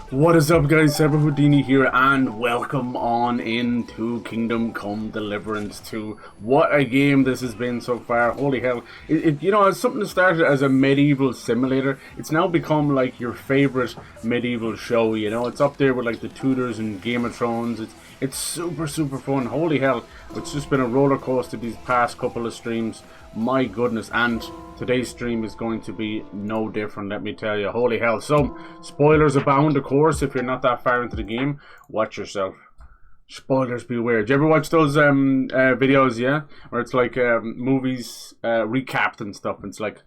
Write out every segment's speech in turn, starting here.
What is up, guys? Sever Houdini here, and welcome on into Kingdom Come Deliverance 2. What a game this has been so far. Holy hell. You know, as something that started as a medieval simulator, it's now become like your favorite medieval show, you know? It's up there with like the Tudors and Game of Thrones. It's super fun. Holy hell. It's just been a roller coaster these past couple of streams. My goodness. And today's stream is going to be no different, let me tell you. Holy hell. So, spoilers abound, of course. If you're not that far into the game, watch yourself. Spoilers beware. Do you ever watch those videos, yeah? Where it's like movies recapped and stuff. And it's like,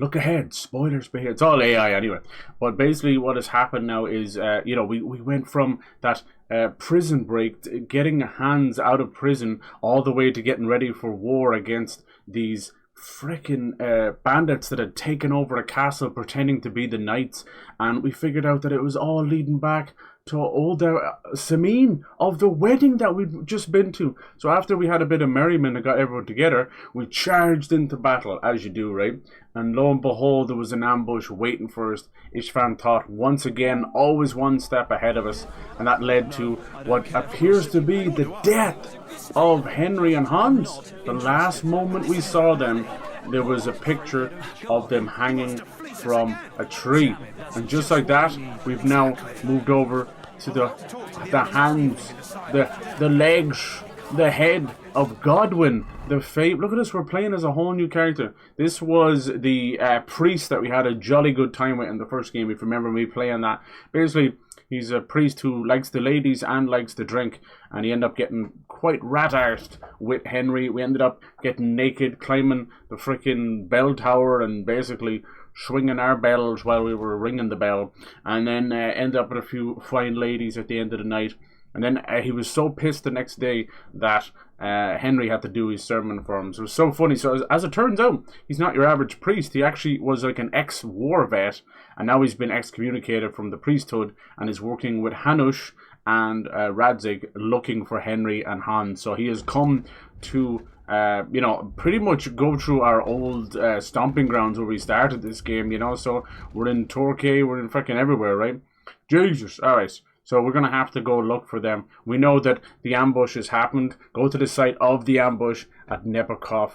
look ahead, spoilers beware. It's all AI anyway. But basically what has happened now is, you know, we went from that prison break, getting hands out of prison, all the way to getting ready for war against these freaking bandits that had taken over a castle pretending to be the knights. And we figured out that it was all leading back to old Samin of the wedding that we'd just been to. So after we had a bit of merriment and got everyone together, we charged into battle, as you do, right? And lo and behold, there was an ambush waiting for us. ISTVAN TOTH, once again, always one step ahead of us. And that led to what appears to be the death of Henry and Hans. The last moment we saw them, there was a picture of them hanging from a tree. And just like that, we've now moved over to the hands, the legs, the head of Godwin, the fate. Look at us, we're playing as a whole new character. This was the priest that we had a jolly good time with in the first game, if you remember me playing that. Basically, he's a priest who likes the ladies and likes to drink, and he ended up getting quite rat-arsed with Henry. We ended up getting naked, climbing the freaking bell tower, and basically swinging our bells while we were ringing the bell, and then ended up with a few fine ladies at the end of the night. And then he was so pissed the next day that Henry had to do his sermon for him. So it was so funny. So as it turns out, he's not your average priest. He actually was like an ex-war vet, and now he's been excommunicated from the priesthood and is working with Hanush and Radzig looking for Henry and Hans. So he has come to you know, pretty much go through our old stomping grounds where we started this game, you know. So we're in Torquay, we're in freaking everywhere, right? Jesus. Alright, so we're gonna have to go look for them. We know that the ambush has happened. Go to the site of the ambush at Neberkov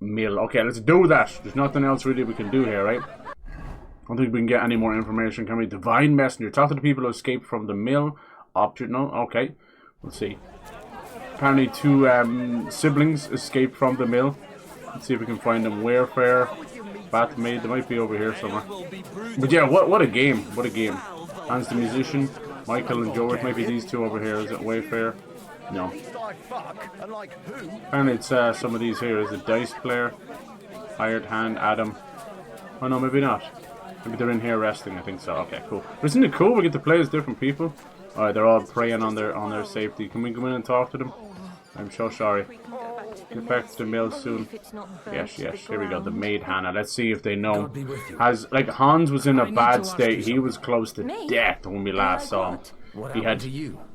Mill. Okay, let's do that. There's nothing else really we can do here, right? I don't think we can get any more information, can we? Divine Messenger. Talk to the people who escaped from the mill. Optional. Okay, let's see. Apparently two siblings escaped from the mill. Let's see if we can find them. Wayfair, Batmaid, they might be over here somewhere. But yeah, what a game. What a game. Hans the Musician, Michael and George, maybe these two over here. Is it Wayfair? No. Apparently it's some of these here. Is it Dice Player, Hired Hand, Adam. Oh no, maybe not. Maybe they're in here resting, I think so. Okay, cool. But isn't it cool? We get to play as different people. Alright, they're all preying on their safety. Can we go in and talk to them? I'm so sorry. Get back to the mill soon. Yes. Here we go. The maid Hannah. Let's see if they know. Like Hans was in a bad state. He was close to death when we last saw him. He had.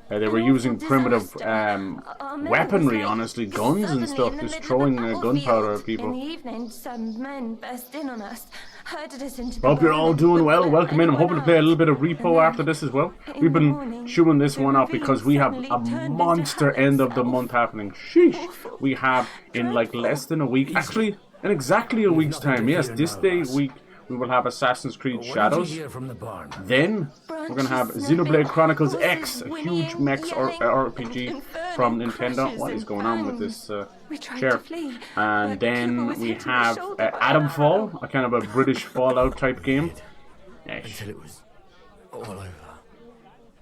They were using primitive weaponry, honestly, guns and stuff, just throwing gunpowder at people. Hope you're all doing well. Welcome in. I'm hoping to play a little bit of repo after this as well. We've been chewing this one up because we have a monster end of the month happening. Sheesh. We have in like less than a week, actually in exactly a week's time. Yes, this day week we will have Assassin's Creed Shadows. Then we're going to have Xenoblade Chronicles X, a huge mech RPG from Nintendo. What is going on with this chair? And then we have Adamfall, a kind of a British Fallout type game. Until it was all over.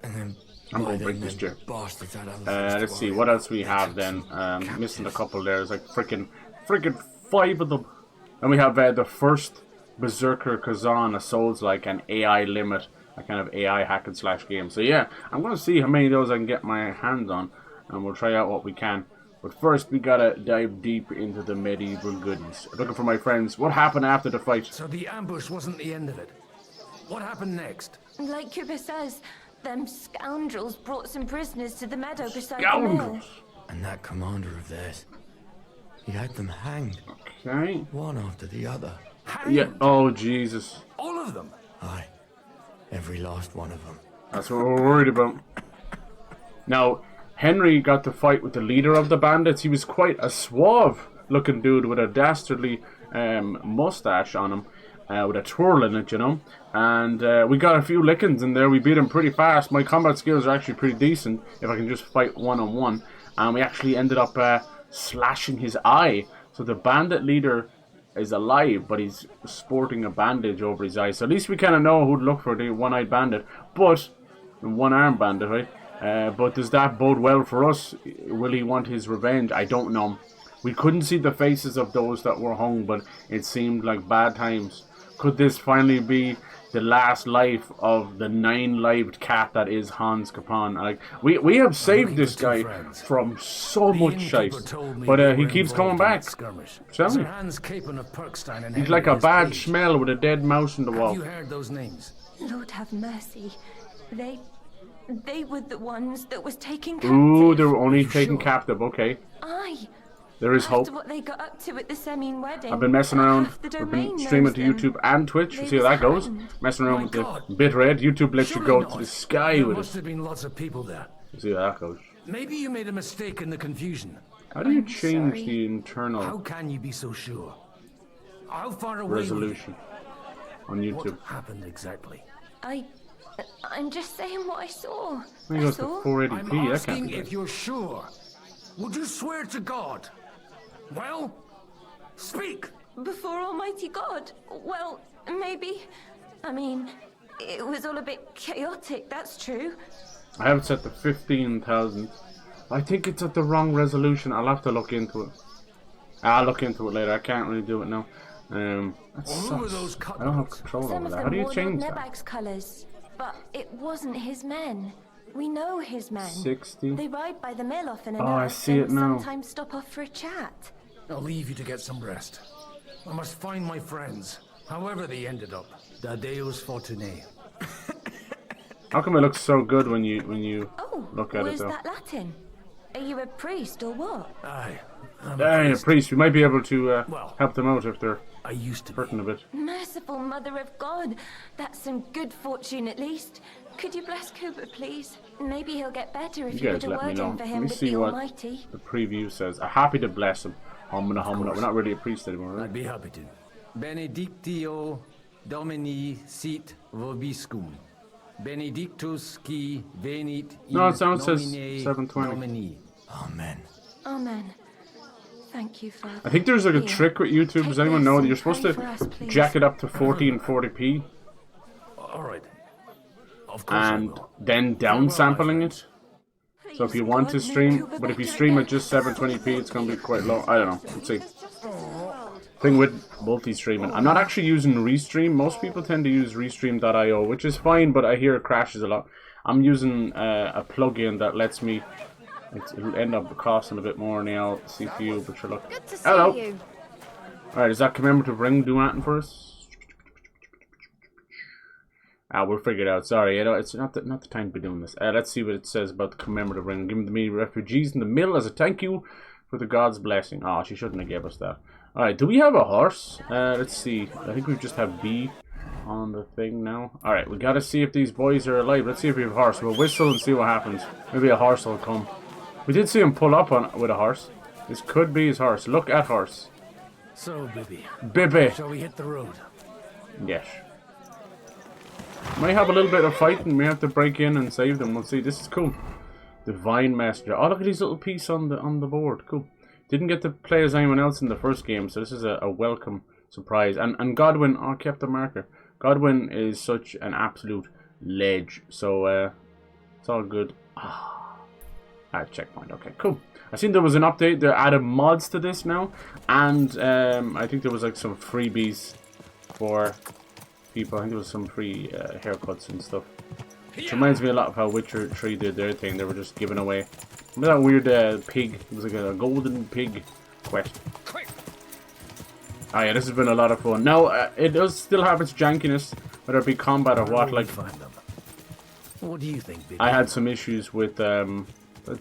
And then I'm going to break this chair. Let's see, what else we have then? Missing a couple there. There's like freaking 5 of them. And we have the first Berserker Kazan, a Souls-like, an AI limit, a kind of AI hack and slash game. So yeah, I'm going to see how many of those I can get my hands on, and we'll try out what we can. But first, we gotta dive deep into the medieval goodies. Looking for my friends. What happened after the fight? So the ambush wasn't the end of it. What happened next? Like Cooper says, them scoundrels brought some prisoners to the meadow beside the mill. And that commander of theirs, he had them hanged. Okay. One after the other. Yeah. Oh, Jesus. All of them? Aye. Every last one of them. That's what we're worried about. Now, Henry got to fight with the leader of the bandits. He was quite a suave-looking dude with a dastardly mustache on him, with a twirl in it, you know. And we got a few lickings in there. We beat him pretty fast. My combat skills are actually pretty decent if I can just fight one-on-one. And we actually ended up slashing his eye. So the bandit leader is alive, but he's sporting a bandage over his eye. So at least we kind of know who to look for, the one-eyed bandit. But, the one-armed bandit, right? But does that bode well for us? Will he want his revenge? I don't know. We couldn't see the faces of those that were hung, but it seemed like bad times. Could this finally be the last life of the 9-lived cat that is Hans Capon? Like, we have saved this guy from so much shite, but he keeps coming back. Tell me. He's like a bad smell with a dead mouse in the wall. Have you heard those names? Lord have mercy. They were the ones that was taken captive. Ooh, they were only taken captive. Okay. Aye. There is hope. After what they got up to at the Semine wedding. I've been messing around. We've been streaming to YouTube and Twitch. You see how that goes? Messing around with the bitrate. YouTube lets you go to the sky with it. Must have been lots of people there. You see how that goes? Maybe you made a mistake in the confusion. How do you change the internal How can you be so sure? How far away resolution on YouTube? What happened exactly? I'm just saying what I saw. I think it goes to That's all. 480p. I'm That can't asking be if good. you're sure. Would you swear to God? Well, speak. Before Almighty God. Well, maybe. I mean, it was all a bit chaotic, that's true. I have it set to 15,000. I think it's at the wrong resolution. I'll have to look into it. I'll look into it later. I can't really do it now. That Who were those sucks. I don't have control Some over of that. How them do you wore change Lord that? Nebag's colours, but it wasn't his men. We know his men. 60. They ride by the mill often enough. Oh, I see it and now. sometimes stop off for a chat. I'll leave you to get some rest. I must find my friends, however they ended up. Da Deus Fortunae. How come it looks so good when you Oh, look at it was though? that Latin? Are you a priest or what? Aye. Hey, a priest. We might be able to Well, help them out if they're I used to be. hurting a bit. Merciful Mother of God. That's some good fortune at least. Could you bless Cooper, please? Maybe he'll get better if You you guys put a let me word know. in for Let him me with see the what Almighty. the preview says. I'm happy to bless him. Homina, homina. We're not really a priest anymore, right? I'd be happy to. Benedictio Domini sit vobiscum. Benedictus qui venit in No, it sounds says nomine 720. Domini. Amen. Amen. Thank you, Father. I think there's like a Here, trick with YouTube. Does take anyone this know that and you're supposed pray to for us, please. jack it up to 1440p All right. Of course I and will. then downsampling it? So if you want to stream, but if you stream at just 720p, it's going to be quite low. I don't know. Let's see. Thing with multi-streaming, I'm not actually using Restream. Most people tend to use Restream.io, which is fine, but I hear it crashes a lot. I'm using a plugin that lets me. It'll end up costing a bit more on the old CPU, but sure, look. Good to see Hello. you. Alright, is that commemorative ring doing anything for us? We'll figure it out. Sorry, you know, it's not the time to be doing this. Let's see what it says about the commemorative ring. Given to me refugees in the mill as a thank you for the God's blessing. Oh, she shouldn't have gave us that. Alright, do we have a horse? Let's see. I think we just have B on the thing now. Alright, we gotta see if these boys are alive. Let's see if we have a horse. We'll whistle and see what happens. Maybe a horse will come. We did see him pull up on with a horse. This could be his horse. Look at horse. So, Bibby, Bibby. shall we hit the road? Yes. Might have a little bit of fighting. We have to break in and save them. We'll see. This is cool. Divine Messenger. Oh, look at these little piece on the board. Cool. Didn't get to play as anyone else in the first game, so this is a welcome surprise. And Godwin, oh, I kept the marker. Godwin is such an absolute ledge. So it's all good. Checkpoint. Okay, cool. I seen there was an update. They added mods to this now, and I think there was like some freebies for people. I think there was some free haircuts and stuff. Which reminds me a lot of how Witcher 3 did their thing. They were just giving away. Remember that weird pig? It was like a golden pig quest. Oh yeah, this has been a lot of fun. Now, it does still have its jankiness, whether it be combat or what. Like, Find them. What do you think, Bibby? I had some issues with a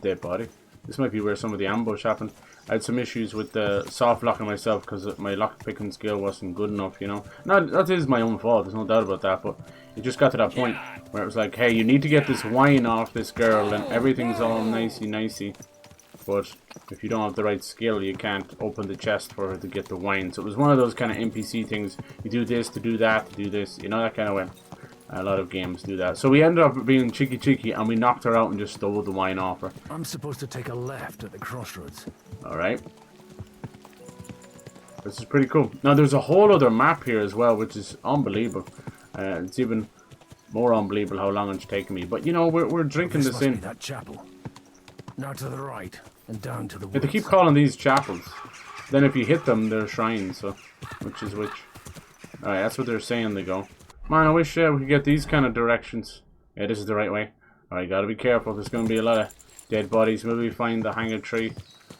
dead body. This might be where some of the ambush happened. I had some issues with the soft locking myself because my lock picking skill wasn't good enough, you know. No, that is my own fault, there's no doubt about that, but it just got to that point where it was like, hey, you need to get this wine off this girl and everything's all nicey. But if you don't have the right skill, you can't open the chest for her to get the wine. So it was one of those kind of NPC things. You do this to do that, to do this, you know, that kind of way. A lot of games do that. So we ended up being cheeky and we knocked her out and just stole the wine off her. I'm supposed to take a left at the crossroads. Alright. This is pretty cool. Now there's a whole other map here as well, which is unbelievable. It's even more unbelievable how long it's taken me. But you know, we're drinking this in. That chapel. Now to the right and down to the woods. Yeah, they keep calling these chapels. Then if you hit them, they're shrines. So, which is which? Alright, that's what they're saying they go. Man, I wish we could get these kind of directions. Yeah, this is the right way. Alright, gotta be careful. There's gonna be a lot of dead bodies. Will we find the hanger tree?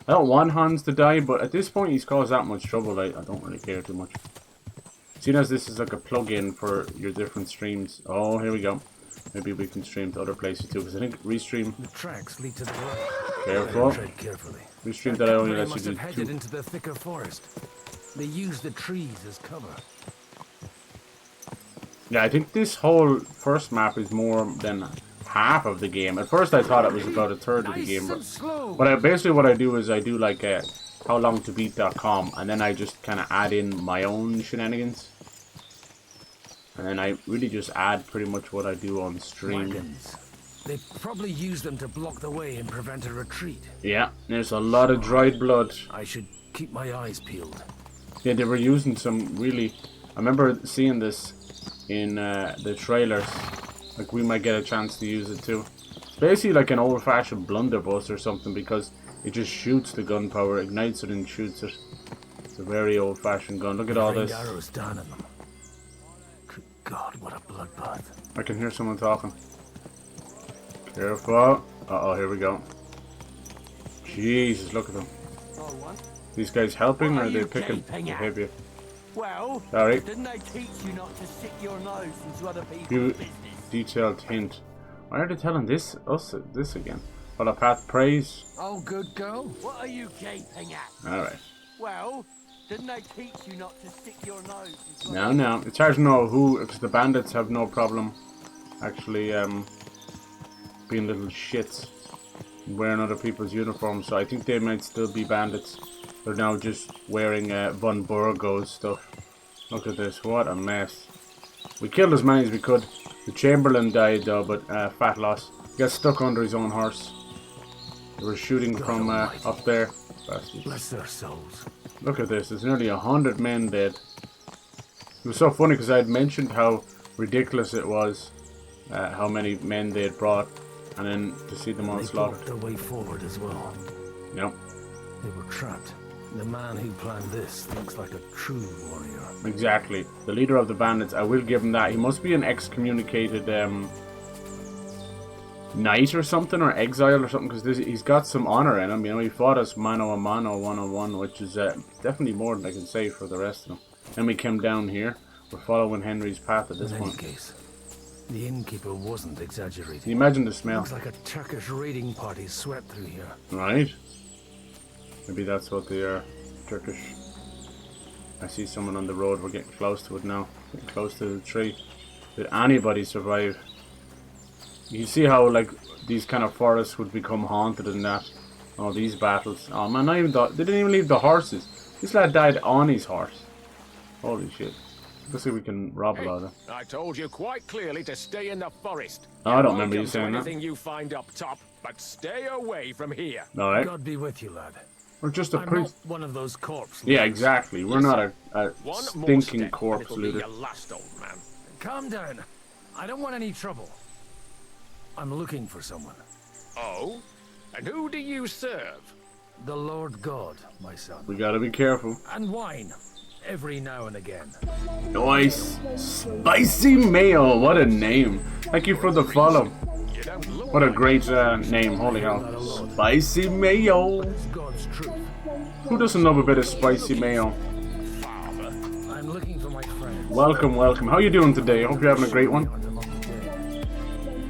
I don't want Hans to die, but at this point he's caused that much trouble. I don't really care too much. Seeing as this is like a plug-in for your different streams. Oh, here we go. Maybe we can stream to other places too, because I think restream. The tracks lead to the right. Careful. Tread carefully. Restream that I only let you must do have headed 2. into the thicker forest. They use the trees as cover. Yeah, I think this whole first map is more than half of the game. At first I thought it was about a third of the game, but basically what I do is I do like howlongtobeat.com, and then I just kind of add in my own shenanigans. And then I really just add pretty much what I do on stream. Wagons. They probably use them to block the way and prevent a retreat. Yeah, there's a lot of dried blood. I should keep my eyes peeled. Yeah, they were using some really... I remember seeing this in the trailers. Like, we might get a chance to use it too. It's basically like an old-fashioned blunderbuss or something, because it just shoots the gunpowder, ignites it and shoots it. It's a very old-fashioned gun. Look at all this. Arrows down in them. Good God, what a bloodbath. I can hear someone talking. Careful. Uh-oh, here we go. Jesus, look at them. These guys helping, or are they picking behavior? Well, sorry. Didn't they teach you not to stick your nose into other people's business? Detailed hint. Why are they telling us this again? For the path praise. Oh, good girl. What are you gaping at? Alright. Well, didn't they teach you not to stick your nose into No. It's hard to know who, because the bandits have no problem actually being little shits wearing other people's uniforms, so I think they might still be bandits. They're now just wearing Von Burgo's stuff. Look at this, what a mess. We killed as many as we could. The Chamberlain died though, but fat loss. He got stuck under his own horse. They were shooting from up there. Bastards. Bless their souls. Look at this, there's nearly 100 men dead. It was so funny because I had mentioned how ridiculous it was, how many men they had brought, and then to see them all slaughtered. They their way forward as well. Yep. They were trapped. The man who planned this looks like a true warrior. Exactly. The leader of the bandits, I will give him that. He must be an excommunicated knight or something, or exile or something, because he's got some honor in him. You know, he fought us mano a mano 1-on-1, which is definitely more than I can say for the rest of them. Then we came down here. We're following Henry's path at this point. In any case, the innkeeper wasn't exaggerating. Can you imagine the smell? Looks like a Turkish raiding party swept through here. Right. Maybe that's what they are. Turkish. I see someone on the road. We're getting close to it now. Getting close to the tree. Did anybody survive? You can see how like these kind of forests would become haunted in that. Oh, these battles. Oh man, they didn't even leave the horses. This lad died on his horse. Holy shit. Let's see if we can rob a lot of them. I told you quite clearly to stay in the forest. Oh, I don't remember you saying that. Anything you find up top, but stay away from here. All right. God be with you, lad. We're just a I'm priest. not one of those corpse Yeah, looters. exactly. We're not a One more stinking step corpse and it'll be looter. your last, old man. Calm down. I don't want any trouble. I'm looking for someone. Oh? And who do you serve? The Lord God, my son. We gotta be careful. And wine. Every now and again. Nice. Spicy Mayo. What a name. Thank you for the follow. You don't look What a like great name. Holy hell. Spicy Mayo. It's God's truth. Who doesn't love a bit of spicy mayo? father. I'm looking for my friend. Welcome, welcome. How you doing today? Hope you're having a great one. On a long day.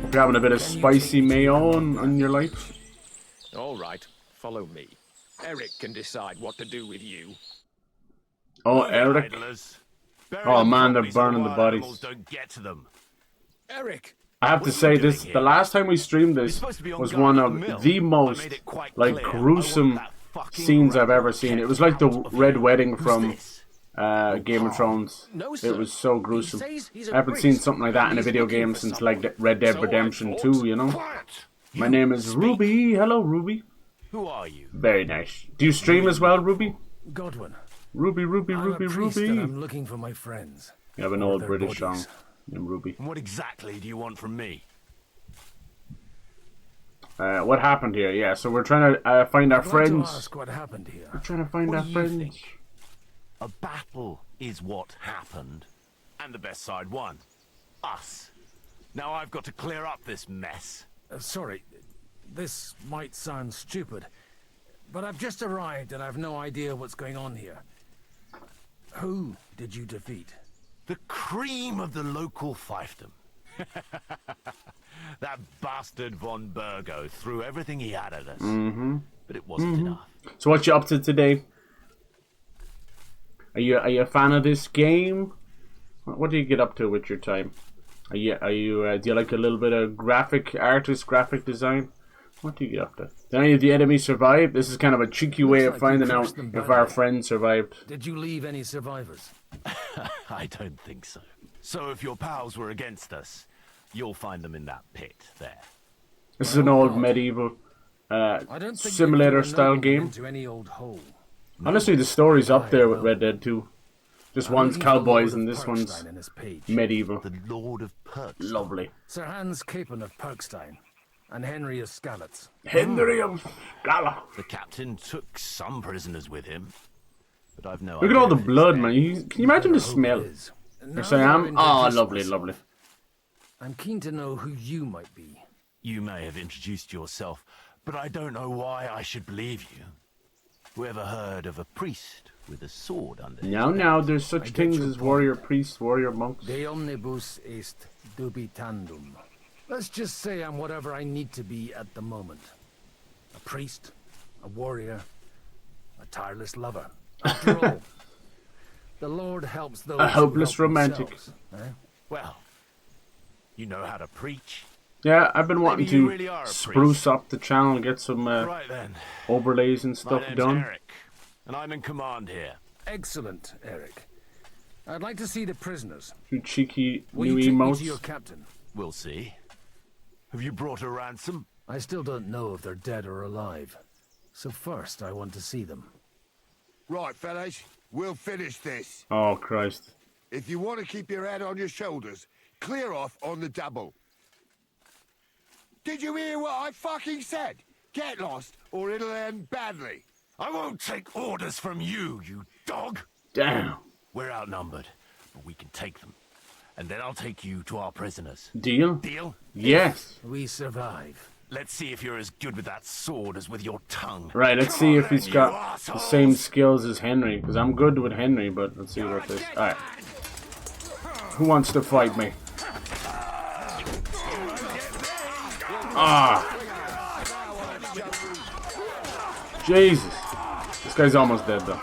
Hope you're having a bit of spicy mayo on your life. All right, follow me. Eric can decide what to do with you. Oh, Move it, Eric. idlers. Oh man, they're Bury them properly so burning the wild bodies. animals don't get to them. Eric, I have to What are say you this, doing the here? last time we streamed You're this supposed to be on was guard one at of the mill. the I most made it quite like clear. I want gruesome that fucking scenes I've ever rabble seen. kept It was like the out of Red here. Wedding Who's from this? Game of Thrones. No, It sir. was so He gruesome. says he's a I haven't seen priest, something like that in a and he's video looking game for since someone. like Red Dead So I Redemption thought- 2, you know? Quiet! My You name is speak. Ruby. Hello, Ruby. Who are you? Very nice. Do you stream as well, Ruby? Godwin. Ruby, Ruby, I'm Ruby, a priest and Ruby. I'm looking for my friends. You have an Or old their British song bodies. named Ruby. And what exactly do you want from me? What happened here? Yeah, so we're trying to find our I'd like to friends. ask what happened here. We're trying to find What our do you friends. think? A battle is what happened, and the best side won. Us. Now I've got to clear up this mess. Sorry, this might sound stupid, but I've just arrived and I've no idea what's going on here. Who did you defeat? The cream of the local fiefdom. That bastard von Burgo threw everything he had at us. But it wasn't enough. So what you up to today? Are you a fan of this game? What do you get up to with your time? Do you like a little bit of graphic design? What do you get up to? Did any of the enemies survive? This is kind of a cheeky way of Looks like you finding out crushed them if our badly. friends survived. Did you leave any survivors? I don't think so. So if your pals were against us, you'll find them in that pit there. This is an old medieval I don't think simulator you'd throw a style nobleman game. into any old hole. Honestly, the story's up there with Red Dead 2. Just one's Looking for the cowboys Lord and of this one's Perkstein in this page. medieval. The Lord of Perks. Lovely. Sir Hans Capon of Perkstein and Henry of SKALITZ. Henry of Scala. The captain took some prisoners with him, but I've no Look at idea all the if it's blood, them. man. Can you imagine the Hope it smell? is. Now Yes, I that I've am. Oh, introduced lovely, myself, lovely. I'm keen to know who you might be. You may have introduced yourself, but I don't know why I should believe you. Whoever heard of a priest with a sword under his Now, there's such get things your as point. warrior priests, warrior monks. De omnibus est dubitandum. Let's just say I'm whatever I need to be at the moment. A priest, a warrior, a tireless lover. After all, the Lord helps those A who hopeless help romantic. themselves, eh? Well, you know how to preach. Yeah, I've been wanting Maybe you to really are a spruce priest. up the channel and get some Right then. overlays and My stuff name's done. Eric, and I'm in command here. Excellent, Eric. I'd like to see the prisoners. Two cheeky Will new you take me to your emotes. captain? We'll see. Have you brought a ransom? I still don't know if they're dead or alive. So first, I want to see them. Right, fellas, we'll finish this. Oh, Christ. If you want to keep your head on your shoulders, clear off on the double. Did you hear what I fucking said? Get lost, or it'll end badly. I won't take orders from you, you dog. Damn. We're outnumbered, but we can take them. And then I'll take you to our prisoners. Deal? Deal? Yes. We survive. Let's see if you're as good with that sword as with your tongue. Right, let's Come see on if he's then, got you the assholes. same skills as Henry, because I'm good with Henry, but let's see what this. Alright. Who wants to fight me? Ah! Jesus. This guy's almost dead, though.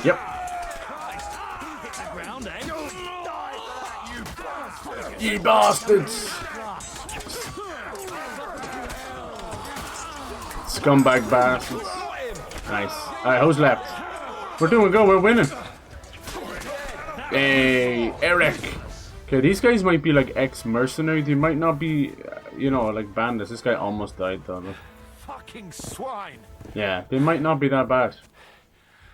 Yep. Ye bastards! Scumbag bastards. Nice. Alright, who's left? We're doing good, we're winning. Hey, Eric! Okay, these guys might be like ex-mercenaries. They might not be, you know, like bandits. This guy almost died, though. Look. Fucking swine. Yeah, they might not be that bad.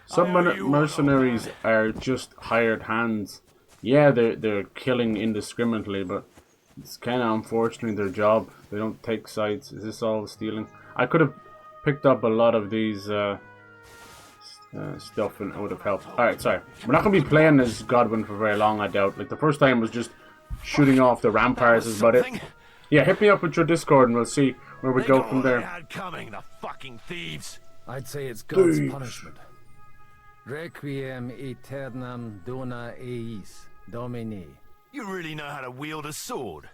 Some I owe you one, mercenaries old man. are just hired hands. Yeah, they're killing indiscriminately, but it's kind of unfortunately their job. They don't take sides. Is this all stealing? I could have picked up a lot of these stuff and it would have helped. Alright, sorry. We're not going to be playing as Godwin for very long, I doubt. Like, the first time was just shooting off the ramparts is about it. Something. Yeah, hit me up with your Discord and we'll see where we They go got from what they there. had coming, the fucking thieves. I'd say it's God's Thieves. punishment. Requiem aeternam dona eis, Domini. You really know how to wield a sword.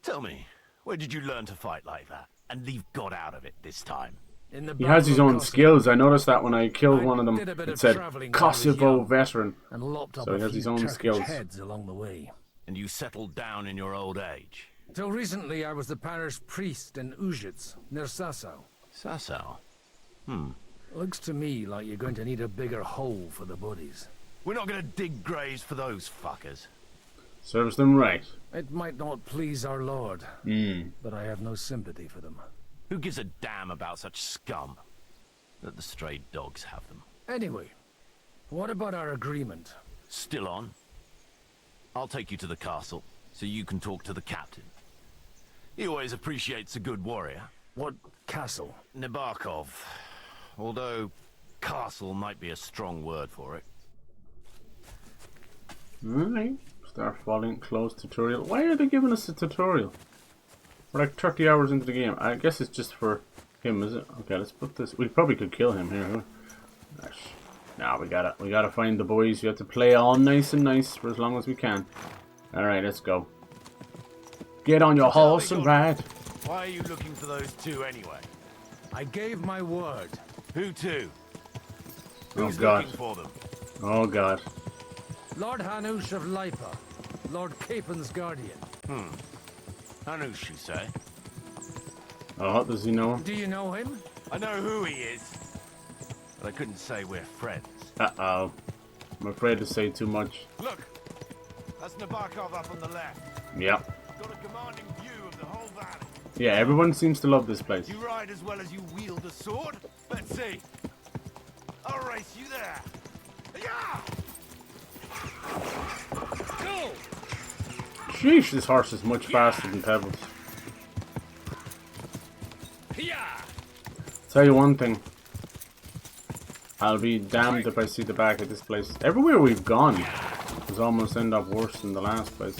Tell me, Where did you learn to fight like that? And leave God out of it this time. In the He has his own skills. I noticed that when I killed I one of them, did a bit it of said travelling when I was Kosovo young, veteran. and lopped up So he a has few his own Turkish skills. heads along the way. And you settled down in your old age. Till recently, I was the parish priest in Ujits, near Sasau. Sasau? Looks to me like you're going to need a bigger hole for the bodies. We're not gonna dig graves for those fuckers. Serves them right. It might not please our lord, but I have no sympathy for them. Who gives a damn about such scum? Let the stray dogs have them. Anyway, what about our agreement? Still on? I'll take you to the castle, so you can talk to the captain. He always appreciates a good warrior. What castle? Nebarkov. Although, castle might be a strong word for it. Alright. Start falling close tutorial. Why are they giving us a tutorial? We're like 30 hours into the game. I guess it's just for him, is it? Okay, let's put this. We probably could kill him here. Huh? Nah, we gotta find the boys. We have to play all nice and nice for as long as we can. Alright, let's go. Get on your horse and ride. Why are you looking for those two anyway? I gave my word. Who to? Oh Who's god. looking for them? Oh god. Lord Hanush of Lipa, Lord Capen's guardian. Hanush, you say? Oh, does he know? Do you know him? I know who he is. But I couldn't say we're friends. Uh-oh. I'm afraid to say too much. Look! That's Nebarkov up on the left. Yep. Got a commanding view of the whole valley. Yeah, everyone seems to love this place. You ride as well as you wield a sword? Let's see. I'll race you there. Yeah! Go! Sheesh, this horse is much faster than Pebbles. Yeah! Tell you one thing. I'll be damned if I see the back of this place. Everywhere we've gone has almost ended up worse than the last place.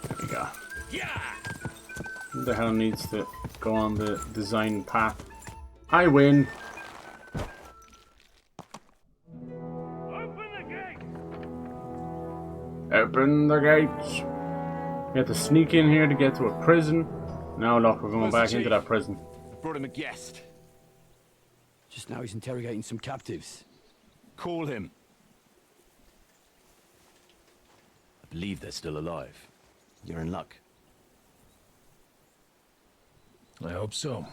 There we go. Yeah! Who the hell needs to go on the design path? I win. Open the gates. We have to sneak in here to get to a prison. Now look, we're going back into that prison. Brought him a guest. Just now he's interrogating some captives. Call him. I believe they're still alive. You're in luck. I hope so.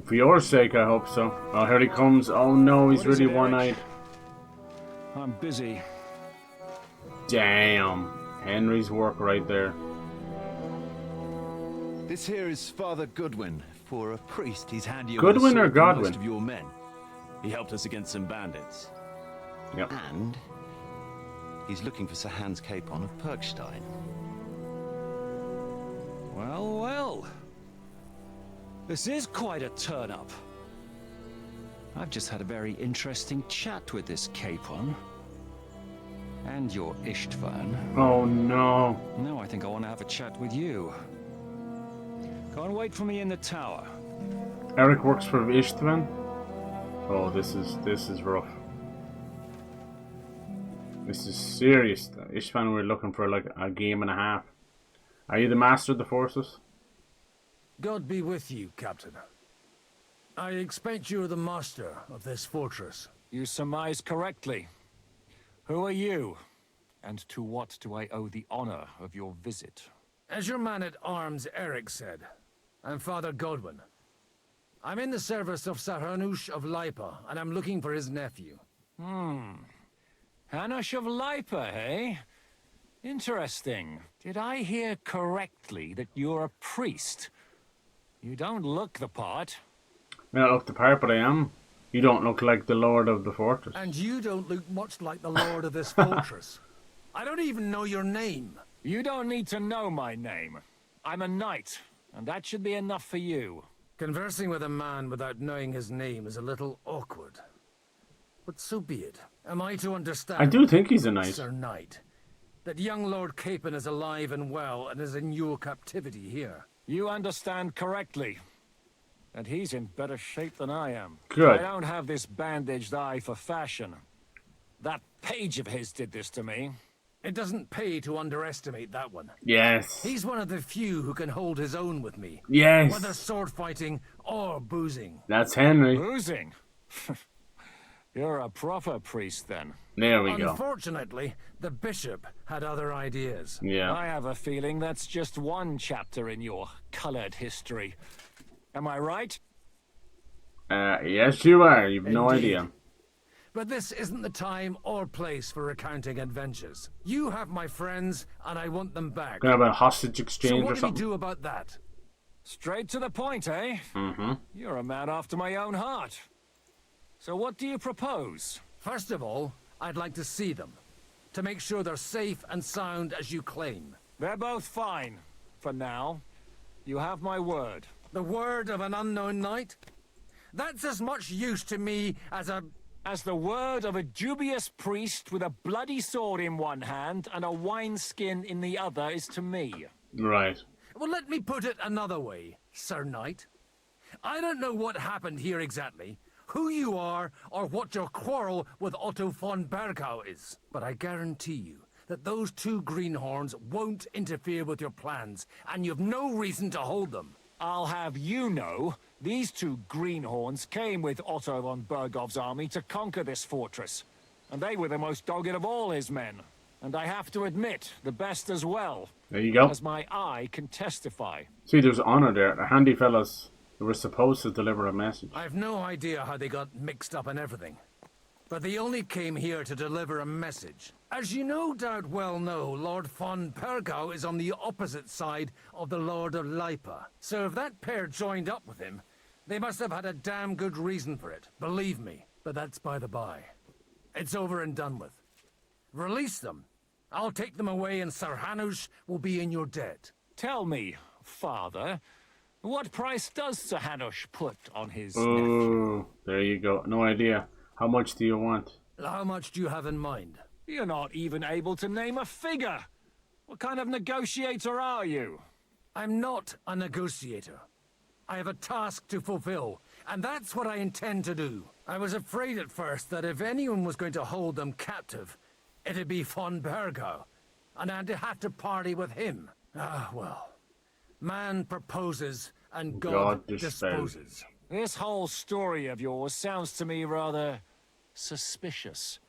For your sake, I hope so. Oh, here he comes. Oh no, he's What is really it, Eric? one-eyed. I'm busy. Damn. Henry's work right there. This here is Father Goodwin. For a priest, he's handier Goodwin with a or sword than Godwin? most of your men. He helped us against some bandits. Yep. And he's looking for Sir Hans Capon of Perkstein. Well, well. This is quite a turn-up. I've just had a very interesting chat with this Capon. And your ISTVAN. Oh no. Now I think I want to have a chat with you. Go and wait for me in the tower. Eric works for ISTVAN. Oh, this is rough. This is serious. ISTVAN, we're looking for like a game and a half. Are you the master of the forces? God be with you, Captain. I expect you're the master of this fortress. You surmise correctly. Who are you? And to what do I owe the honor of your visit? As your man-at-arms Eric said, I'm Father Godwin. I'm in the service of Sir Hanush of Lipa, and I'm looking for his nephew. Hanush of Lipa, eh? Interesting. Did I hear correctly that you're a priest? You don't look the part. I don't look the part, but I am. You don't look like the Lord of the Fortress. And you don't look much like the lord of this fortress. I don't even know your name. You don't need to know my name. I'm a knight, and that should be enough for you. Conversing with a man without knowing his name is a little awkward. But so be it. Am I to understand, I do think he's a knight. Sir Knight, that young Lord Capon is alive and well and is in your captivity here? You understand correctly. And he's in better shape than I am. Good. I don't have this bandaged eye for fashion. That page of his did this to me. It doesn't pay to underestimate that one. Yes. He's one of the few who can hold his own with me. Yes. Whether sword fighting or boozing. That's Henry. Boozing? You're a proper priest then. There we go. Unfortunately, the bishop had other ideas. Yeah. I have a feeling that's just one chapter in your colored history. Am I right? Yes, you are. You've no Indeed. idea. But this isn't the time or place for recounting adventures. You have my friends, and I want them back. Gonna have a hostage So exchange what or do we something. do about that? Straight to the point, eh? Mm-hmm. You're a man after my own heart. So what do you propose? First of all, I'd like to see them. To make sure they're safe and sound as you claim. They're both fine. For now. You have my word. The word of an unknown knight? That's as much use to me as the word of a dubious priest with a bloody sword in one hand and a wineskin in the other is to me. Right. Well, let me put it another way, Sir Knight. I don't know what happened here exactly, who you are, or what your quarrel with Otto von Bergau is. But I guarantee you that those two greenhorns won't interfere with your plans, and you've no reason to hold them. I'll have you know, these two greenhorns came with Otto von Bergov's army to conquer this fortress. And they were the most dogged of all his men. And I have to admit, the best as well. There you go. As my eye can testify. See, there's honor there. The handy fellas who were supposed to deliver a message. I've no idea how they got mixed up in everything. But they only came here to deliver a message. As you no doubt well know, Lord von Bergau is on the opposite side of the Lord of Lipa. So if that pair joined up with him, they must have had a damn good reason for it. Believe me. But that's by the by. It's over and done with. Release them. I'll take them away and Sir Hanush will be in your debt. Tell me, father, what price does Sir Hanush put on his nephew? Oh, there you go. No idea. How much do you want? How much do you have in mind? You're not even able to name a figure. What kind of negotiator are you? I'm not a negotiator. I have a task to fulfill, and that's what I intend to do. I was afraid at first that if anyone was going to hold them captive, it'd be von Bergau, and I'd have to party with him. Ah, well. Man proposes, and God disposes. This whole story of yours sounds to me rather suspicious.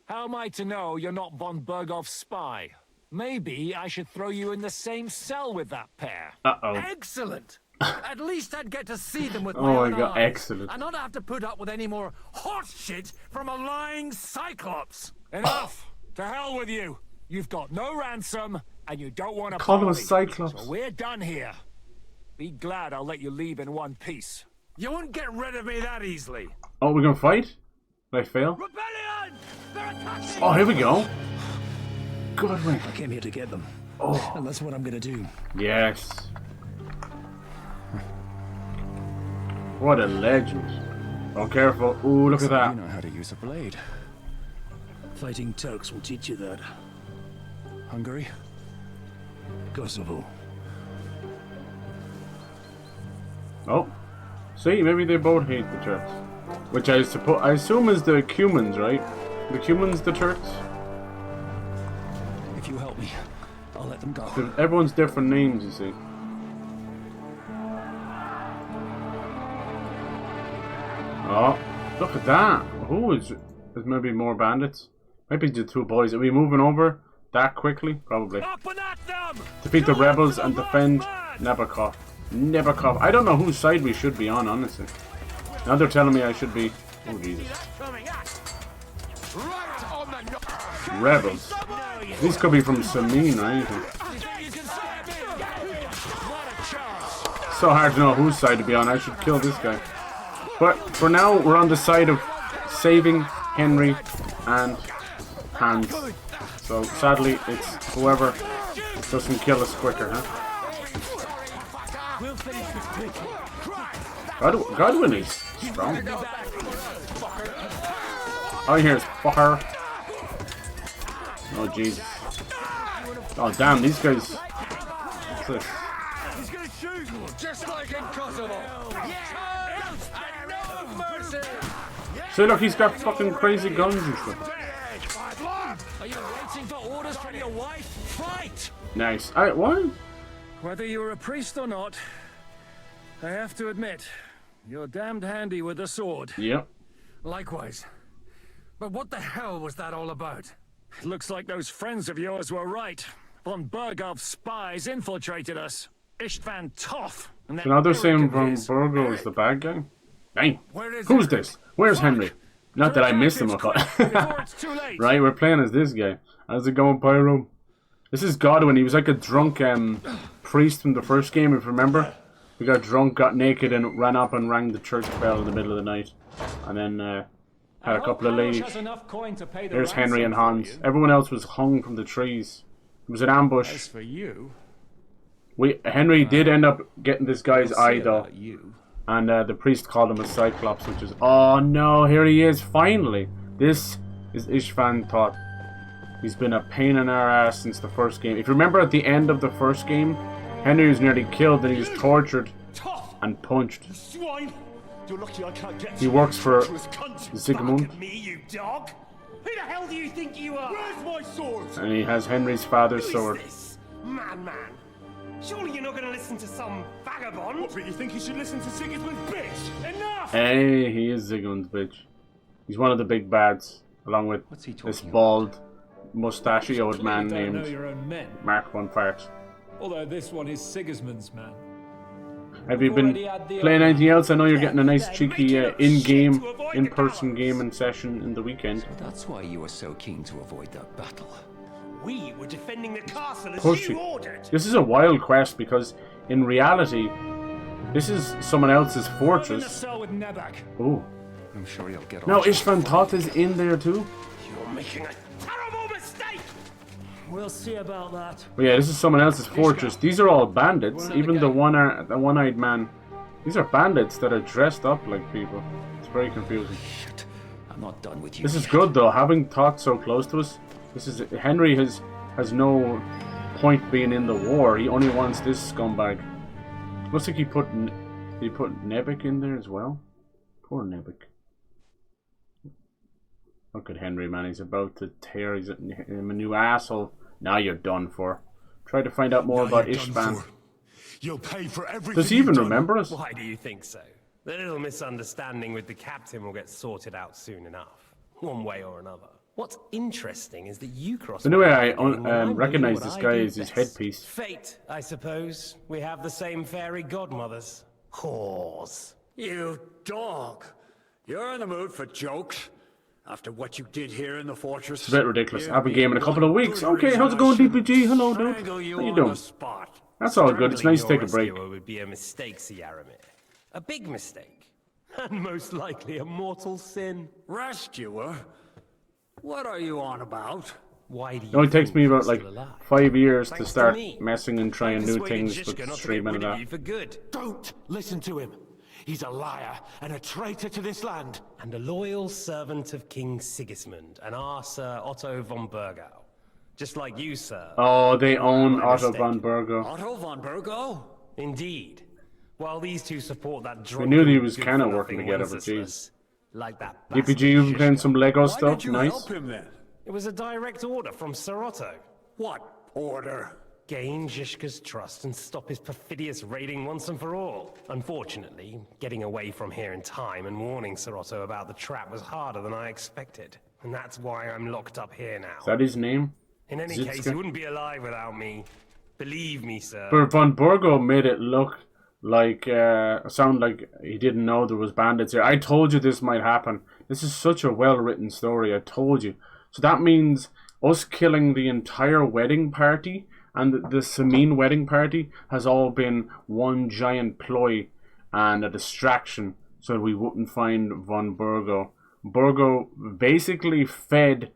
How am I to know you're not von Bergov's spy? Maybe I should throw you in the same cell with that pair. Uh-oh. Excellent! At least I'd get to see them with Oh my my own God, eyes, excellent. and not have to put up with any more horse shit from a lying cyclops. Enough! To hell with you! You've got no ransom, and you don't want to Call him a party. cyclops. So we're done here. Be glad I'll let you leave in one piece. You won't get rid of me that easily. Oh, we're gonna fight? Did I fail? Rebellion! They're attacking! Oh, here we go. Godwin. I came here to get them. Oh. And that's what I'm gonna do. Yes. What a legend. Oh, careful. Ooh, look at that. You know how to use a blade. Fighting Turks will teach you that. Hungary? Kosovo. Oh. See, maybe they both hate the Turks. Which I assume is the Cumans, right? The Cumans, the Turks? If you help me, I'll let them go. Everyone's different names, you see. Oh, look at that. Who is... There's maybe more bandits. Maybe the two boys. Are we moving over that quickly? Probably. Up and at them! Defeat the rebels and defend Nabokov. Nabokov. I don't know whose side we should be on, honestly. Now they're telling me I should be... Oh, Jesus. Rebels. These could be from Samin or anything. So hard to know whose side to be on. I should kill this guy. But for now, we're on the side of saving Henry and Hans. So sadly, it's whoever doesn't kill us quicker, huh? Godwin is strong. Oh, here's fucker. Oh, Jesus. Oh, damn, these guys. What's this? He's gonna shoot, just like in Kosovo. No mercy. See, look, he's got fucking crazy guns and stuff. Are you waiting for orders from Nice. Alright, what? Whether you're a priest or not, I have to admit, you're damned handy with a sword. Yep. Likewise. But what the hell was that all about? It looks like those friends of yours were right. Von Bergov's spies infiltrated us. ISTVAN TOTH. And So now they're saying Von Burgo is the bad guy? Dang. Who's this? Where's Henry? Not that I missed him, I thought. Right, we're playing as this guy. How's it going, Pyro? This is Godwin. He was like a drunk priest from the first game, if you remember. He got drunk, got naked, and ran up and rang the church bell in the middle of the night. And then had a couple of ladies. There's Henry and Hans. Everyone else was hung from the trees. It was an ambush. As for you, Henry did end up getting this guy's eye, though. And the priest called him a cyclops, which is... Oh no, here he is, finally! This is ISTVAN TOTH. He's been a pain in our ass since the first game. If you remember at the end of the first game, Henry was nearly killed, and he was tortured and punched. He works for Sigmund. You dog! Who the hell do you think you are? Where's my sword? And he has Henry's father's sword. Madman! Surely you're not going to listen to some vagabond? What, but you think you should listen to Sigismund's bitch? Enough! Hey, he is Sigmund's bitch. He's one of the big bads, along with this bald, mustachioed man named Mark von Fart. Although this one is Sigismund's man. Have you been playing anything else? I know you're getting a nice cheeky in-game, in-person gaming session in the weekend. So that's why you were so keen to avoid that battle. We were defending the castle as Push you it. ordered. This is a wild quest because, in reality, this is someone else's fortress. Oh. I'm sure you'll get No, ISTVAN TOTH is in there too? You're making a terrible mistake! We'll see about that. But yeah, this is someone else's fortress. These are all bandits. Even the one-eyed man. These are bandits that are dressed up like people. It's very confusing. Shit. I'm not done with you. This is good though, having TOTH so close to us. This is Henry has no point being in the war. He only wants this scumbag. Looks like he put Nebik in there as well. Poor Nebik. Look at Henry, man. He's about to tear him a new asshole. Now you're done for. Try to find out more about ISTVAN. You'll pay for everything. Does he even remember us? Why do you think so? The little misunderstanding with the captain will get sorted out soon enough. One way or another. What's interesting is that you cross... The new way I recognize this guy is his headpiece. Fate, I suppose. We have the same fairy godmothers. Whores. You dog. You're in the mood for jokes? After what you did here in the fortress? It's a bit ridiculous. I'll have a game in a couple of weeks. Okay, how's it going, DPG? Hello, dude. How you doing? That's all good. It's nice to take a break. It would be a mistake, Yaramir. A big mistake. And most likely a mortal sin. Rescuer? What are you on about? Why do you It only takes me about like 5 years to start messing and trying new things with streaming and that. For good. Don't listen to him. He's a liar and a traitor to this land. And a loyal servant of King Sigismund and our Sir Otto von Bergau. Just like you, sir. Oh, they own Otto von Bergau. Otto von Bergau? Indeed. While these two support that We knew he was kind of working together, but jeez. Like that. DPG, you've been playing some Lego stuff? Nice. Help him then? It was a direct order from Sir Otto. What order? Gain Zizka's trust and stop his perfidious raiding once and for all. Unfortunately, getting away from here in time and warning Sir Otto about the trap was harder than I expected. And that's why I'm locked up here now. Is that his name? In any case, he wouldn't be alive without me. Believe me, sir. But Von Bergau made it look like, sound like he didn't know there was bandits here. I told you this might happen. This is such a well-written story, I told you. So that means us killing the entire wedding party and the Samin wedding party has all been one giant ploy and a distraction so that we wouldn't find Von Bergau. Bergau basically fed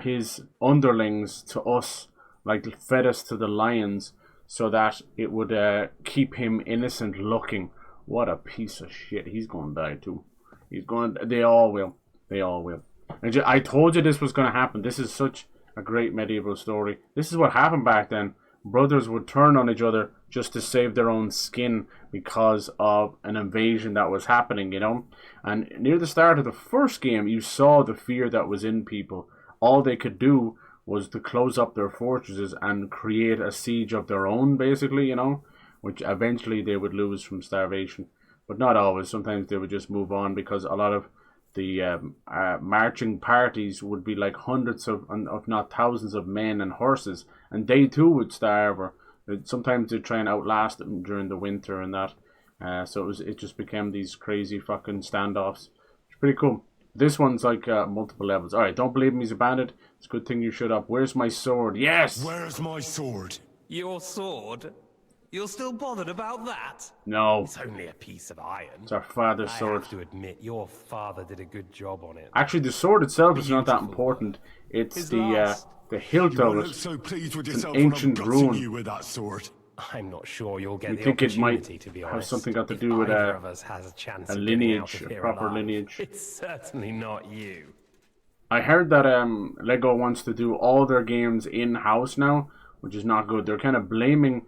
his underlings to us, like fed us to the lions, so that it would keep him innocent looking. What a piece of shit. He's going to die too. They all will. They all will. And I told you this was going to happen. This is such a great medieval story. This is what happened back then. Brothers would turn on each other just to save their own skin because of an invasion that was happening, you know. And near the start of the first game, you saw the fear that was in people. All they could do was to close up their fortresses and create a siege of their own, basically, you know, which eventually they would lose from starvation. But not always. Sometimes they would just move on, because a lot of the marching parties would be like hundreds of, if not thousands of men and horses, and they too would starve, or sometimes they'd try and outlast them during the winter and that. So it just became these crazy fucking standoffs. It's pretty cool. This one's like multiple levels. Alright, don't believe me, he's a bandit. It's a good thing you shut up. Where's my sword? Yes! Where's my sword? Your sword? You're still bothered about that? No. It's only a piece of iron. It's our father's sword. I have to admit, your father did a good job on it. Actually, the sword itself is not that important. It's the hilt of it. So pleased with it's yourself an ancient rune. you with that sword. I'm not sure you'll get you the think opportunity, it might to be have honest. something got to If do with either of us has a chance a of getting out lineage, of a here proper alive, lineage? It's certainly not you. I heard that Lego wants to do all their games in-house now, which is not good. They're kind of blaming,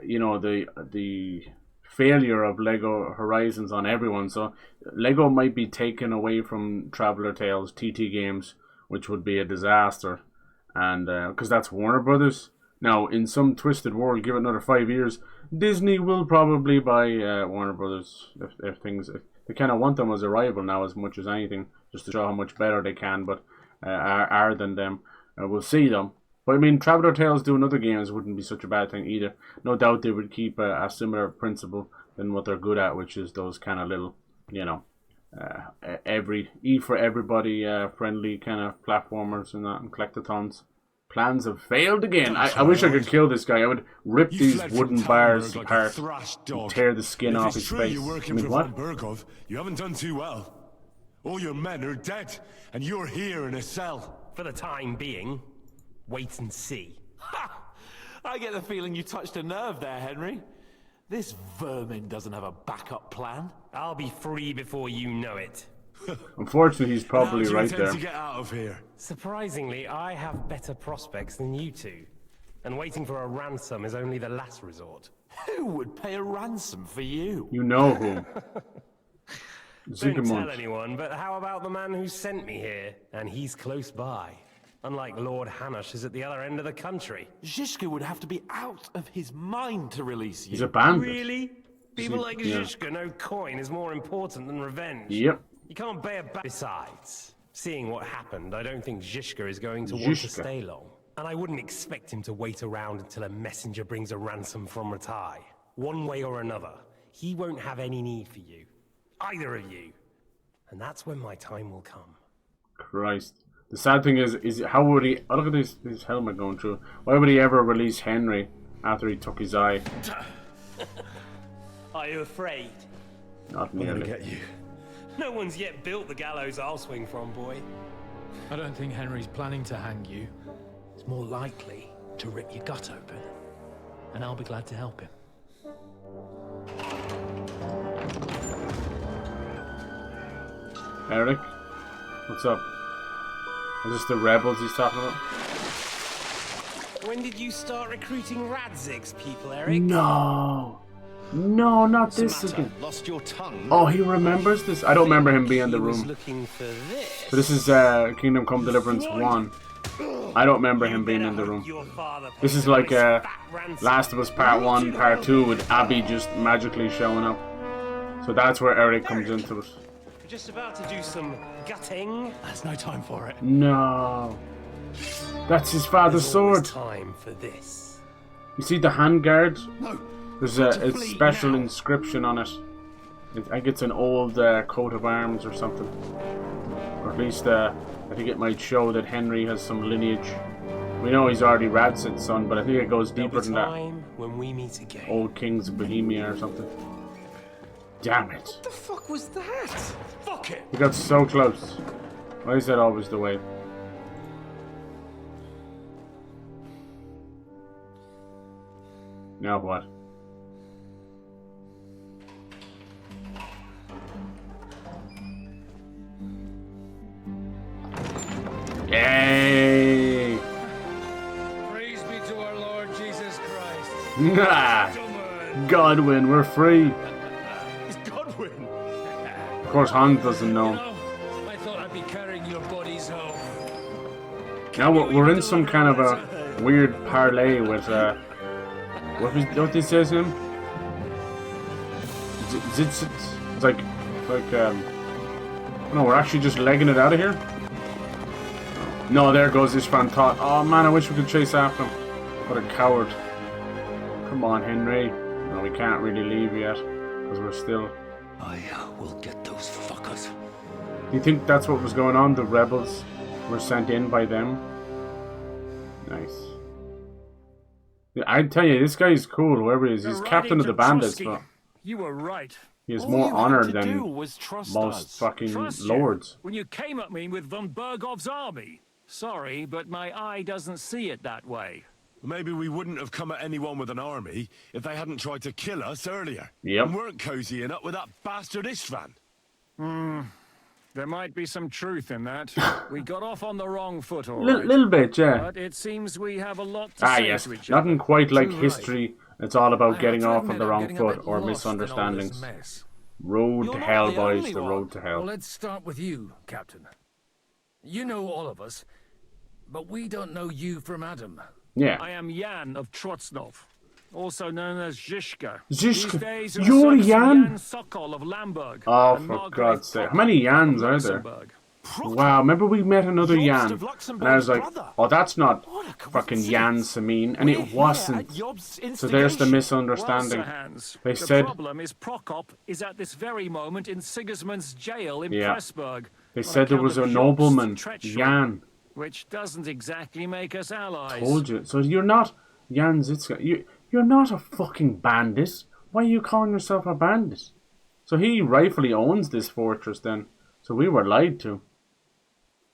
you know, the failure of Lego Horizons on everyone. So Lego might be taken away from Traveller Tales TT Games, which would be a disaster, and because that's Warner Brothers. Now, in some twisted world, give it another 5 years, Disney will probably buy Warner Brothers if they kind of want them as a rival now as much as anything, just to show how much better they can, but are than them. We'll see them. But I mean, Traveller Tales doing other games wouldn't be such a bad thing either. No doubt they would keep a similar principle than what they're good at, which is those kind of little, you know, for everybody friendly kind of platformers and that, and collectathons. Plans have failed again. I wish I could kill this guy. I would rip these wooden bars apart and tear the skin off his face. You're working for von Berghoff, you haven't done too well. All your men are dead, and you're here in a cell. For the time being, wait and see. Ha! I get the feeling you touched a nerve there, Henry. This vermin doesn't have a backup plan. I'll be free before you know it. Unfortunately, he's probably right there. To get out of here? Surprisingly, I have better prospects than you two. And waiting for a ransom is only the last resort. Who would pay a ransom for you? You know who. Don't tell anyone, but how about the man who sent me here? And he's close by. Unlike Lord Hanush is at the other end of the country. Zhishka would have to be out of his mind to release you. He's a bandit. Really? People like Zhishka know coin is more important than revenge. Yep. You can't bear back. Besides, seeing what happened, I don't think Zhishka is going to want to stay long. And I wouldn't expect him to wait around until a messenger brings a ransom from Ratai. One way or another, he won't have any need for you. Either of you. And that's when my time will come. Christ. The sad thing is how would he... Oh, look at this helmet going through. Why would he ever release Henry after he took his eye? Are you afraid? Not nearly. I'm gonna get you. No one's yet built the gallows I'll swing from, boy. I don't think Henry's planning to hang you. It's more likely to rip your gut open. And I'll be glad to help him. Eric? What's up? Is this the rebels he's talking about? When did you start recruiting Radzig's people, Eric? No! No, not this again. Lost your tongue? Oh, he remembers this? I don't remember him being in the room. Looking for this. So this is Kingdom Come Deliverance 1. I don't remember him being in the room. This is like Last of Us Part 1, Part 2 with Abby just magically showing up. So that's where Eric comes into it. We're just about to do some gutting. There's no time for it. No. That's his father's sword. Time for this. You see the handguard? No. There's a special inscription on it. I think it's an old coat of arms or something. Or at least I think it might show that Henry has some lineage. We know he's already Radzid's son, but I think it goes deeper than that. When we meet again. Old Kings of Bohemia or something. Damn it. What the fuck was that? Fuck it! We got so close. Why is that always the way? Now what? Yay! Praise be to our Lord Jesus Christ. Nah! Godwin, we're free. It's Godwin. Of course, Hans doesn't know. I thought I'd be carrying your bodies home. Now we're in some kind of a weird parlay with what they say to him? It's like no, we're actually just legging it out of here. No, there goes ISTVAN TOTH. Oh man, I wish we could chase after him. What a coward. Come on, Henry. No, we can't really leave yet because we're still. I will get those fuckers. Do you think that's what was going on? The rebels were sent in by them? Nice. Yeah, I tell you, this guy's cool, whoever he is. He's captain of the bandits, but you were right. he has more honor than most fucking lords. When you came at me with von Bergov's army. Sorry, but my eye doesn't see it that way. Maybe we wouldn't have come at anyone with an army if they hadn't tried to kill us earlier. Yep. And weren't cozying up with that bastard ISTVAN. There might be some truth in that. We got off on the wrong foot, all right. Little bit, yeah. But it seems we have a lot to say yes. to each other. Nothing quite like history. It's all about getting off on the wrong foot or misunderstandings. Road to hell, boys. The road to hell. Well, let's start with you, Captain. You know all of us, but we don't know you from Adam. Yeah. I am Jan of Trotsnov, also known as Zizka. Zizka? You're Jan? Sokol of Lamberg. Oh, for God's sake. How many Jans are there? Wow, remember we met another Jan, and I was like, oh, that's not fucking Jan Samin, and it wasn't. So there's the misunderstanding. They said... The problem is Prokop is at this very moment in Sigismund's jail in Pressburg. They said there was a nobleman, Jan. Which doesn't exactly make us allies. Told you. So you're not Jan Zizka. You're not a fucking bandit. Why are you calling yourself a bandit? So he rightfully owns this fortress then. So we were lied to.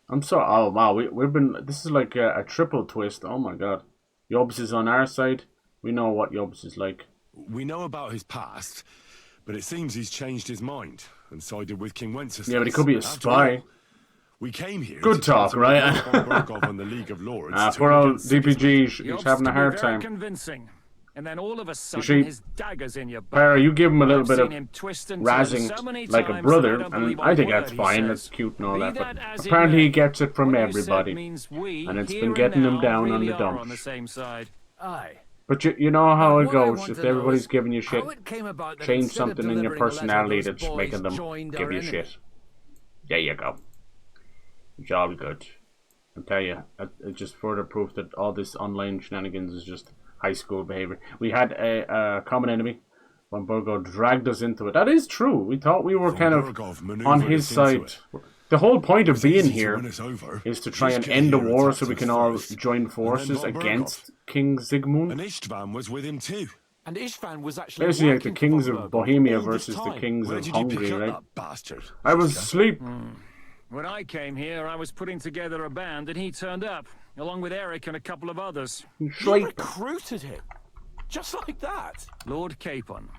I'm sorry. Oh wow, we've been. This is like a triple twist. Oh my god. Yobs is on our side. We know what Yobs is like. We know about his past, but it seems he's changed his mind and sided with King Wenceslas. Yeah, but he could be a spy. We came here. Good talk, right? On the League of Lords. Poor old DPG, he's having a hard time. Convincing. And then all of a sudden, his daggers in your back. Para, you give him a little bit of razzing like a brother, and I think that's fine, that's cute and all that, but apparently he gets it from everybody, and it's been getting him down on the dumps. But you know how it goes, if everybody's giving you shit, change something in your personality that's making them give you shit. There you go. It's all good. I'll tell you, it's just further proof that all this online shenanigans is just high school behavior. We had a common enemy. Von Burgo dragged us into it. That is true. We thought we were kind of on his side. The whole point of being here is to try and end the war so we can all join forces against King Sigmund. And ISTVAN was with him too. And ISTVAN was actually basically like the kings of Bohemia versus the kings of Hungary, right? I was asleep. When I came here, I was putting together a band, and he turned up, along with Eric and a couple of others. You recruited him, just like that. Lord Capon,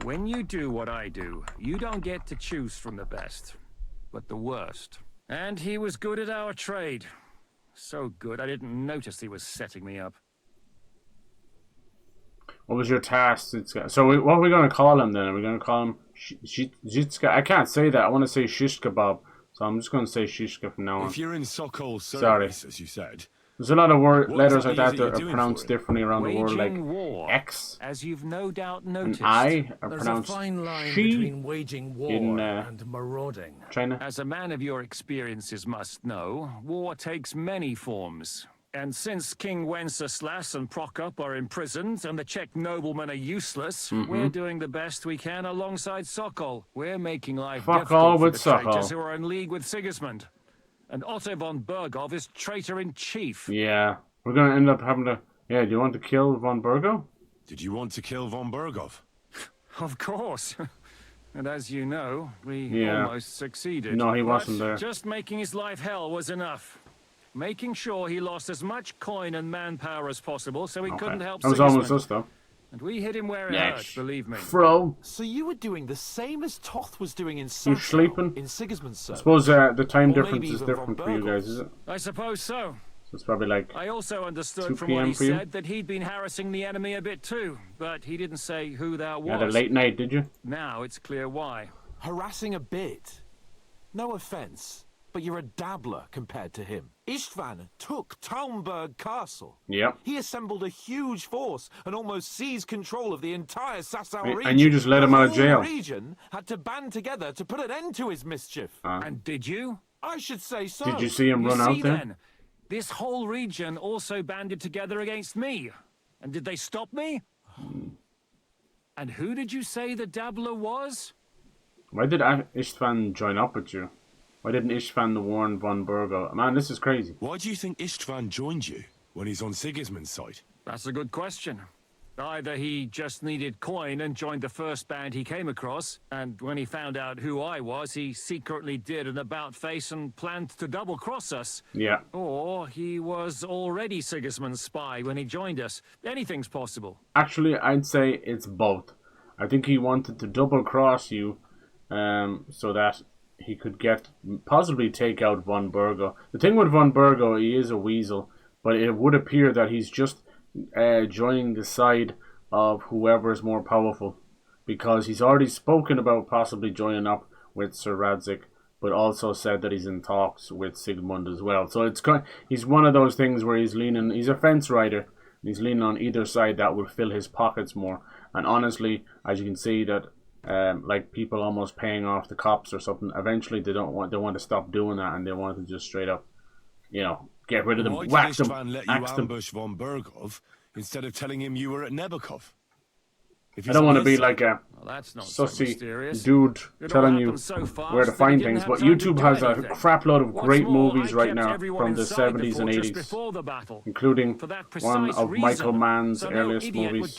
when you do what I do, you don't get to choose from the best, but the worst. And he was good at our trade. So good, I didn't notice he was setting me up. What was your task? So what are we going to call him then? Are we going to call him Zizka? I can't say that. I want to say Shishka Bob. So I'm just going to say Shishka from now on. If you're in Sokol's service, as you said, there's a lot of letters like that that are pronounced differently around the world, like X as you've no doubt noticed. and I are pronounced There's a fine line she between waging war and marauding. China. As a man of your experiences must know, war takes many forms. And since King Wenceslas and Prokop are imprisoned and the Czech noblemen are useless, we're doing the best we can alongside Sokol. We're making life difficult for the traitors who are in league with Sigismund. And Otto von Bergov is traitor-in-chief. Yeah, we're going to end up having to... Yeah, do you want to kill von Bergov? Did you want to kill von Bergov? Of course. And as you know, we almost succeeded. No, he wasn't there. Just making his life hell was enough. Making sure he lost as much coin and manpower as possible so he couldn't help That was Sigismund. almost us, though. And we hit him where it hurt, believe me. Fro. So you were doing the same as Toth was doing in You sleeping? in Sigismund's service. I suppose the time difference is different for you guys, is it? I suppose so. So it's probably like I also understood 2 from what he PM for you? said that he'd been harassing the enemy a bit too, but he didn't say who that was. You had a late night, did you? Now it's clear why. Harassing a bit. No offense, but you're a dabbler compared to him. Istvan took Talmberg Castle. Yep. He assembled a huge force and almost seized control of the entire Sasau region. And you just let him out of jail. The region had to band together to put an end to his mischief. And did you? I should say so. Did you see him run out there? Then, this whole region also banded together against me. And did they stop me? And who did you say the dabbler was? Why did Istvan join up with you? Why didn't Istvan warn von Burgo? Man, this is crazy. Why do you think Istvan joined you when he's on Sigismund's side? That's a good question. Either he just needed coin and joined the first band he came across, and when he found out who I was, he secretly did an about-face and planned to double-cross us. Yeah. Or he was already Sigismund's spy when he joined us. Anything's possible. Actually, I'd say it's both. I think he wanted to double-cross you so that he could possibly take out von Burgo. The thing with von Burgo, he is a weasel, but it would appear that he's just joining the side of whoever is more powerful, because he's already spoken about possibly joining up with Sir Radzik, but also said that he's in talks with Sigmund as well. So he's one of those things where he's a fence rider, he's leaning on either side that will fill his pockets more. And honestly, as you can see, that like people almost paying off the cops or something, eventually they want to stop doing that, and they want to just straight up, get rid of them, whack them, let you ambush von Burgov instead of telling him you were at Nebukov? I don't want to be like a sussy dude telling you where to find things, but YouTube has a crap load of great movies right now from the 70s and 80s, including one of Michael Mann's earliest movies,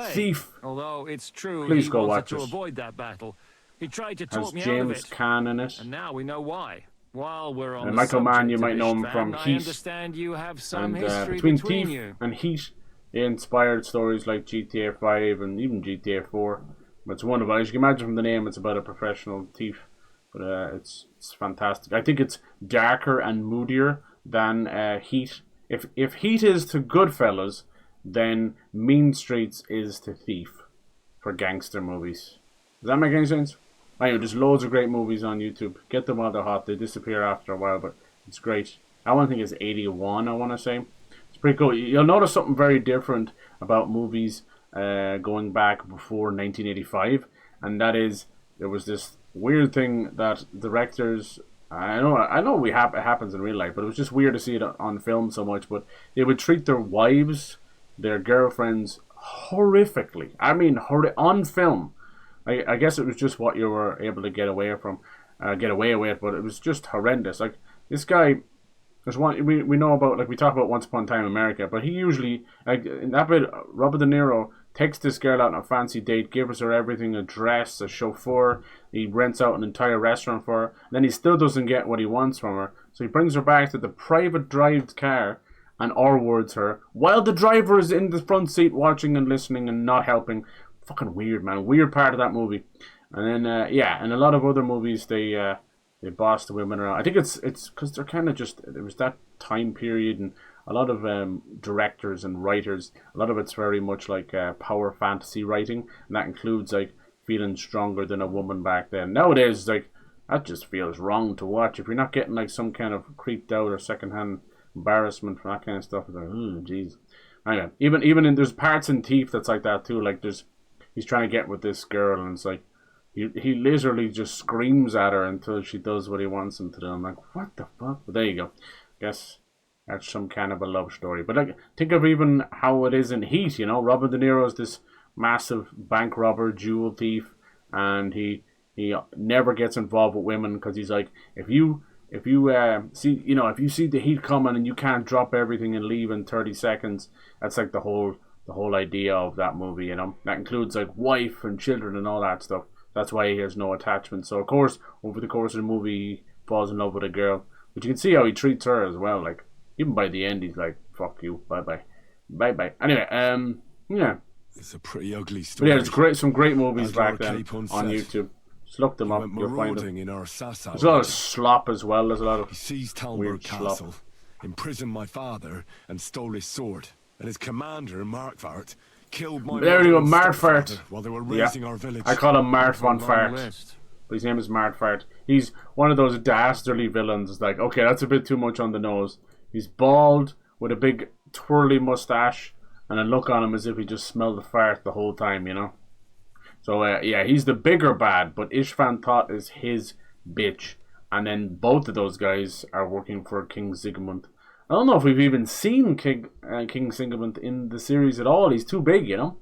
Thief. Although it's true, please he go wanted watch to it. avoid that battle. He tried to Has talk me out James of it. Caan in it. And now we know why. While we're on And Michael Mann, you might know him Istvan, from I Heat. understand you have some And history between between Thief you. and Heat, they inspired stories like GTA 5 and even GTA 4. But it's wonderful. As you can imagine from the name, it's about a professional thief. But it's fantastic. I think it's darker and moodier than Heat. If Heat is to Goodfellas, then Mean Streets is to Thief for gangster movies. Does that make any sense? Anyway, there's loads of great movies on YouTube. Get them while they're hot. They disappear after a while, but it's great. That one thing is 81, I want to say. It's pretty cool. You'll notice something very different about movies going back before 1985, and that is there was this weird thing that directors... I know it happens in real life, but it was just weird to see it on film so much, but they would treat their wives, their girlfriends, horrifically. I mean, on film. I guess it was just what you were able to get away with, but it was just horrendous. Like, this guy, there's one we know about, like we talk about Once Upon a Time in America, but he usually, like in that bit, Robert De Niro takes this girl out on a fancy date, gives her everything, a dress, a chauffeur, he rents out an entire restaurant for her, and then he still doesn't get what he wants from her, so he brings her back to the private drive car and R-words her, while the driver is in the front seat watching and listening and not helping. Fucking weird, man. Weird part of that movie. And then, and a lot of other movies, they boss the women around. I think it's because they're kind of just, it was that time period, and a lot of directors and writers, a lot of it's very much like power fantasy writing, and that includes like feeling stronger than a woman back then. Nowadays, like, that just feels wrong to watch. If you're not getting like some kind of creeped out or secondhand embarrassment from that kind of stuff, it's like, oh, jeez. Anyway, even in, there's parts in Thief that's like that too. Like, he's trying to get with this girl, and it's like he literally just screams at her until she does what he wants him to do. I'm like, what the fuck? But there you go. Guess that's some kind of a love story. But like, think of even how it is in Heat. Robert De Niro is this massive bank robber, jewel thief, and he never gets involved with women because he's like, if you see the heat coming and you can't drop everything and leave in 30 seconds, that's like the whole idea of that movie, That includes like wife and children and all that stuff. That's why he has no attachment. So of course, over the course of the movie, he falls in love with a girl. But you can see how he treats her as well. Like, even by the end, he's like, fuck you, bye-bye. Anyway, yeah. It's a pretty ugly But story. yeah, there's some great movies As back Lord then Capon on said, YouTube. Just look them he up, went you'll find them. marauding in our Sasau There's a lot of region. slop as well. There's a lot of He seized weird Talmberg Castle, imprisoned my father, and stole his sword. And his commander, Markvart, killed my There you go, mother and Markvart. stepfather while they were raising our village. I call him Mart von Fart. But but his name is Martfart. He's one of those dastardly villains. It's like, okay, that's a bit too much on the nose. He's bald with a big twirly mustache and a look on him as if he just smelled the fart the whole time, you know. So yeah, he's the bigger bad, but ISTVAN TOTH is his bitch. And then both of those guys are working for King Sigmund. I don't know if we've even seen King Sigmund in the series at all. He's too big, you know.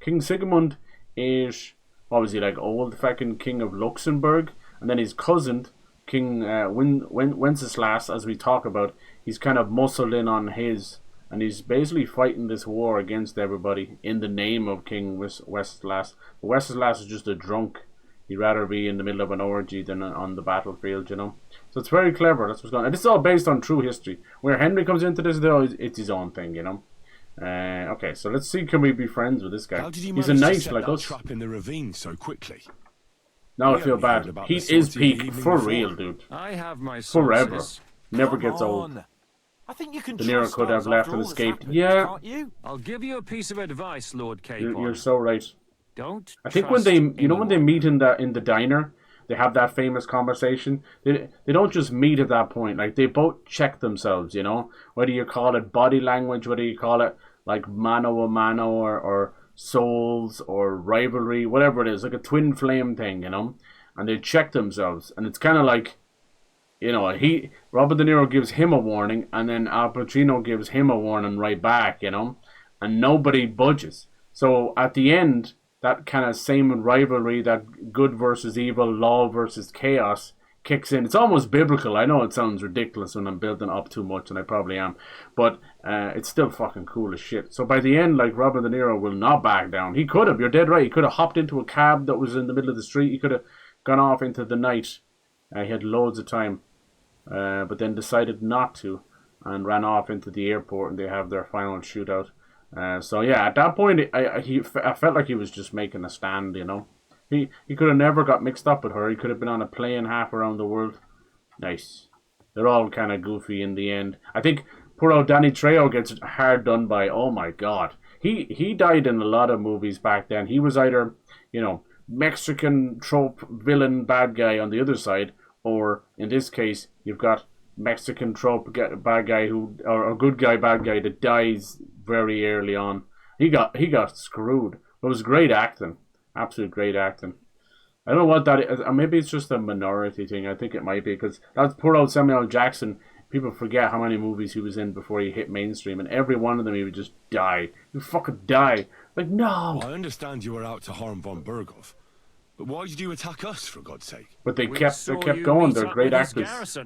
King Sigmund is obviously like old fucking King of Luxembourg, and then his cousin King Wenceslas, as we talk about, he's kind of muscled in on his, and he's basically fighting this war against everybody in the name of King Wenceslas. Wenceslas is just a drunk. He'd rather be in the middle of an orgy than on the battlefield, you know. So it's very clever. That's what's going on. And this is all based on true history. Where Henry comes into this, though, it's his own thing, you know. Okay, so let's see. Can we be friends with this guy? How did you He's a manage knight to set like that us. trap in the ravine so quickly? Now We I feel only heard bad. about He the is sortie peak the for evening real, before. dude. I have my Forever. sources. Never Come gets old. on. I think you can De Niro trust could have us left after and all that's escaped. happened, Yeah. can't you? I'll give you a piece of advice, Lord You're Capon. so right. Don't I think when they, trust you know, when they anyone. meet in the diner, they have that famous conversation. They don't just meet at that point. Like, they both check themselves, you know? Whether you call it body language, whether you call it, like, mano a mano or souls or rivalry, whatever it is. Like a twin flame thing, you know? And they check themselves. And it's kind of like, you know, Robert De Niro gives him a warning, and then Al Pacino gives him a warning right back, you know? And nobody budges. So at the end, that kind of same rivalry, that good versus evil, law versus chaos, kicks in. It's almost biblical. I know it sounds ridiculous when I'm building up too much, and I probably am, but it's still fucking cool as shit. So by the end, like, Robert De Niro will not back down. He could have. You're dead right. He could have hopped into a cab that was in the middle of the street. He could have gone off into the night. He had loads of time, but then decided not to, and ran off into the airport, and they have their final shootout. So yeah, at that point, I felt like he was just making a stand, you know. He could have never got mixed up with her. He could have been on a plane half around the world. Nice. They're all kind of goofy in the end. I think poor old Danny Trejo gets hard done by. Oh my god, he died in a lot of movies back then. He was either, you know, Mexican trope villain bad guy on the other side, or in this case, you've got Mexican trope bad guy or good guy bad guy that dies very early on. He got screwed. It was great acting, absolute great acting. I don't know what that is. Maybe it's just a minority thing. I think it might be, because that's poor old Samuel L. Jackson. People forget how many movies he was in before he hit mainstream, and every one of them he would just die. He would fucking die. Like, no. I understand you were out to harm von Berghoff, but why did you attack us, for God's sake? But they kept going. They're great actors.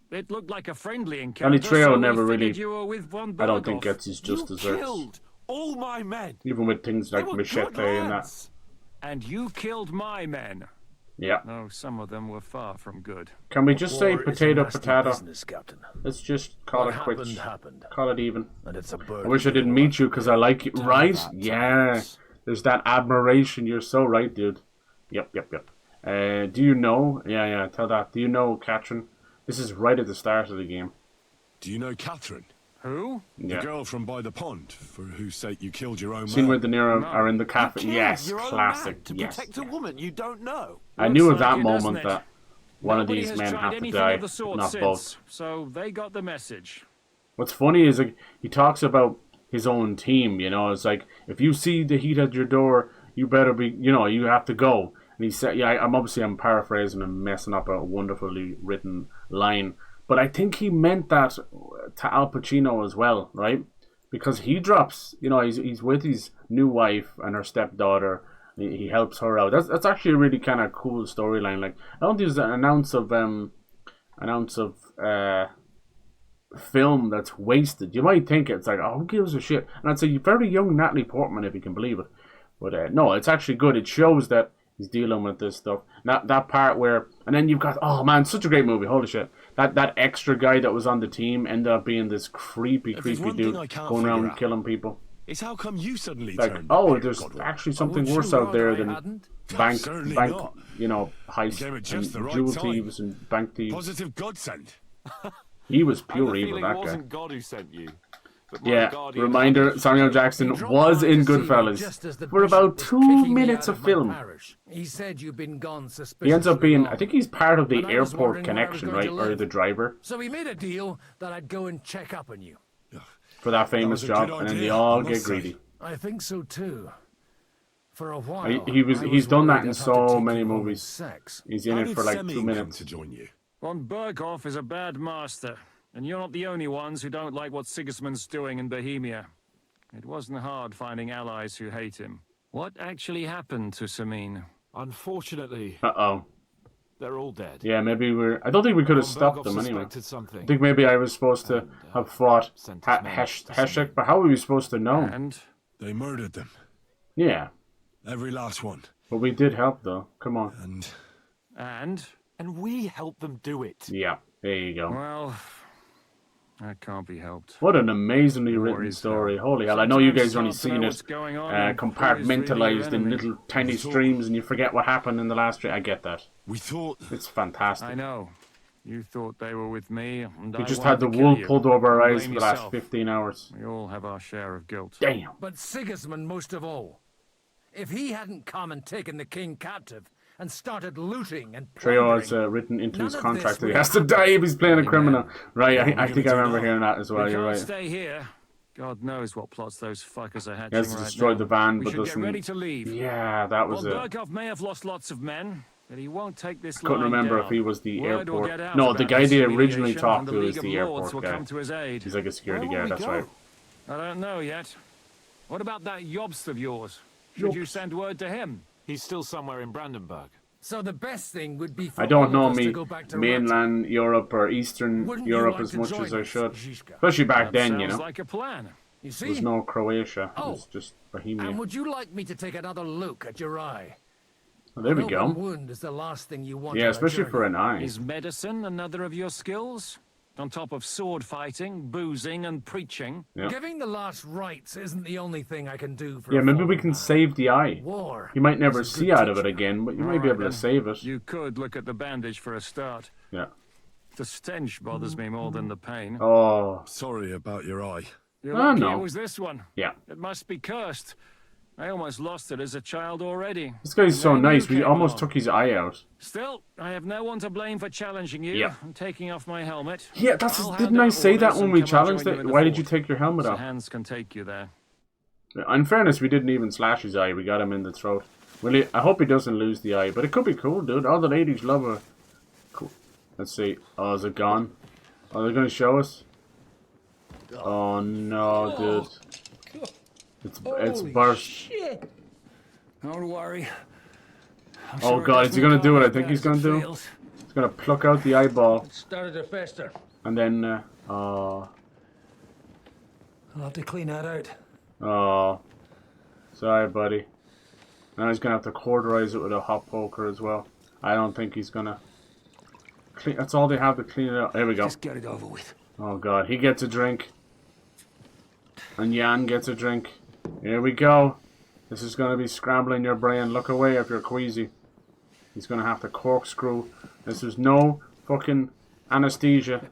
It looked like a friendly encounter. Danny Trejo so never we really, figured you were with von I don't Berghoff. think, gets his just You desserts. killed all my men. Even with things like They were Machete good and that. lads. And you killed my men. Yeah. No, some of them were far from good. Can we just say War is a potato, nasty potato? business, Captain. Let's just call What it quits. happened. Call it even. And it's a burden. I wish I didn't meet you because I like you. Right? Yeah. There's that admiration. You're so right, dude. Yep. Do you know? Yeah, tell that. Do you know Catherine? This is right at the start of the game. Do you know Catherine? Who? Yeah. The girl from by the pond, for whose sake you killed your own Scene man. where De Niro are in the cafe. You killed Yes, your own classic. man to Yes. protect a woman you don't know. I knew at Looks that like it, doesn't moment it? that one Nobody of these has men tried had to anything die, of the sort not since, both. So they got the message. What's funny is, like, he talks about his own team, you know. It's like, if you see the heat at your door, you better be, you know, you have to go. And he said, yeah, I'm paraphrasing and messing up a wonderfully written line, but I think he meant that to Al Pacino as well, right? Because he drops, you know, he's with his new wife and her stepdaughter. He helps her out. That's actually a really kind of cool storyline. Like, I don't think there's an ounce of film that's wasted. You might think it's like, oh, who gives a shit? And it's a very young Natalie Portman, if you can believe it. But no, it's actually good. It shows that he's dealing with this stuff. That part where, and then you've got, oh man, such a great movie. Holy shit. That extra guy that was on the team ended up being this creepy dude going around killing people. It's how come you suddenly like, turned oh, bad, there's Godwin? actually something Would worse you out there rather I than hadn't? bank, Certainly not. you know, heists Came at just the and right jewel time. thieves and bank thieves. Positive godsend. He was I have pure a evil, feeling that it guy. wasn't God who sent you. But my Yeah, guardian reminder, Samuel Jackson was in Goodfellas for about 2 minutes of film. He said you've been gone suspiciously He ends up being, long. I think he's part of the And I was airport wondering where I was connection, going right? to Or live. the driver. So he made a deal that I'd go and check up on you. For that famous was a job, good and then they idea, all I get must say. greedy. I think so too. For a while, He's done that in worried I'd have to so take many you home movies. with Sex. He's in How it did for like Semyon 2 come minutes. to join you? Von Berghoff is a bad master, and you're not the only ones who don't like what Sigismund's doing in Bohemia. It wasn't hard finding allies who hate him. What actually happened to Samin? Unfortunately, Uh-oh. they're all dead. Yeah, maybe I don't think we could have Von stopped Berghoff them anyway. suspected something. I think maybe I was supposed to have fought sent his men to Heshek, but how were we supposed to know? And They murdered them. Yeah, Every last one. but we did help though. Come on. And we helped them do it. Yeah, there you go. well, that can't be helped. What an amazingly written is story. Holy hell, I know you guys only Sometimes seen what's it going on and compartmentalized really in your little tiny streams and you forget what happened in the last stream. I get that. We thought... It's fantastic. I know. You thought they were with me, and We I just wanted had the to kill wool you. pulled over our Don't eyes blame for the last yourself. 15 hours. We all have our share of guilt. Damn. But Sigismund most of all. If he hadn't come and taken the king captive and started looting and Trio has plundering, written into none his of contract this that he would has to have die if he's playing a criminal. Right, What are I we think I gonna do remember now? hearing that as well. We You're can't right. stay here. God knows what plots those fuckers are He hatching has to right destroy now. the van, We but should doesn't. get ready to leave. Yeah, that was Well, it. Berghoff may have lost lots of men, but he won't take this Couldn't lying remember down. if he was the Word will airport. get out No, the about guy his they originally humiliation, talked and to the is League the of Lords airport will guy. come to his aid. He's like a security Where will guard, we that's go? right. I don't know yet. What about that Jobst of yours? Should you send word to him? He's still somewhere in Brandenburg. So the best thing would be for I don't all know of us to me go back to mainland Europe or Eastern Wouldn't you Europe like as to much join as I us, should. Zizka? Especially back That then, you sounds know. like a plan. You There was see? no Croatia. It Oh. was just Bohemia. And would you like me to take another look at your eye? Oh, there we An go. open wound is the last thing you want. Yeah, on a especially for journey. an eye. Is medicine another of your skills? On top of sword fighting, boozing, and preaching? Yeah. Giving the last rites isn't the only thing I can do for Yeah, a maybe we fallen can man. save the eye. War. You might never is a see good out of it teacher. again, but you might All be right, able to then. save it. You could look at the bandage for a start. Yeah. The stench bothers me more than the pain. Oh. Sorry about your eye. You're Oh, lucky no. it was this one. Yeah. It must be cursed. I almost lost it as a child already. This guy's so Then you nice. We came almost along. took his eye out. Still, I have no one to blame for challenging you Yeah. and taking off my helmet. Yeah, didn't I say that when we challenged it? Why did you take your helmet So off? hands can take you there. In fairness, we didn't even slash his eye. We got him in the throat. Well, I hope he doesn't lose the eye, but it could be cool, dude. All the ladies love a... Cool. Let's see. Oh, is it gone? Oh, they're going to show us? Oh, no, dude. It's burst. Shit. Don't worry. Oh, God, is he going to do what I think he's going to do? He's going to pluck out the eyeball. Started to fester. And then, oh... I'll have to clean that out. Oh. Sorry, buddy. Now he's going to have to cauterize it with a hot poker as well. I don't think he's going to... That's all they have to clean it out. There we go. Just get it over with. Oh, God. He gets a drink. And Jan gets a drink. Here we go. This is going to be scrambling your brain. Look away if you're queasy. He's going to have to corkscrew. This is no fucking anesthesia.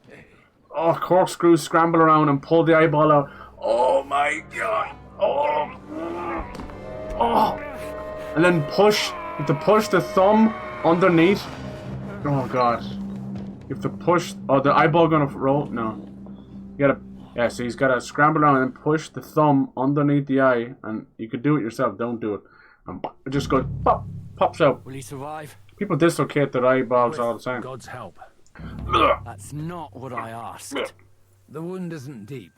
Oh, corkscrew, scramble around and pull the eyeball out. Oh, my God. Oh. Oh. And then push. You have to push the thumb underneath. Oh, God. You have to push... Oh, the eyeball going to roll? No. You gotta... Yeah, so he's got to scramble around and push the thumb underneath the eye. And you could do it yourself. Don't do it. And it just goes... Pop! Pops out. Will he survive? People dislocate their eyeballs all the time. God's help. That's not what I asked. The wound isn't deep.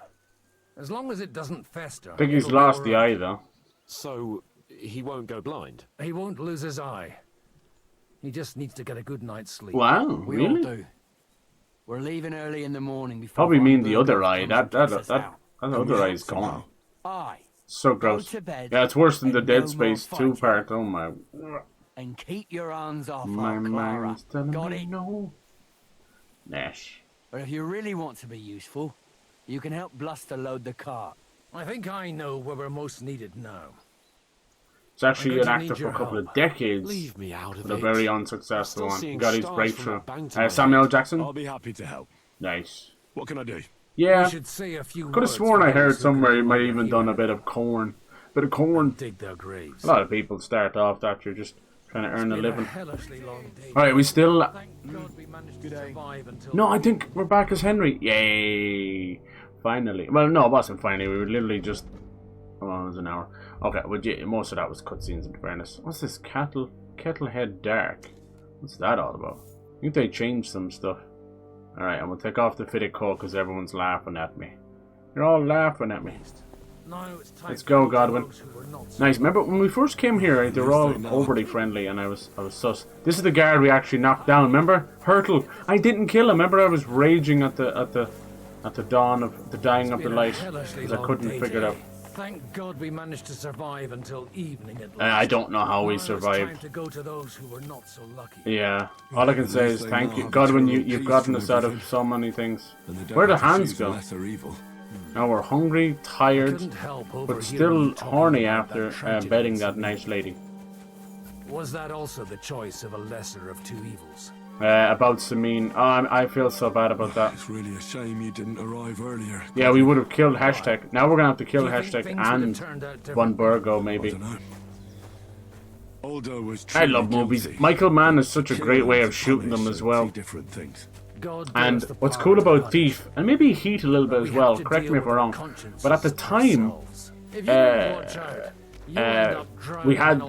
As long as it doesn't fester. I think he's it'll be lost the alright. eye, though. So, he won't go blind? He won't lose his eye. He just needs to get a good night's sleep. Wow, We really? all do. We're leaving early in the morning before... Probably Von mean the Berghoff other eye. comes That and kicks us out. other eye is gone. Aye. So gross. to bed Yeah, it's worse than the and Dead no Space more 2 fighting. part. Oh my. And keep your hands off My our Clara. mind's telling Got me it? no. Nash. But if you really want to be useful, you can help Bluster load the cart. I think I know where we're most needed now. It's actually I'm an going to actor need for a your couple of help. decades. Leave me out of But a it. very unsuccessful I'm still one. He seeing got his stars from breakthrough. that bank to my Samuel head. Jackson? I'll be happy to help. Nice. What can I do? Yeah. We should say a few Could have words sworn for I heard those who somewhere he can might no even longer done a hear. bit of corn. Bit of corn. Dig their graves. A lot of people start off after just trying to earn a Been living. hellishly long day. Alright, we still... Thank God we managed to survive until No, I think we're back as Henry. Yay! Finally. Well, no, it wasn't finally. We were literally just... Oh, it was an hour. Okay, well, yeah, most of that was cutscenes, in fairness. What's this? Kettlehead Dark. What's that all about? I think they changed some stuff. Alright, I'm gonna take off the fitted coat because everyone's laughing at me. You're all laughing at me. Let's go, Godwin. Nice. Remember when we first came here, they were all overly friendly, and I was sus. This is the guard we actually knocked down. Remember, Hurtle? I didn't kill him. Remember, I was raging at the dawn of the dying of the light because I couldn't figure it out. Thank God we managed to survive until evening at least. I don't know how we Now it's survived. time to go to those who were not so lucky. Yeah. All I can say is thank you, Godwin. You've gotten us out of so many things. Where the hands go? Now we're hungry, tired, but still horny after bedding that nice lady. Was that also the choice of a lesser of two evils? About Samine. Oh, I feel so bad about that. It's really a shame you didn't arrive earlier. Yeah, we would have killed Hashtag. Now we're gonna have to kill Hashtag and Von Burgo, maybe. I love movies. Michael Mann is such a great way of shooting them as well. And what's cool about Thief, and maybe Heat a little bit as well, correct me if I'm wrong, but at the time, we had...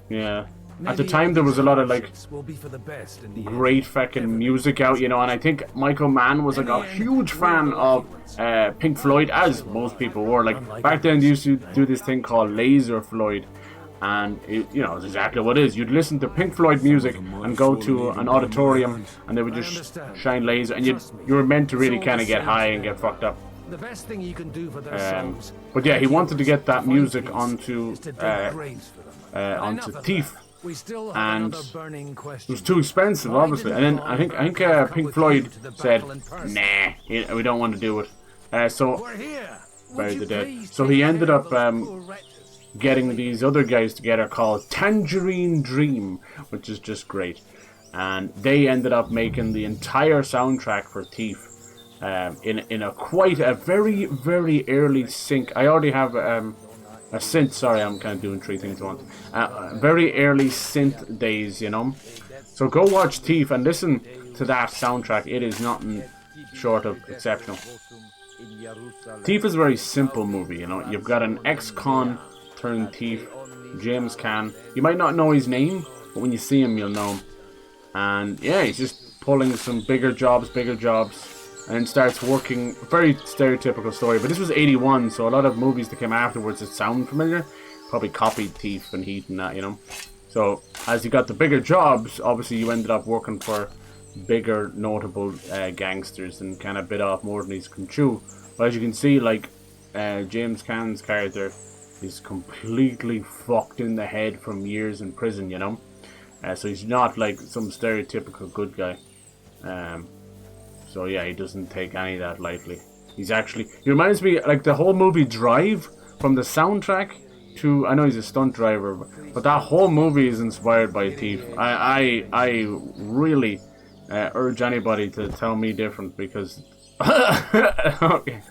Yeah. At the time, there was a lot of, like, great fucking music out, you know, and I think Michael Mann was, like, a huge fan of Pink Floyd, as most people were. Like, back then, they used to do this thing called Laser Floyd, and, it, you know, it's exactly what it is. You'd listen to Pink Floyd music and go to an auditorium, and they would just shine laser, and you were meant to really kind of get high and get fucked up. The best thing you can do for their souls. But yeah, he wanted to get that music onto Thief. And it was too expensive, obviously. And then I think Pink Floyd said, "Nah, we don't want to do it." So bury the dead. So he ended up getting these other guys together called Tangerine Dream, which is just great. And they ended up making the entire soundtrack for Thief in a very, very early sync. I already have a synth, sorry, I'm kind of doing three things at once. Very early synth days, you know. So go watch Thief and listen to that soundtrack. It is nothing short of exceptional. Thief is a very simple movie, you know. You've got an ex-con turned thief, James Caan. You might not know his name, but when you see him, you'll know him. And yeah, he's just pulling some bigger jobs, and then starts working. Very stereotypical story, but this was 81, so a lot of movies that came afterwards that sound familiar probably copied Thief and Heat and that, you know. So as you got the bigger jobs, obviously you ended up working for bigger notable gangsters and kind of bit off more than he can chew. But as you can see, like James Caan's character is completely fucked in the head from years in prison, you know. So he's not like some stereotypical good guy. So yeah, he doesn't take any of that lightly. He's actually... He reminds me, like, the whole movie Drive, from the soundtrack to... I know he's a stunt driver, but that whole movie is inspired by Thief. I really urge anybody to tell me different, because... Okay.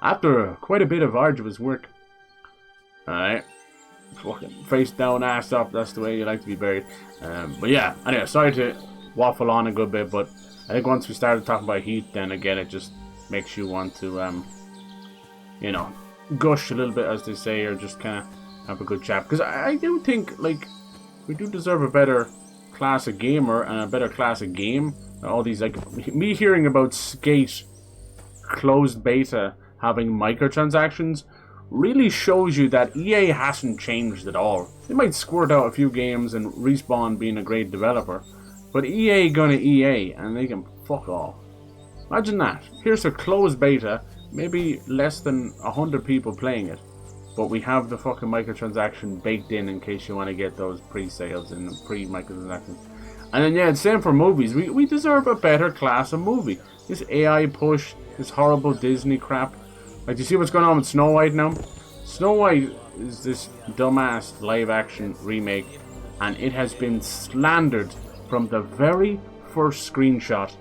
After quite a bit of arduous work. Alright. Fucking face down, ass up, that's the way you like to be buried. But yeah, anyway, sorry to waffle on a good bit, but I think once we started talking about Heat, then again it just makes you want to, you know, gush a little bit, as they say, or just kind of have a good chat. Because I do think, like, we do deserve a better class of gamer and a better class of game. All these, like, me hearing about Skate closed beta having microtransactions really shows you that EA hasn't changed at all. They might squirt out a few games and Respawn being a great developer, but EA gonna EA and they can fuck off. Imagine that. Here's a closed beta, maybe less than 100 people playing it, but we have the fucking microtransaction baked in case you want to get those pre-sales and pre-microtransactions. And then yeah, it's same for movies. We deserve a better class of movie. This AI push, this horrible Disney crap. Like, do you see what's going on with Snow White now? Snow White is this dumbass live-action remake, and it has been slandered from the very first screenshot.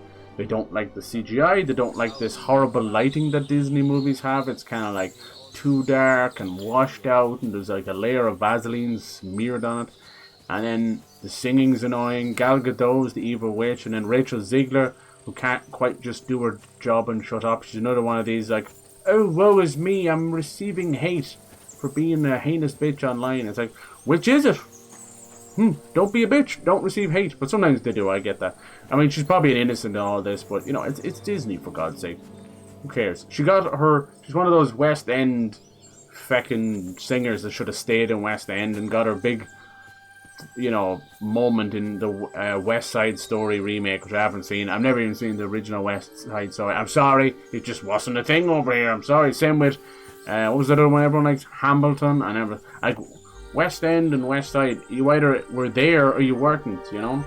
They don't like the CGI. They don't like this horrible lighting that Disney movies have. It's kind of like too dark and washed out, and there's like a layer of Vaseline smeared on it. And then the singing's annoying. Gal Gadot's the evil witch, and then Rachel Ziegler, who can't quite just do her job and shut up. She's another one of these like, oh, woe is me, I'm receiving hate for being a heinous bitch online. It's like, which is it? Don't be a bitch. Don't receive hate. But sometimes they do. I get that. I mean, she's probably an innocent in all this, but you know, it's Disney, for God's sake. Who cares? She's one of those West End feckin' singers that should have stayed in West End and got her big, you know, moment in the West Side Story remake, which I haven't seen. I've never even seen the original West Side Story. I'm sorry, it just wasn't a thing over here. I'm sorry. Same with what was that other one everyone likes? Hamilton and everything. Like West End and West Side, you either were there or you weren't. You know.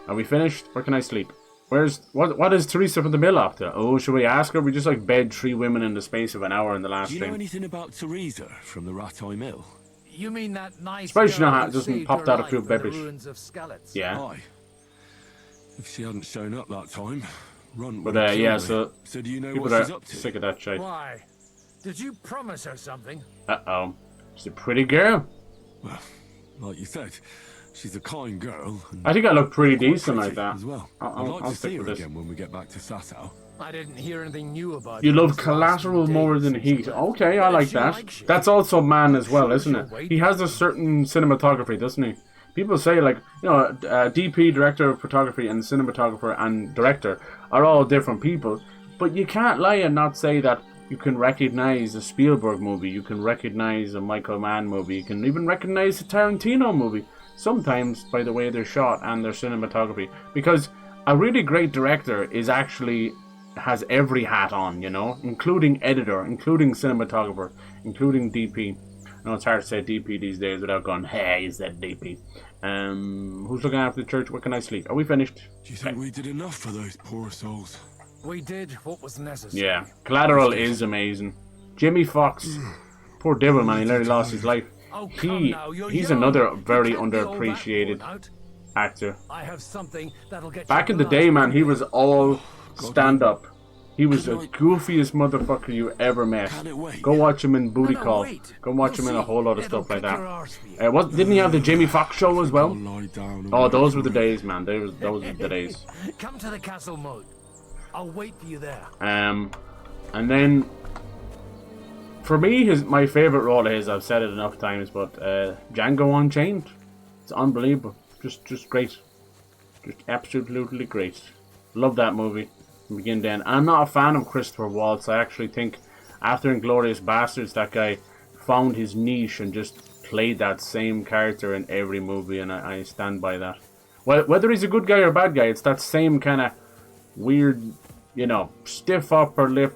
Are we finished? Where can I sleep? What is Teresa from the Mill up to? Oh, should we ask her? We just like bed 3 women in the space of an hour in the last Do you know stream. anything about Teresa from the Ratoi Mill? You mean that nice Suppose she girl who doesn't saved pop her out a life few in the bebish. ruins of Skalitz? Yeah. Aye. If she hadn't shown up that time, Run. But yeah, so do you know people what she's are up to? sick of that shit. Why? Did you promise her something? Uh-oh. She's a pretty girl. Well, like you said, she's a kind girl. I think I look pretty decent like that. As well. I'll I'd like to stick see with her this. again when we get back to Sasau. I didn't hear anything new about You her love these last Collateral few more days than since Heat. she left. Okay, I Well, like if she that. likes you, That's also Man as well, sure isn't she'll it? wait. He has a certain cinematography, doesn't he? People say, like, you know, DP, director of photography, and cinematographer and director are all different people. But you can't lie and not say that you can recognize a Spielberg movie, you can recognize a Michael Mann movie, you can even recognize a Tarantino movie. Sometimes by the way they're shot and their cinematography. Because a really great director is actually has every hat on, you know, including editor, including cinematographer, including DP. I know it's hard to say DP these days without going, hey, is that DP? Who's looking after the church? Where can I sleep? Are we finished? Do you think we did enough for those poor souls? We did what was necessary. Yeah, Collateral is amazing. Jimmy Fox, poor devil man, he nearly lost his life. Oh, come now, you're He's young. another You very can't be all that underappreciated worn out. actor. I have something that'll get Back your in the blood day, man, he was all God, stand-up. He was the goofiest motherfucker you ever met. Go watch him in Booty Call. wait. Go watch him in a whole lot of It'll stuff like kick that. your arse for you. Didn't he have the Jamie Foxx show as well? Lie down and Oh, wait those for were the it. days, man. Those were the days. Come to the castle mode. I'll wait for you there. And then for me, my favorite role of his, I've said it enough times, but Django Unchained. It's unbelievable. Just great. Just absolutely great. Love that movie from beginning to end. I'm not a fan of Christopher Waltz. I actually think after Inglourious Bastards, that guy found his niche and just played that same character in every movie, and I stand by that. Well, whether he's a good guy or a bad guy, it's that same kind of weird, you know, stiff upper lip,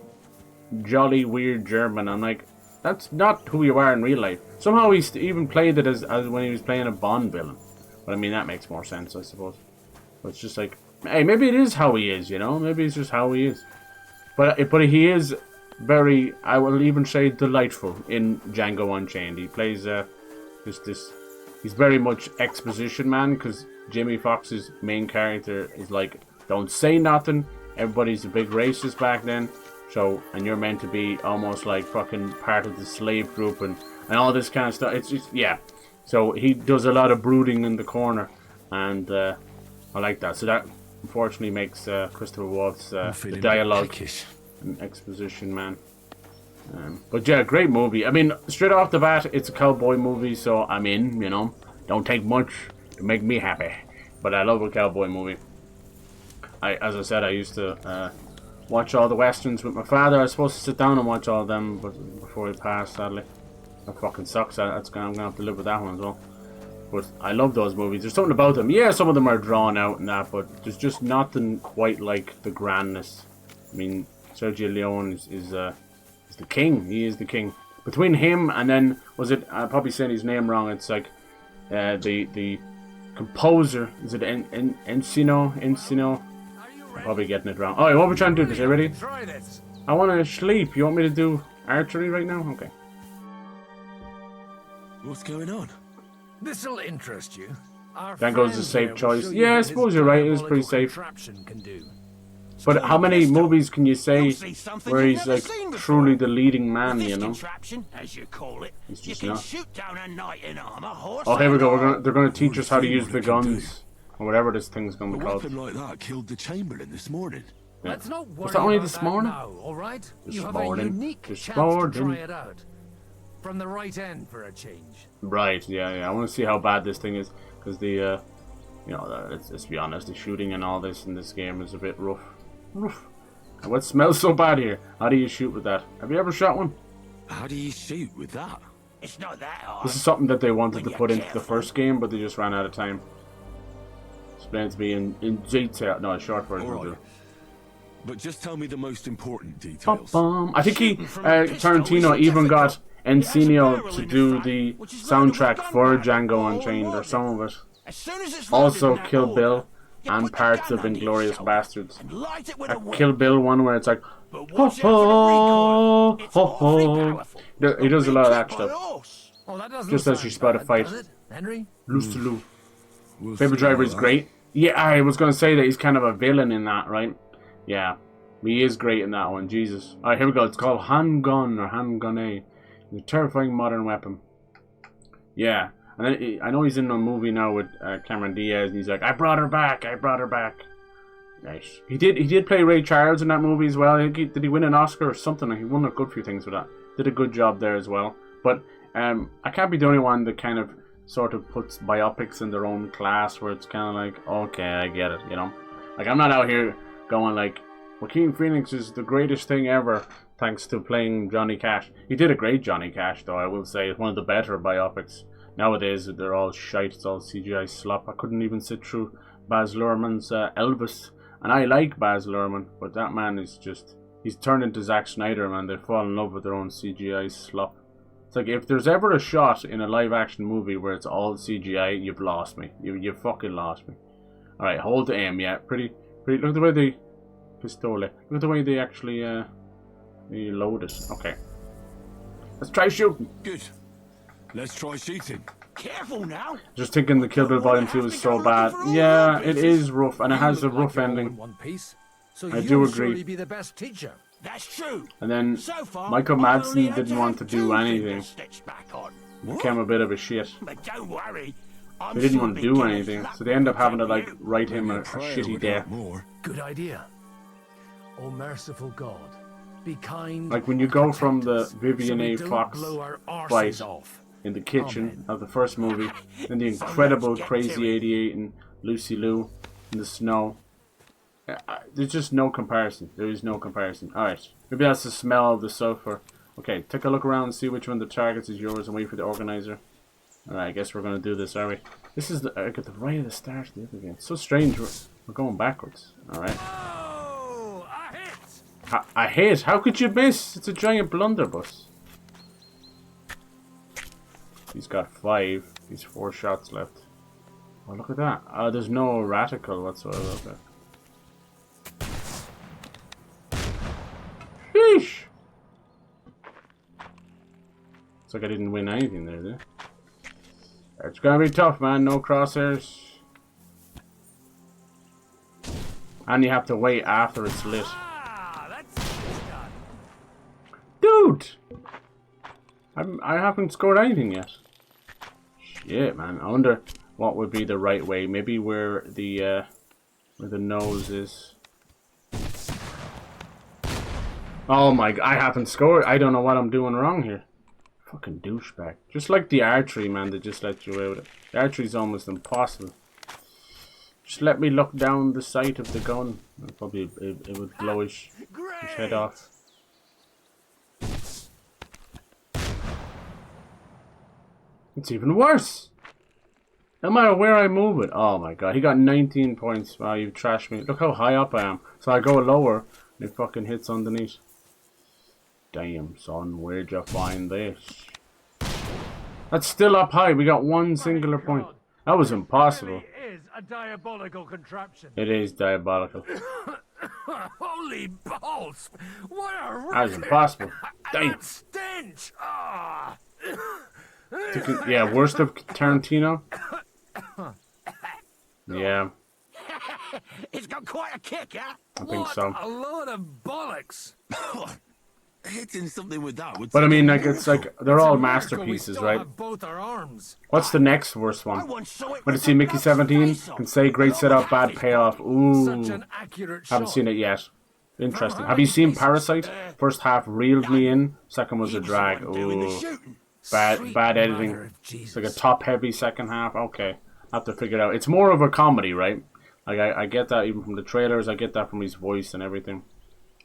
jolly weird German. I'm like, that's not who you are in real life. Somehow he even played it as when he was playing a Bond villain. But I mean, that makes more sense, I suppose. But it's just like, hey, maybe it is how he is, you know? Maybe it's just how he is. But he is very, I will even say, delightful in Django Unchained. He plays he's very much exposition man, because Jamie Foxx's main character is like, don't say nothing. Everybody's a big racist back then. So, and you're meant to be almost like fucking part of the slave group and all this kind of stuff. It's just, yeah. So he does a lot of brooding in the corner, and I like that. So that unfortunately makes Christopher Waltz the dialogue and exposition man. But yeah, great movie. I mean, straight off the bat, it's a cowboy movie, so I'm in, you know. Don't take much to make me happy. But I love a cowboy movie. As I said, I used to watch all the westerns with my father. I was supposed to sit down and watch all of them, but before he passed, sadly. That fucking sucks. I'm going to have to live with that one as well. But I love those movies. There's something about them. Yeah, some of them are drawn out and that, but there's just nothing quite like the grandness. I mean, Sergio Leone is the king. He is the king. Between him and then, I'm probably saying his name wrong. It's like the composer. Is it Encino? I'm probably getting it wrong. Oh, what are we trying to do? Are you ready? I want to sleep. You want me to do archery right now? Okay. What's going on? This'll interest you. That goes a safe choice. Yeah, I suppose you're right. It is pretty safe. Can do. But how many movies can you say where he's like truly the leading man? You know. As you call it, He's you just can not. shoot down a knight in armor, horse. Oh, here we go. and They're gonna teach us how to use the guns or whatever this thing's gonna A be called. weapon like that killed the Chamberlain this morning. Yeah. Let's not worry Was that only about this that morning? now, all right? This You have morning. a unique This chance morning. to try it out. From the right end for a change. Right. Yeah. I want to see how bad this thing is because the, you know, let's be honest, the shooting and all this in this game is a bit rough. Rough. And what smells so bad here? How do you shoot with that? Have you ever shot one? How do you shoot with that? It's not that hard. This is something that they wanted to put into the first game, but they just ran out of time. Explain to me in detail. No, a short version. All will right. do. But just tell me the most important details. I think Tarantino even got Encino to do the soundtrack for Django Unchained, or some of it. Also Kill Bill and parts of Inglourious Bastards. A Kill Bill one where it's like, ho ho, ho ho. He does a lot of that stuff. Oh, that doesn't Just as sound she's about to bad, fight. does it, Henry? Loose to Lou. We'll Baby see Driver about is that. great. Yeah, I was going to say that he's kind of a villain in that, right? Yeah. He is great in that one, Jesus. Alright, here we go. It's called Handgun or Handgunne. It's a terrifying modern weapon. Yeah. And then, I know he's in a movie now with Cameron Diaz, and he's like, I brought her back, I brought her back. Nice. He did play Ray Charles in that movie as well. Did he win an Oscar or something? He won a good few things for that. Did a good job there as well. But I can't be the only one that kind of sort of puts biopics in their own class where it's kind of like, okay, I get it, you know? Like, I'm not out here going like, Joaquin Phoenix is the greatest thing ever thanks to playing Johnny Cash. He did a great Johnny Cash, though, I will say. It's one of the better biopics. Nowadays, they're all shite. It's all CGI slop. I couldn't even sit through Baz Luhrmann's Elvis. And I like Baz Luhrmann, but that man is just... He's turned into Zack Snyder, man. They fall in love with their own CGI slop. It's like, if there's ever a shot in a live-action movie where it's all CGI, you've lost me. You fucking lost me. Alright, hold the aim, yeah. Pretty... Look at the way they... Pistole. Look at the way they actually, they load it. Okay. Let's try shooting. Good. Let's try shooting. Careful now. Just thinking the Kill Bill Volume 2 is so bad. Yeah, it is rough, and it has a rough ending. So I do agree. Surely be the best teacher. That's true. And then So far, Michael I've only Madsen had didn't to want have to do 2 anything. fingers stitched back on. Became a bit of a shit. But don't worry. I'm They didn't sure want to do beginner's anything, luck so they end up will having to take like you. write him a shitty death. Good idea. O merciful God, be kind. Like when you go from the Vivian so we A. don't Fox blow our arses fight off. in the kitchen of the first movie, and the incredible Crazy 88 and Lucy Liu in the snow. There's just no comparison. There is no comparison. Alright, maybe that's the smell of the sulfur. Okay, take a look around and see which one of the targets is yours and wait for the organizer. Alright, I guess we're going to do this, are we? This is the, at the right of the start of the other game. It's so strange, we're going backwards. Alright. Oh, a hit! I hit? How could you miss? It's a giant blunderbuss. He's got 5. He's 4 shots left. Oh, look at that. There's no radical whatsoever up there. Sheesh! It's like I didn't win anything there, did I? It's gonna be tough, man. No crosshairs. And you have to wait after it's lit. Dude! I haven't scored anything yet. Shit, man. I wonder what would be the right way. Maybe where the nose is. Oh my god, I haven't scored. I don't know what I'm doing wrong here. Fucking douchebag. Just like the archery, man, they just let you away with it. The archery's almost impossible. Just let me look down the sight of the gun. Probably it would blow his head off. It's even worse. No matter where I move it. Oh my god, he got 19 points. Wow, you've trashed me. Look how high up I am. So I go lower, and it fucking hits underneath. Damn, son, where'd you find this? That's still up high. We got one singular point. That was impossible. It is a diabolical contraption. It is diabolical. Holy balls! What a That was impossible. Damn. stench! Ah! Yeah, worst of Tarantino. Yeah. It's got quite a kick, huh? I think so. A load of bollocks. Hitting something with that would. But I mean, like, it's like they're all masterpieces, right? Have both our arms. What's the next worst one? Want to see Mickey 17? Can say great setup, bad payoff. Ooh. Such an accurate Haven't shot. seen it yet. Interesting. Have you seen Parasite? First half reeled me in. Second was a drag. Ooh. Bad editing. It's like a top-heavy second half. Okay. Have to figure it out. It's more of a comedy, right? Like, I get that even from the trailers. I get that from his voice and everything.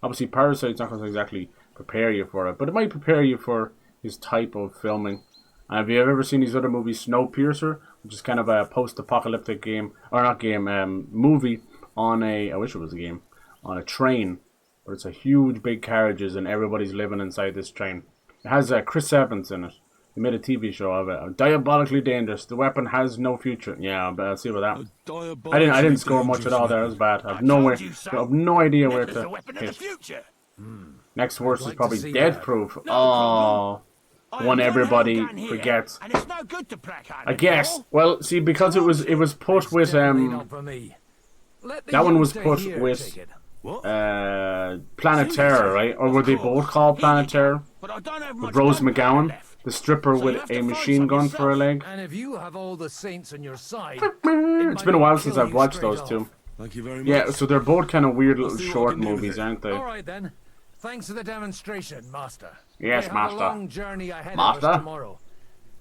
Obviously, Parasite's not going to exactly prepare you for it, but it might prepare you for his type of filming. And have you ever seen his other movie, Snowpiercer, which is kind of a post-apocalyptic game, or not game, movie on a, I wish it was a game, on a train, but it's a huge big carriages and everybody's living inside this train. It has Chris Evans in it. They made a TV show of it. Diabolically dangerous. The weapon has no future. Yeah, I'll see about that. I didn't score much at all there. It was bad. I have no idea where to hit. Next worst is probably Death Proof. Oh, one everybody forgets. I guess. Well, see, because it was put with that one was put with Planet Terror, right? Or were they both called Planet Terror? With Rose McGowan, the stripper with a machine gun for a leg. And if you have all the saints on your side, It's been a while since I've watched those two. Thank you very much. Yeah, so they're both kind of weird little short movies, aren't they? All right then. Thanks for the demonstration, Master. Yes, We have Master. a long journey ahead of Master? us tomorrow.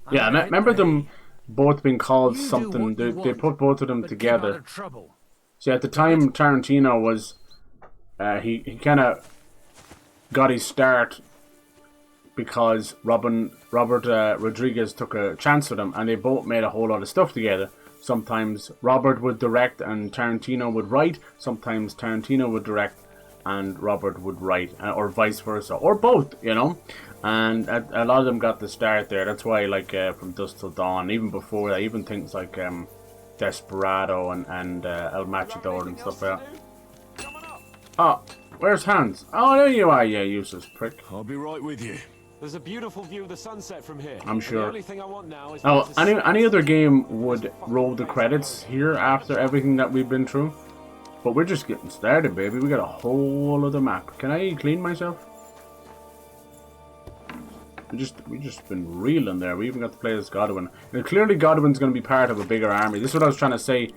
Yeah, remember them both being called something. They put both of them together. See, at the time, Tarantino was he kind of got his start because Robert Rodriguez took a chance with him, and they both made a whole lot of stuff together. Sometimes Robert would direct and Tarantino would write. Sometimes Tarantino would direct and Robert would write, or vice versa, or both, you know. And a lot of them got the start there. That's why, like, From Dusk Till Dawn, even before that, even things like Desperado and El Matador and stuff like that. Oh, where's Hans? Oh, there you are, you useless prick. I'll be right with you. There's a beautiful view of the sunset from here. I'm sure. The only thing I want now is Oh, any other game would roll the credits here after everything that we've been through. But we're just getting started, baby. We got a whole other map. Can I clean myself? We just been reeling there. We even got to play as Godwin. And clearly Godwin's going to be part of a bigger army. This is what I was trying to say.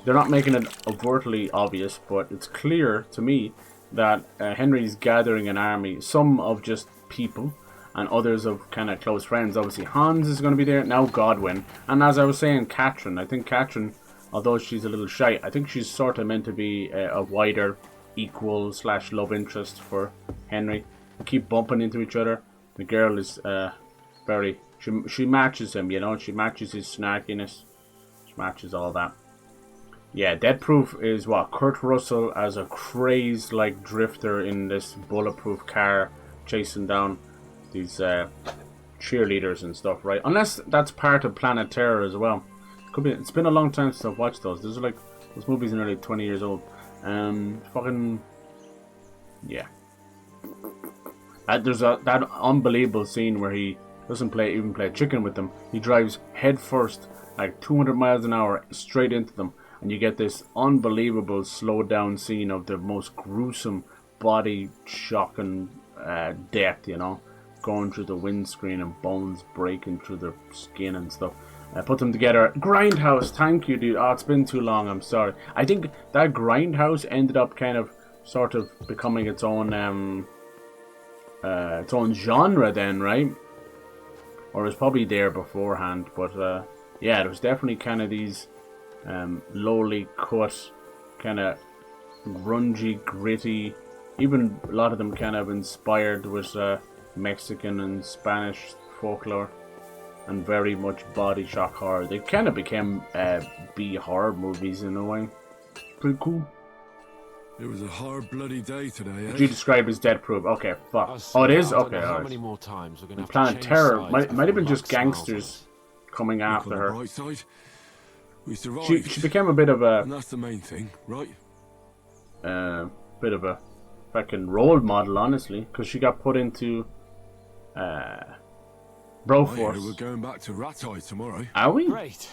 They're not making it overtly obvious, but it's clear to me that Henry's gathering an army. Some of just people, and others of kind of close friends. Obviously, Hans is going to be there. Now Godwin. And as I was saying, Catherine. I think Catherine, although she's a little shy, I think she's sort of meant to be a wider equal / love interest for Henry. They keep bumping into each other. The girl is very... She matches him, you know. She matches his snarkiness. She matches all that. Yeah, Death Proof is what? Kurt Russell as a crazed, like, drifter in this bulletproof car chasing down these cheerleaders and stuff, right? Unless that's part of Planet Terror as well. Could be. It's been a long time since I've watched those. Those movies are nearly 20 years old. Fucking yeah. There's that unbelievable scene where he doesn't even play chicken with them. He drives head first, like 200 miles an hour, straight into them, and you get this unbelievable slowed down scene of the most gruesome, body shocking death. You know, going through the windscreen and bones breaking through their skin and stuff. Put them together. Grindhouse, thank you, dude. Oh, it's been too long. I'm sorry. I think that Grindhouse ended up kind of, sort of becoming its own genre then, right? Or it was probably there beforehand, but yeah, it was definitely kind of these lowly cut, kind of grungy, gritty. Even a lot of them kind of inspired with Mexican and Spanish folklore. And very much body shock horror. They kind of became B horror movies in a way. Pretty cool. It was a hard bloody day today, eh? Would you describe as Death Proof? Okay, fuck. Oh, it is? Okay, how alright. many more times we're gonna have Planet to change Terror sides might have been before just luck smiles gangsters coming after her. Right side, we survived. She became a bit of a... And that's the main thing, right? Bit of a fucking role model, honestly. Because she got put into... Broforce. We're going back to Ratai tomorrow. Are we? Great.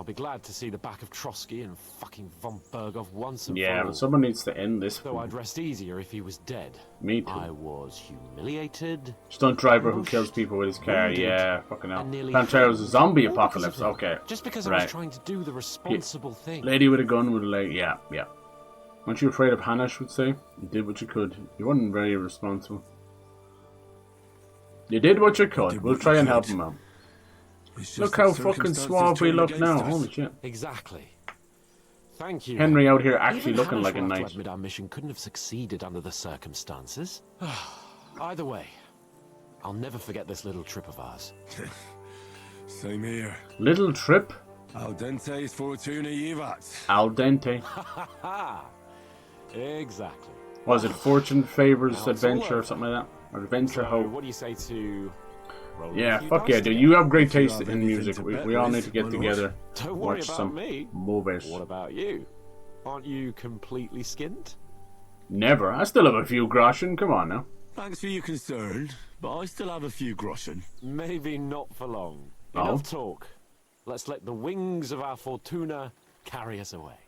I'll be glad to see the back of Trotsky and fucking von Berghoff once and for Yeah, all. but someone needs to end this. Though I'd rest easier if he was dead. Me too. I was humiliated. Stunt driver who kills people with his car. Yeah, fucking hell. Pantero's a zombie apocalypse. Okay. Just because I was trying to do the responsible thing. Lady with a gun with a leg. Yeah, yeah. Weren't you afraid of Hanash would say? You did what you could. You weren't very responsible. You did what you could. We'll try and help him out. Look how fucking suave we look now. Holy shit. Exactly. Thank you. Henry out here actually looking Hanash like a will have to knight. admit our mission couldn't have succeeded under the circumstances. Either way, I'll never forget this little trip of ours. Same here. Little trip? Al dente's fortuna jivat. Al dente. Exactly. Was it Fortune Favors Now it's Adventure all or something like that? Or Adventure Hope? What do you say to... Yeah, fuck yeah, dude. You have great taste in music. We all need to get together. Don't worry Watch about some me. movies. What about you? Aren't you completely skinned? Never. I still have a few groschen. Come on now. Thanks for your concern, but I still have a few groschen. Maybe not for long. Oh. Enough talk. Let's let the wings of our Fortuna carry us away.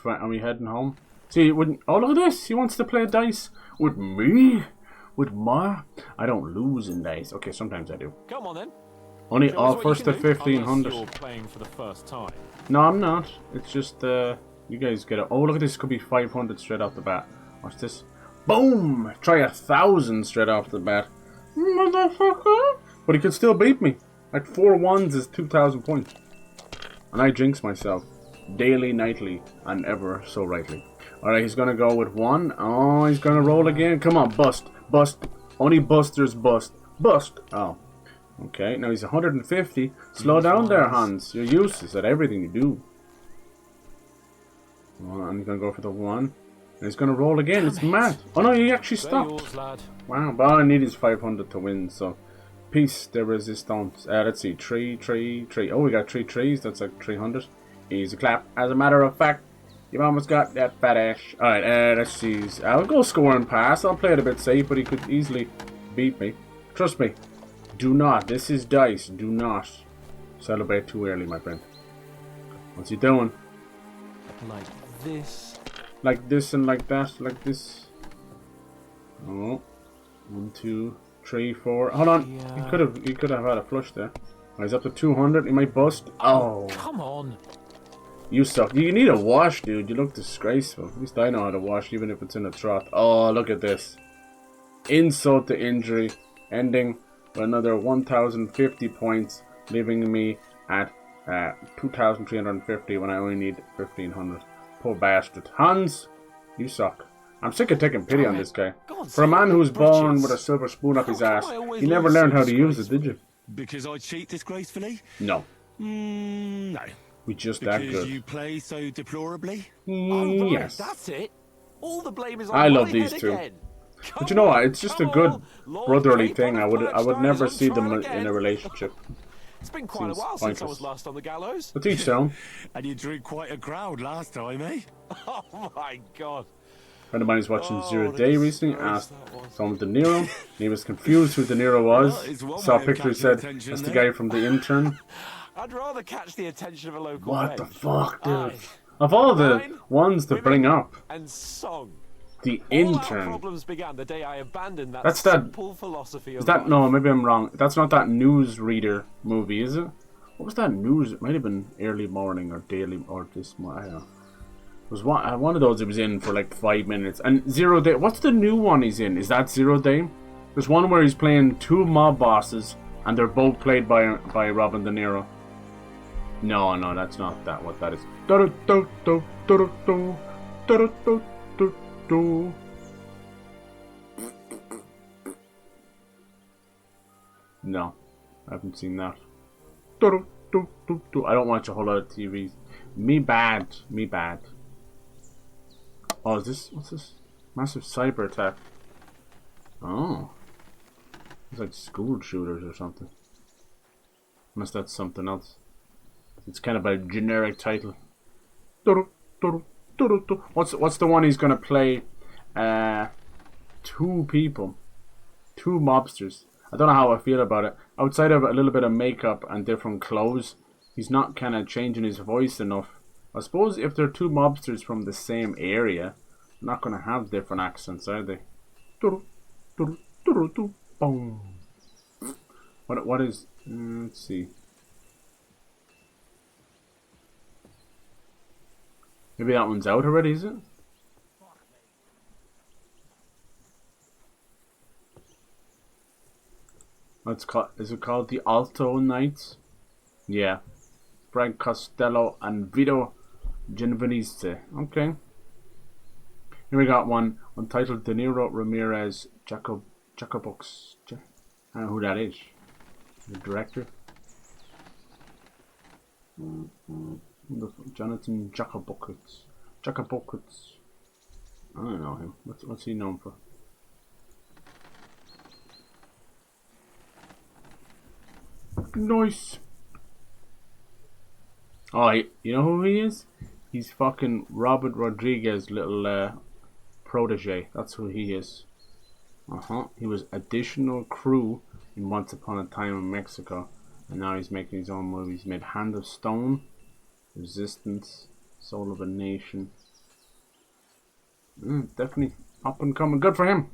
Are we heading home? See, oh, look at this. He wants to play dice with me. With Ma. I don't lose in dice. Okay, sometimes I do. Come on then. Only Show us what first you to can do, 1500. unless you're playing for the first time. No, I'm not. It's just, you guys get it. Oh, look at this. Could be 500 straight off the bat. Watch this. Boom! Try 1,000 straight off the bat. Motherfucker! But he could still beat me. Like 4 ones is 2,000 points. And I jinx myself. Daily, nightly, and ever so rightly. Alright, he's gonna go with 1. Oh, he's gonna roll again. Come on, bust. Bust. Only busters bust. Bust. Oh. Okay, now he's 150. Slow down there, Hans. You're useless at everything you do. Oh, and he's gonna go for the 1. And he's gonna roll again. It's mad. Oh no, he actually stopped. Wow, but all I need is 500 to win, so... Peace de resistance. Let's see. 3. Oh, we got 3 trees. That's like 300. Easy clap. As a matter of fact, you've almost got that fat ass. Alright, let's see. I'll go score and pass. I'll play it a bit safe, but he could easily beat me. Trust me. Do not. This is dice. Do not celebrate too early, my friend. What's he doing? Like this. Like this and like that. Like this. Oh. 1, 2, 3, 4. Hold on. Yeah. He could have had a flush there. Oh, he's up to 200. He might bust. Oh. Come on. You suck. You need a wash, dude. You look disgraceful. At least I know how to wash, even if it's in a trough. Oh, look at this. Insult to injury. Ending with another 1,050 points, leaving me at 2,350 when I only need 1,500. Poor bastard. Hans, you suck. I'm sick of taking pity on this guy. For a man who was born with a silver spoon up his ass, he never learned how to use it, did you? Because I cheat disgracefully? No. No. We just because that good. You play so deplorably? Yes. That's it. All the blame is on I love my these head two. again. But you know what? It's just a good brotherly thing. I would never see them in a relationship. It's been quite a while since I was last on the gallows. But each their And you drew quite a crowd last time, eh? Oh my god. A friend of mine is watching Zero Day recently, asked someone De Niro, and he was confused who De Niro was. Saw a picture, said, that's the guy from The Intern. I'd rather catch the attention of a local What the bench. fuck, dude? Of all the ones to bring up, And song. The All our Intern. problems began the day I abandoned that That's that. simple philosophy of Is that life. no? Maybe I'm wrong. That's not that newsreader movie, is it? What was that news? It might have been Early Morning or Daily or this. I don't know. It was one of those he was in for like 5 minutes. And Zero Day. What's the new one he's in? Is that Zero Day? There's one where he's playing 2 mob bosses, and they're both played by Robin De Niro. No, that's not that. What that is? No, I haven't seen that. I don't watch a whole lot of TV. Me bad. Oh, is this? What's this? Massive cyber attack. Oh. It's like school shooters or something. Unless that's something else. It's kind of a generic title. What's the one he's gonna play? 2 people. 2 mobsters. I don't know how I feel about it. Outside of a little bit of makeup and different clothes, he's not kind of changing his voice enough. I suppose if they're two mobsters from the same area, they're not going to have different accents, are they? Boom. What is... let's see. Maybe that one's out already, is it? What's called? Is it called the Alto Knights? Yeah. Frank Costello and Vito Genovese. Okay. Here we got one untitled De Niro Ramirez Jacobux. I don't know who that is. The director. Jonathan Jacobukitz. I don't know him. What's he known for? Nice. Oh, you know who he is? He's fucking Robert Rodriguez's little protege. That's who he is. He was additional crew in Once Upon a Time in Mexico, and now he's making his own movies. He made Hand of Stone, Resistance, Soul of a Nation. Definitely up and coming. Good for him.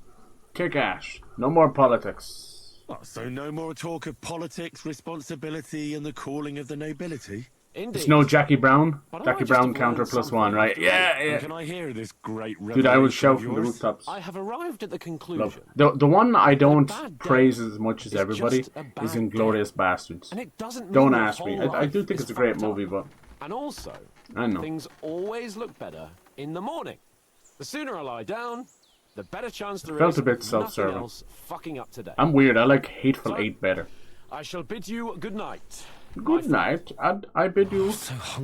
Kick ass. No more politics. Oh, so no more talk of politics, responsibility, and the calling of the nobility? Indeed. It's no Jackie Brown. Jackie Brown counter +1, right? Yeah. Can I hear this great dude, I would shout from the rooftops. I have arrived at the conclusion. The one I don't praise as much as everybody is Inglourious Bastards. And it doesn't don't ask me. I do think it's a great movie, but... And also, I know. Things always look better in the morning. The sooner I lie down, the better chance there felt is a bit of self-serving. nothing else fucking up today. I'm weird. I like Hateful Eight better. I shall bid you good night. Good night. I bid you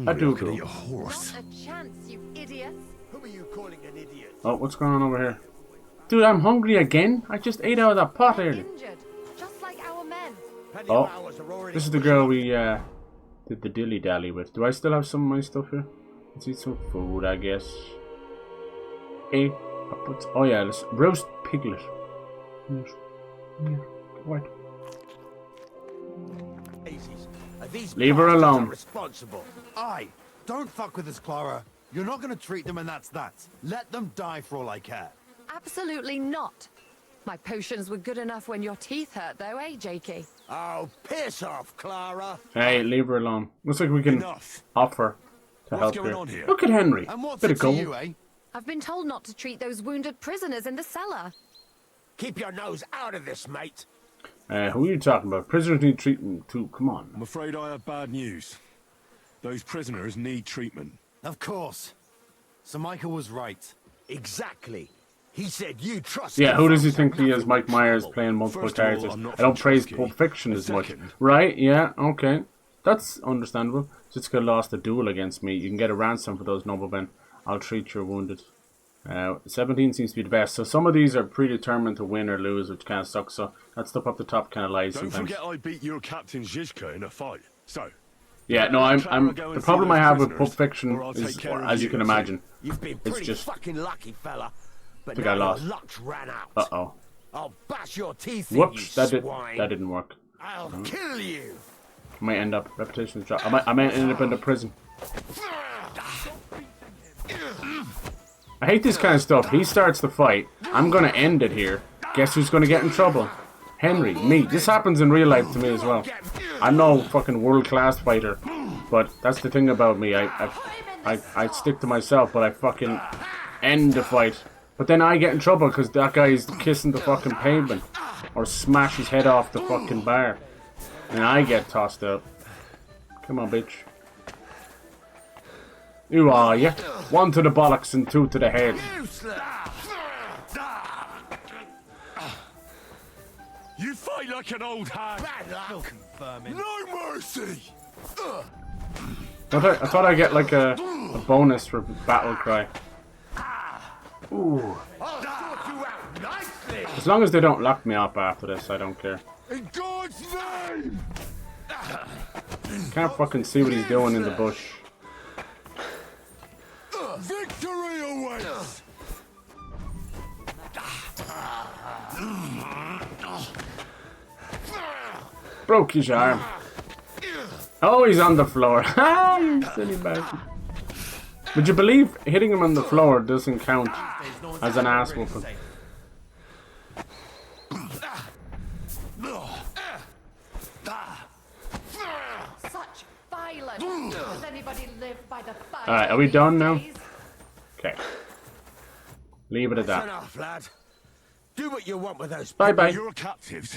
adieu. Not a chance, you idiots. Who are you calling an idiot? Oh, what's going on over here? Dude, I'm hungry again. I just ate out of that pot earlier. Injured, just like our men. Oh, this is the girl we did the dilly-dally with. Do I still have some of my stuff here? Let's eat some food, I guess. Hey, oh yeah, let's roast piglet. What? Leave her alone. Responsible. Aye, don't fuck with us, Clara. You're not going to treat them, and that's that. Let them die for all I care. Absolutely not. My potions were good enough when your teeth hurt, though, eh, Jakey? Oh, piss off, Clara. Hey, leave her alone. Looks like we can offer to help going her. on here? Look at Henry. And what's Bit it of to gold. you, eh? I've been told not to treat those wounded prisoners in the cellar. Keep your nose out of this, mate. Who are you talking about? Prisoners need treatment too. Come on. I'm afraid I have bad news. Those prisoners need treatment. Of course. Sir Michael was right. Exactly. He said you trust Yeah, who does he think he is? Mike Myers playing multiple characters. I don't praise Pulp Fiction as much. Right, yeah, okay. That's understandable. Jessica lost a duel against me. You can get a ransom for those noblemen. I'll treat your wounded. 17 seems to be the best. So some of these are predetermined to win or lose, which kind of sucks. So that stuff up the top kind of lies Don't sometimes. forget I beat your captain Zizka in a fight. So... Yeah, no, the problem I have with Pulp Fiction is, as you can imagine, it's just... fucking lucky, fella. I think I lost. Luck's ran out. Uh-oh. I'll bash your teeth in, Whoops, you that didn't work. I'll kill you. I might end up, reputation's drop. I might end up in the prison. I hate this kind of stuff. He starts the fight. I'm gonna end it here. Guess who's gonna get in trouble? Henry, me. This happens in real life to me as well. I'm no fucking world-class fighter, but that's the thing about me. I stick to myself, but I fucking end the fight. But then I get in trouble because that guy is kissing the fucking pavement or smash his head off the fucking bar, and I get tossed out. Come on, bitch. Who are you? 1 to the bollocks and 2 to the head. You fight like an old hag. No mercy. I thought I'd get like a bonus for battle cry. Ooh. As long as they don't lock me up after this, I don't care. In God's name! Can't fucking see what he's doing in the bush. Victory awaits! Broke his arm. Oh, he's on the floor. Ha! You silly bastard. Would you believe hitting him on the floor doesn't count as an ass whooping? Such violence. Does anybody live by the fire? Alright, are we done now? Okay. Leave it at that. Enough, lad. Do what you want with those. Bye-bye. You're captives.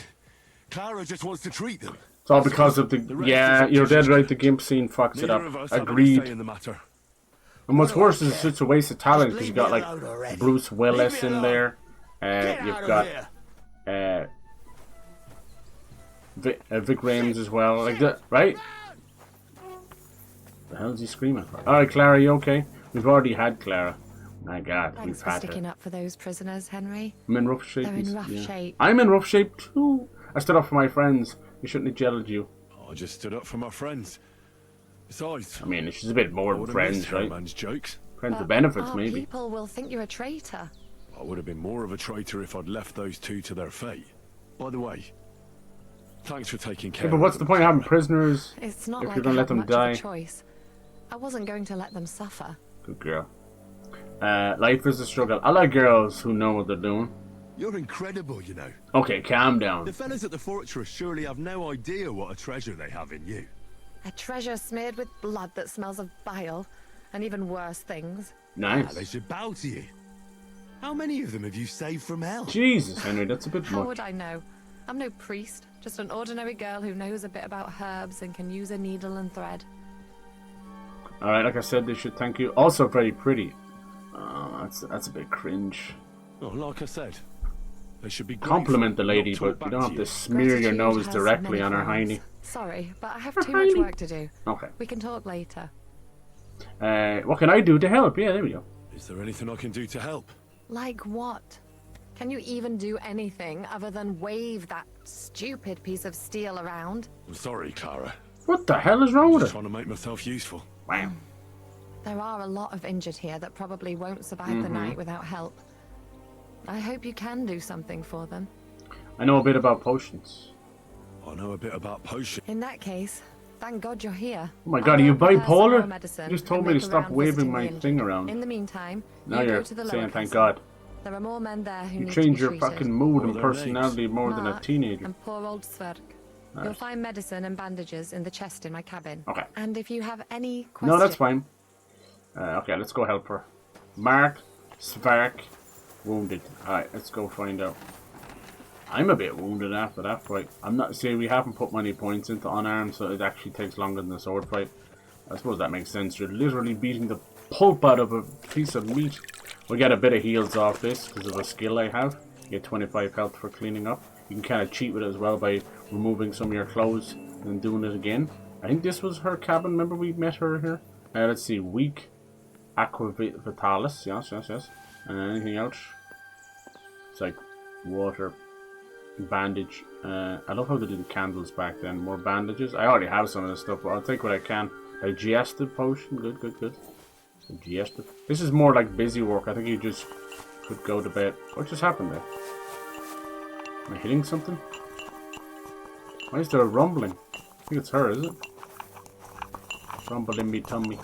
Clara just wants to treat them. It's all because of the... Yeah, you're dead right. The gimp scene fucks it up. Agreed. And what's worse is it's such a waste of talent because you got like Bruce Willis in there. You've got Vic Rames as well. Like that, right? The hell is he screaming for? Alright, Clara, you okay? We've already had Clara. My God, Thanks we've for had sticking her. up for those prisoners, Henry. I'm in rough shape. They're in rough shape. I'm in rough shape too. I stood up for my friends. You shouldn't have yelled at you. I just stood up for my friends. Besides, I mean, she's a bit more than friends, right? Man's jokes. Friends with benefits, Our maybe. people will think you're a traitor. I would have been more of a traitor if I'd left those two to their fate. By the way, thanks for taking care. Yeah, but what's the point of having prisoners It's not if like you're gonna I let had them much die? of a choice. I wasn't going to let them suffer. Good girl. Life is a struggle. I like girls who know what they're doing. You're incredible, you know. Okay, calm down. The fellas at the fortress surely have no idea what a treasure they have in you. A treasure smeared with blood that smells of bile, and even worse things. Nice. They should bow to you. How many of them have you saved from hell? Jesus, Henry, that's a bit How much. would I know? I'm no priest, just an ordinary girl who knows a bit about herbs and can use a needle and thread. Alright, like I said, they should thank you. Also very pretty. That's a bit cringe. Oh, like I said, they should be Compliment the lady, not but talk you don't back have to to you. smear your Gratitude nose has directly many on her forms. hiney. Sorry, but I have too much work to do. Okay. We can talk later. What can I do to help? Yeah, there we go. Is there anything I can do to help? Like what? Can you even do anything other than wave that stupid piece of steel around? I'm sorry, Clara. What the hell is wrong with Just her? trying to make myself useful. Wow. There are a lot of injured here that probably won't survive the night without help. I hope you can do something for them. I know a bit about potions. I know a bit about potions. In that case, thank God you're here. Oh my God, are you I'll prepare some more bipolar? medicine You just told and me to make stop around waving visiting my the injured. thing around. In the meantime, Now you you're go to the lower saying thank castle. God. There are more men there who You need change to your be treated. fucking mood What and are their personality more than a Mark teenager. and poor old Sverk. Nice. You'll find medicine and bandages in the chest in my cabin. Okay. And if you have any questions... No, that's fine. Okay, let's go help her. Mark, Svark, wounded. Alright, let's go find out. I'm a bit wounded after that fight. I'm not saying we haven't put many points into unarmed, so it actually takes longer than the sword fight. I suppose that makes sense. You're literally beating the pulp out of a piece of meat. We get a bit of heals off this because of a skill I have. You get 25 health for cleaning up. You can kind of cheat with it as well by removing some of your clothes and doing it again. I think this was her cabin. Remember we met her here? Let's see. Weak. Aqua Vitalis. Yes. Anything else? It's like water. Bandage. I love how they did the candles back then. More bandages. I already have some of this stuff, but I'll take what I can. Digestive potion. Good. Digestive. This is more like busy work. I think you just could go to bed. What just happened there? Am I hitting something? Why is there a rumbling? I think it's her, is it? Rumble in me tummy.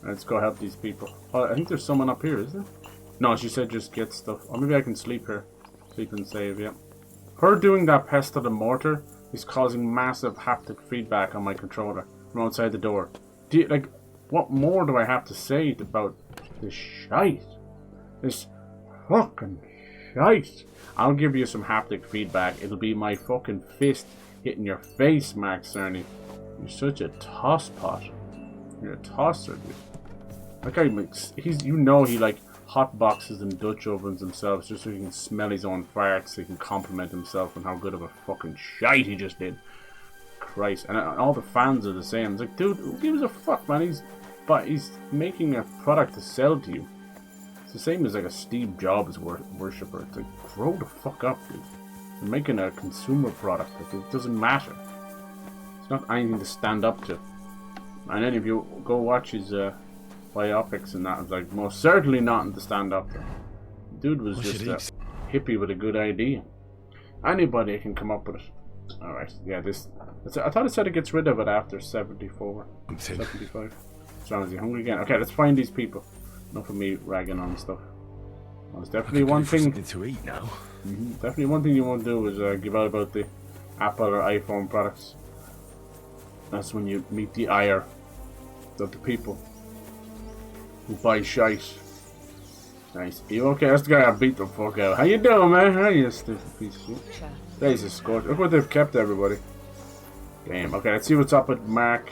Let's go help these people. Oh, I think there's someone up here, is there? No, she said just get stuff. Or maybe I can sleep here. Sleep and save, yeah. Her doing that pest of the mortar is causing massive haptic feedback on my controller from outside the door. What more do I have to say about this shite? This fucking shite. I'll give you some haptic feedback. It'll be my fucking fist hitting your face, Mark Cerny. You're such a tosspot. You're a tosser, dude. That guy makes... he like hot boxes and Dutch ovens himself just so he can smell his own farts, so he can compliment himself on how good of a fucking shite he just did. Christ. And all the fans are the same. It's like, dude, who gives a fuck, man? He's making a product to sell to you. It's the same as like a Steve Jobs worshipper. It's like, grow the fuck up, dude. You're making a consumer product. Like, it doesn't matter. It's not anything to stand up to. And then if you go watch his biopics and that, it's like most certainly nothing to stand up to. Dude was just a hippie with a good idea. Anybody can come up with it. Alright, yeah, this... I thought it said it gets rid of it after 74. 75. So is he hungry again? Okay, let's find these people. Enough of me ragging on stuff. Well, there's definitely one thing... to eat now. Definitely one thing you won't do is give out about the Apple or iPhone products. That's when you meet the ire of the people who buy shite. Nice. You okay? That's the guy I beat the fuck out. How you doing, man? How you stupid piece of shit? There's a scorch. Look what they've kept, everybody. Damn. Okay, let's see what's up with Mark.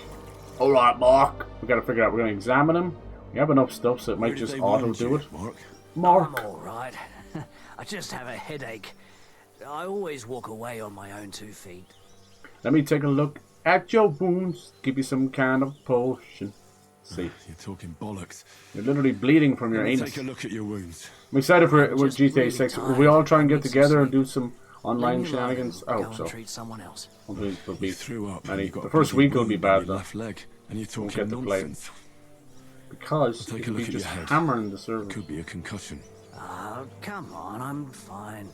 Alright, Mark. We gotta figure out. We're gonna examine him. We have enough stuff, so it might just auto do it. Mark. I'm alright. I just have a headache. I always walk away on my own 2 feet. Let me take a look at your wounds. Give you some kind of potion. See. You're talking bollocks. You're literally bleeding from your anus. Take a look at your wounds. I'm excited for GTA 6. Will we all try and get together and do some online shenanigans? I hope so. Treat someone else. You threw up. The first week will be bad though. Left leg, and you're Won't talking get to play. nonsense. Because Take it a could look be at just your head. hammering the server. Could be a concussion. Oh, come on, I'm fine.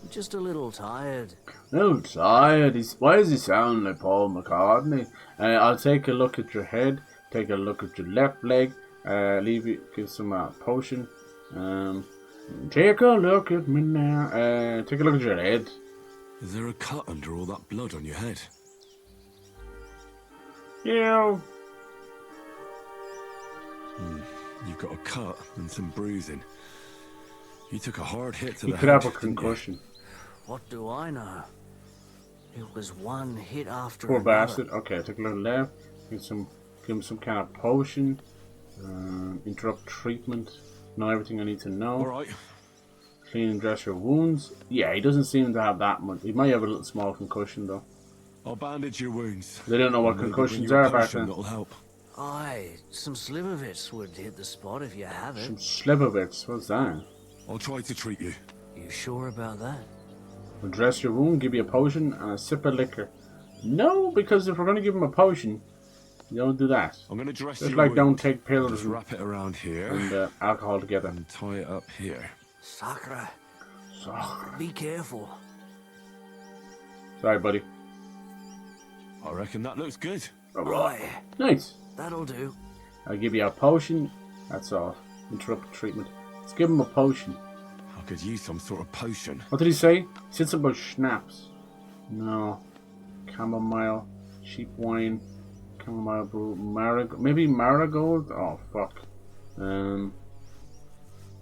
I'm just a little tired. No, tired. Why does he sound like Paul McCartney? I'll take a look at your head. Take a look at your left leg. Give some potion. Take a look at me now. Take a look at your head. Is there a cut under all that blood on your head? Yeah. You've got a cut and some bruising. You took a hard hit to He the could head. have a concussion. What do I know? It was one hit after Poor another. bastard. Okay, take a look left. Give him some kind of potion. Interrupt treatment. Know everything I need to know. Alright. Clean and dress your wounds. Yeah, he doesn't seem to have that much. He might have a little small concussion though. I'll bandage your wounds. They don't know what concussions are back then. That'll help. Aye, some slivovitz would hit the spot if you have it. Some slivovitz. What's that? I'll try to treat you. You sure about that? We'll dress your wound, give you a potion, and a sip of liquor. No, because if we're going to give him a potion, you don't do that. I'm going to dress Just your like wound. don't take pills Just wrap it around here and alcohol together. and tie it up here. Sakura. Be careful. Sorry, buddy. I reckon that looks good. Aye. Nice. That'll do. I'll give you a potion. That's all. Interrupt treatment. Let's give him a potion. I could use some sort of potion. What did he say? He said something about schnapps. No. Chamomile. Cheap wine. Chamomile brew. Marigold. Maybe marigold? Oh, fuck.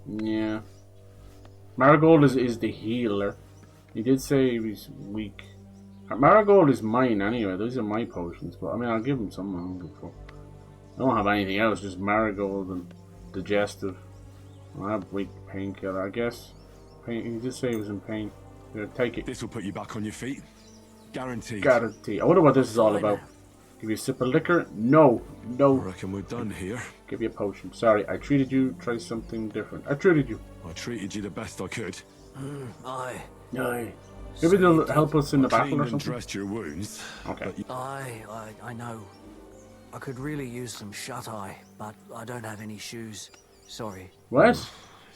Yeah. Marigold is the healer. He did say he was weak. Marigold is mine anyway. Those are my potions. But I mean, I'll give him some. I don't give a fuck. I don't have anything else. Just marigold and digestive. I have weak painkiller, I guess. Pain. He did say he was in pain. Here, take it. This will put you back on your feet. Guaranteed. Guarantee. I wonder what this is all about. Give you a sip of liquor? No. No. I reckon we're done here. Give you a potion. Sorry, I treated you. Try something different. I treated you. I treated you the best I could. Aye. Aye. Maybe they'll help us in the battle or Cleaned and something. dressed your wounds. Okay. I know. I could really use some shut-eye, but I don't have any shoes. Sorry. What?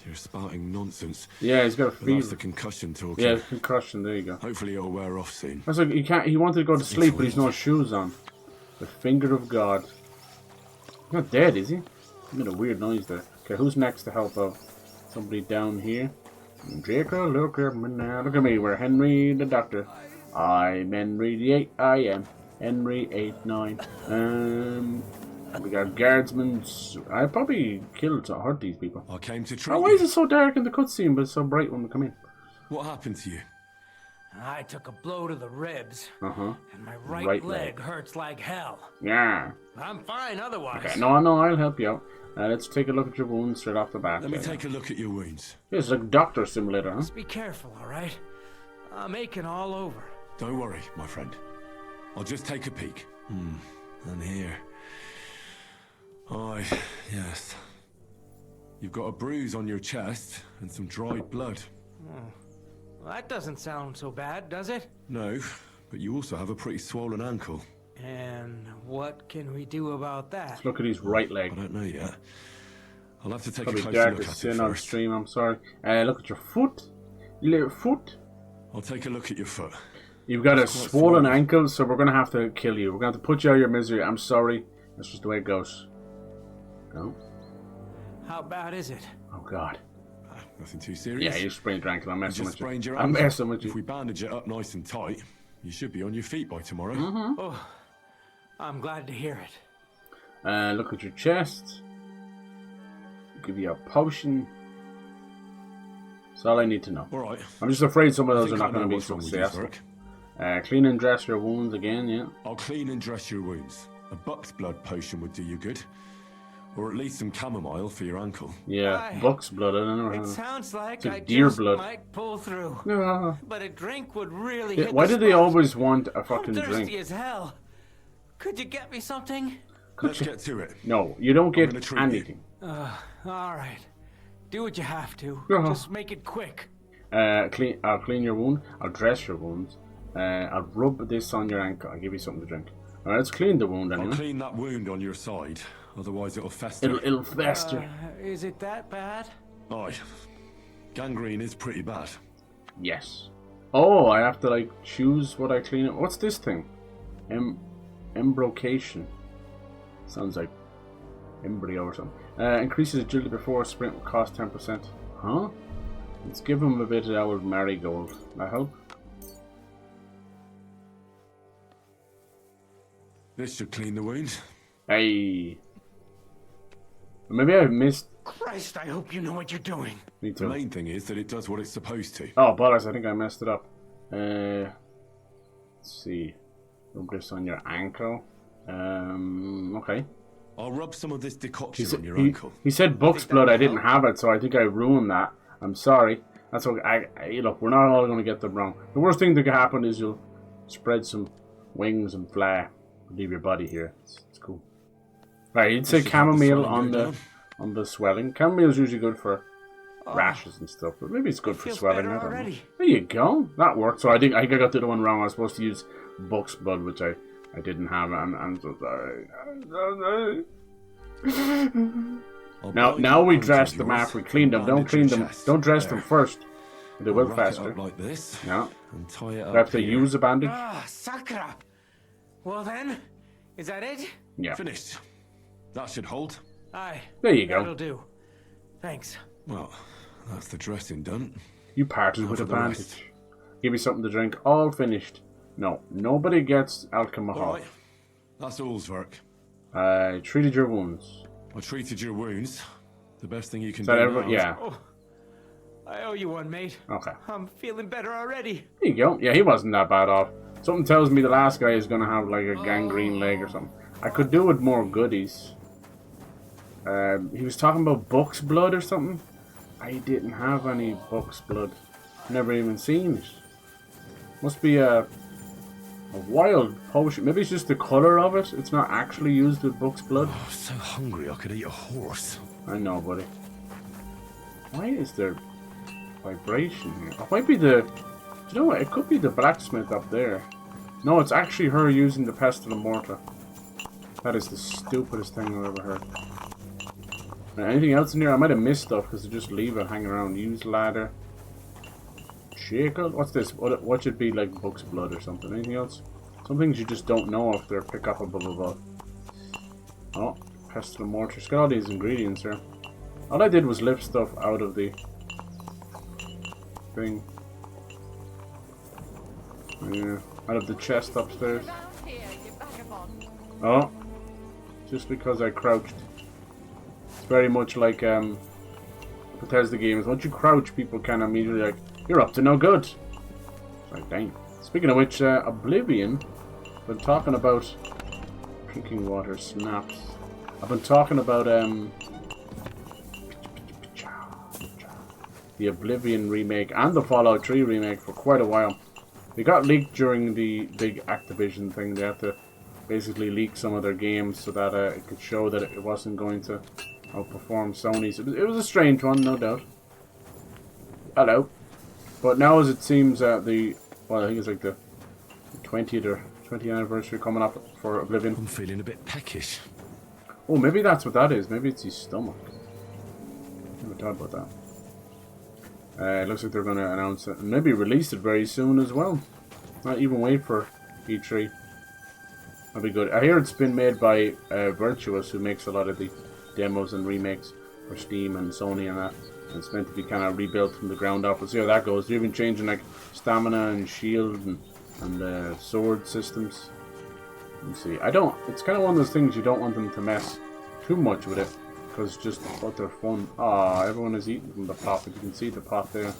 You're spouting nonsense. Yeah, he's got a But fever. that's the concussion talking. Yeah, concussion. There you go. Hopefully it'll wear off soon. That's like he can't. He wanted to go to sleep, but he's no shoes on. The finger of God. He's not dead, is he? He made a weird noise there. Okay, who's next to help out? Somebody down here. Take a look at me now. Look at me. We're Henry the Doctor. I'm Henry the 8. I am Henry 89. We got guardsmen. I probably killed or hurt these people. I came to treat Oh, why is it so dark in the cutscene, but it's so bright when we come in? What happened to you? I took a blow to the ribs, Uh-huh. and my right leg hurts like hell. Yeah. I'm fine otherwise. Okay, no, I'll help you out. Let's take a look at your wounds straight off the bat. Let me take a look at your wounds. Yeah, it's like a doctor simulator, huh? Just be careful, all right? I'm aching all over. Don't worry, my friend. I'll just take a peek. And here. Aye, yes. You've got a bruise on your chest and some dried blood. Well, that doesn't sound so bad, does it? No, but you also have a pretty swollen ankle. And what can we do about that? Let's look at his right leg. I don't know yet. I'll have to take Probably a closer dark look as at it sin on first. stream, I'm sorry. Look at your foot. Your little foot. I'll take a look at your foot. You've got a swollen ankle, so we're gonna have to kill you. We're gonna have to put you out of your misery. I'm sorry. That's just the way it goes. No. How bad is it? Oh God. Nothing too serious. Yeah, you sprained your ankle. I'm messing with you. Your I'm messing with you. If we bandage it up nice and tight, you should be on your feet by tomorrow. Oh, I'm glad to hear it. Look at your chest. Give you a potion. That's all I need to know. Alright. I'm just afraid some of those are not going to be successful. Clean and dress your wounds again, yeah. I'll clean and dress your wounds. A buck's blood potion would do you good. Or at least some chamomile for your ankle. Yeah, buck's blood, I don't know. It sounds like I deer just blood. might pull through. Yeah. But a drink would really Yeah, hit why the do they spot. always want a fucking I'm thirsty drink? as hell. Could you get me something? Let's get to it. No, you don't get gonna treat anything. All right. Do what you have to. Uh-huh. Just make it quick. I'll clean your wound. I'll dress your wounds. I'll rub this on your ankle. I'll give you something to drink. Alright, let's clean the wound anyway. I'll clean that wound on your side. Otherwise it'll fester. It'll fester. Is it that bad? Aye. Gangrene is pretty bad. Yes. Oh, I have to like choose what I clean it. What's this thing? Embrocation. Sounds like embryo or something. Increases agility before sprint will cost 10%. Huh? Let's give him a bit of old marigold. That help? This should clean the wound. Hey. Maybe I missed. Christ, I hope you know what you're doing. Me too. The main thing is that it does what it's supposed to. Oh, bollocks, I think I messed it up. Let's see. Rub this on your ankle. Okay. I'll rub some of this decoction on your ankle. He said buck's blood, I didn't have it, so I think I ruined that. I'm sorry. That's okay. Look, we're not all going to get them wrong. The worst thing that could happen is you'll spread some wings and fly. Leave your body here. It's cool. Right, you'd say chamomile on the swelling. Chamomile is usually good for rashes and stuff, but maybe it's good for swelling. I don't know. There you go. That worked. So I think I got the other one wrong. I was supposed to use buck's blood, which I didn't have. I'm so sorry. Now we dress them after we clean them. Don't clean them. Don't dress them first. They will faster. Like this. Yeah. And tie it Do I have up to here. use a bandage? Ah, Sakura. Well then, is that it? Yeah. Finished. That should hold. Aye. There you go. That'll do. Thanks. Well, that's the dressing done. You parted with a for the rest. bandage. Give me something to drink. All finished. No, nobody gets alcohol. Alright. That's all's work. I treated your wounds. I treated your wounds. The best thing you can Is do that now everybody? is- Yeah. Oh, I owe you one, mate. Okay. I'm feeling better already. There you go. Yeah, he wasn't that bad off. Something tells me the last guy is going to have like a gangrene leg or something. I could do with more goodies. He was talking about buck's blood or something. I didn't have any buck's blood. Never even seen it. Must be a wild potion. Maybe it's just the colour of it. It's not actually used with buck's blood. I'm so hungry I could eat a horse. I know, buddy. Why is there vibration here? It might be the... Do you know what? It could be the blacksmith up there. No, it's actually her using the pestle and mortar. That is the stupidest thing I've ever heard. Anything else in here? I might have missed stuff because they just leave it hanging around. Use ladder. Shackle? What's this? What should be like buck's blood or something? Anything else? Some things you just don't know if they're pick up above. Oh, pestle and mortar. It's got all these ingredients here. All I did was lift stuff out of the thing. Yeah, out of the chest upstairs. Oh, just because I crouched. It's very much like Bethesda games. Once you crouch, people kind of immediately like, you're up to no good. It's like, dang. Speaking of which, Oblivion, I've been talking about drinking water snaps. I've been talking about the Oblivion remake and the Fallout 3 remake for quite a while. They got leaked during the big Activision thing. They had to basically leak some of their games so that it could show that it wasn't going to outperform Sony's. It was a strange one, no doubt. Hello. But now, as it seems, I think it's like the 20th anniversary coming up for Oblivion. I'm feeling a bit peckish. Oh, maybe that's what that is. Maybe it's his stomach. Never thought about that. It looks like they're going to announce it and maybe release it very soon as well. Not even wait for E3. That'll be good. I hear it's been made by Virtuous, who makes a lot of the demos and remakes for Steam and Sony and that. And it's meant to be kind of rebuilt from the ground up. We'll see how that goes. They're even changing like stamina and shield and sword systems. Let's see. It's kind of one of those things you don't want them to mess too much with it, because it's just about their fun. Ah, everyone is eating from the pot. If you can see the pot there.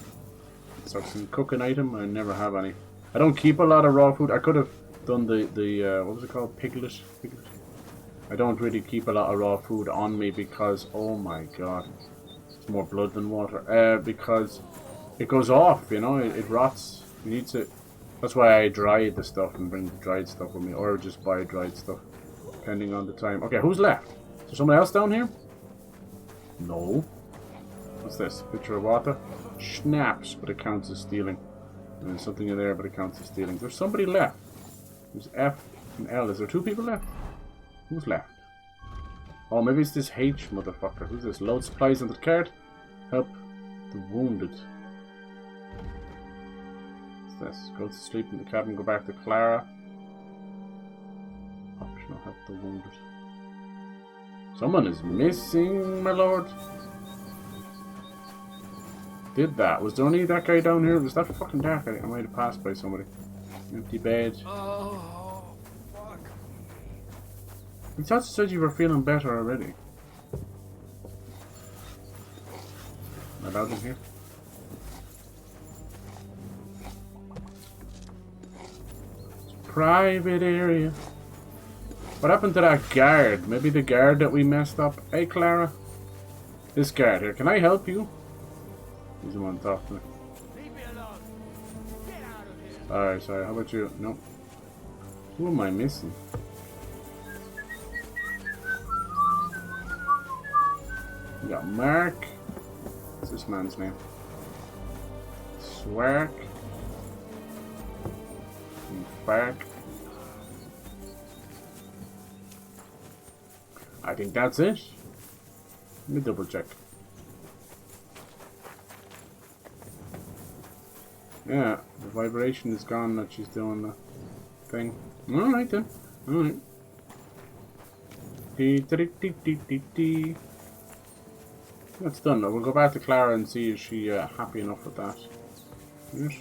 It's like some cooking item. I never have any. I don't keep a lot of raw food. I could have done the what was it called? Piglet. I don't really keep a lot of raw food on me because, oh my god, it's more blood than water. Because it goes off, you know, it rots. You need to. That's why I dry the stuff and bring the dried stuff with me, or just buy dried stuff, depending on the time. Okay, who's left? Is there someone else down here? No. What's this? Pitcher of water? Schnapps, but it counts as stealing. And there's something in there, but it counts as stealing. There's somebody left. There's F and L. Is there 2 people left? Who's left? Oh, maybe it's this H motherfucker. Who's this? Load supplies on the cart. Help the wounded. What's this? Go to sleep in the cabin. Go back to Clara. Optional. Help the wounded. Someone is missing, my lord. Did that? Was there only that guy down here? Was that fucking dark? I might have passed by somebody. Empty bed. Oh, fuck. I thought you said you were feeling better already. Am I allowed in here? It's a private area. What happened to that guard? Maybe the guard that we messed up. Hey, Clara. This guard here. Can I help you? He's the one talking to me. Alright, sorry. How about you? Nope. Who am I missing? We got Mark. What's this man's name? Swark. And Fark. I think that's it. Let me double check. Yeah, the vibration is gone that she's doing the thing. Alright then. Alright. That's done though. We'll go back to Clara and see if she's happy enough with that. Yes.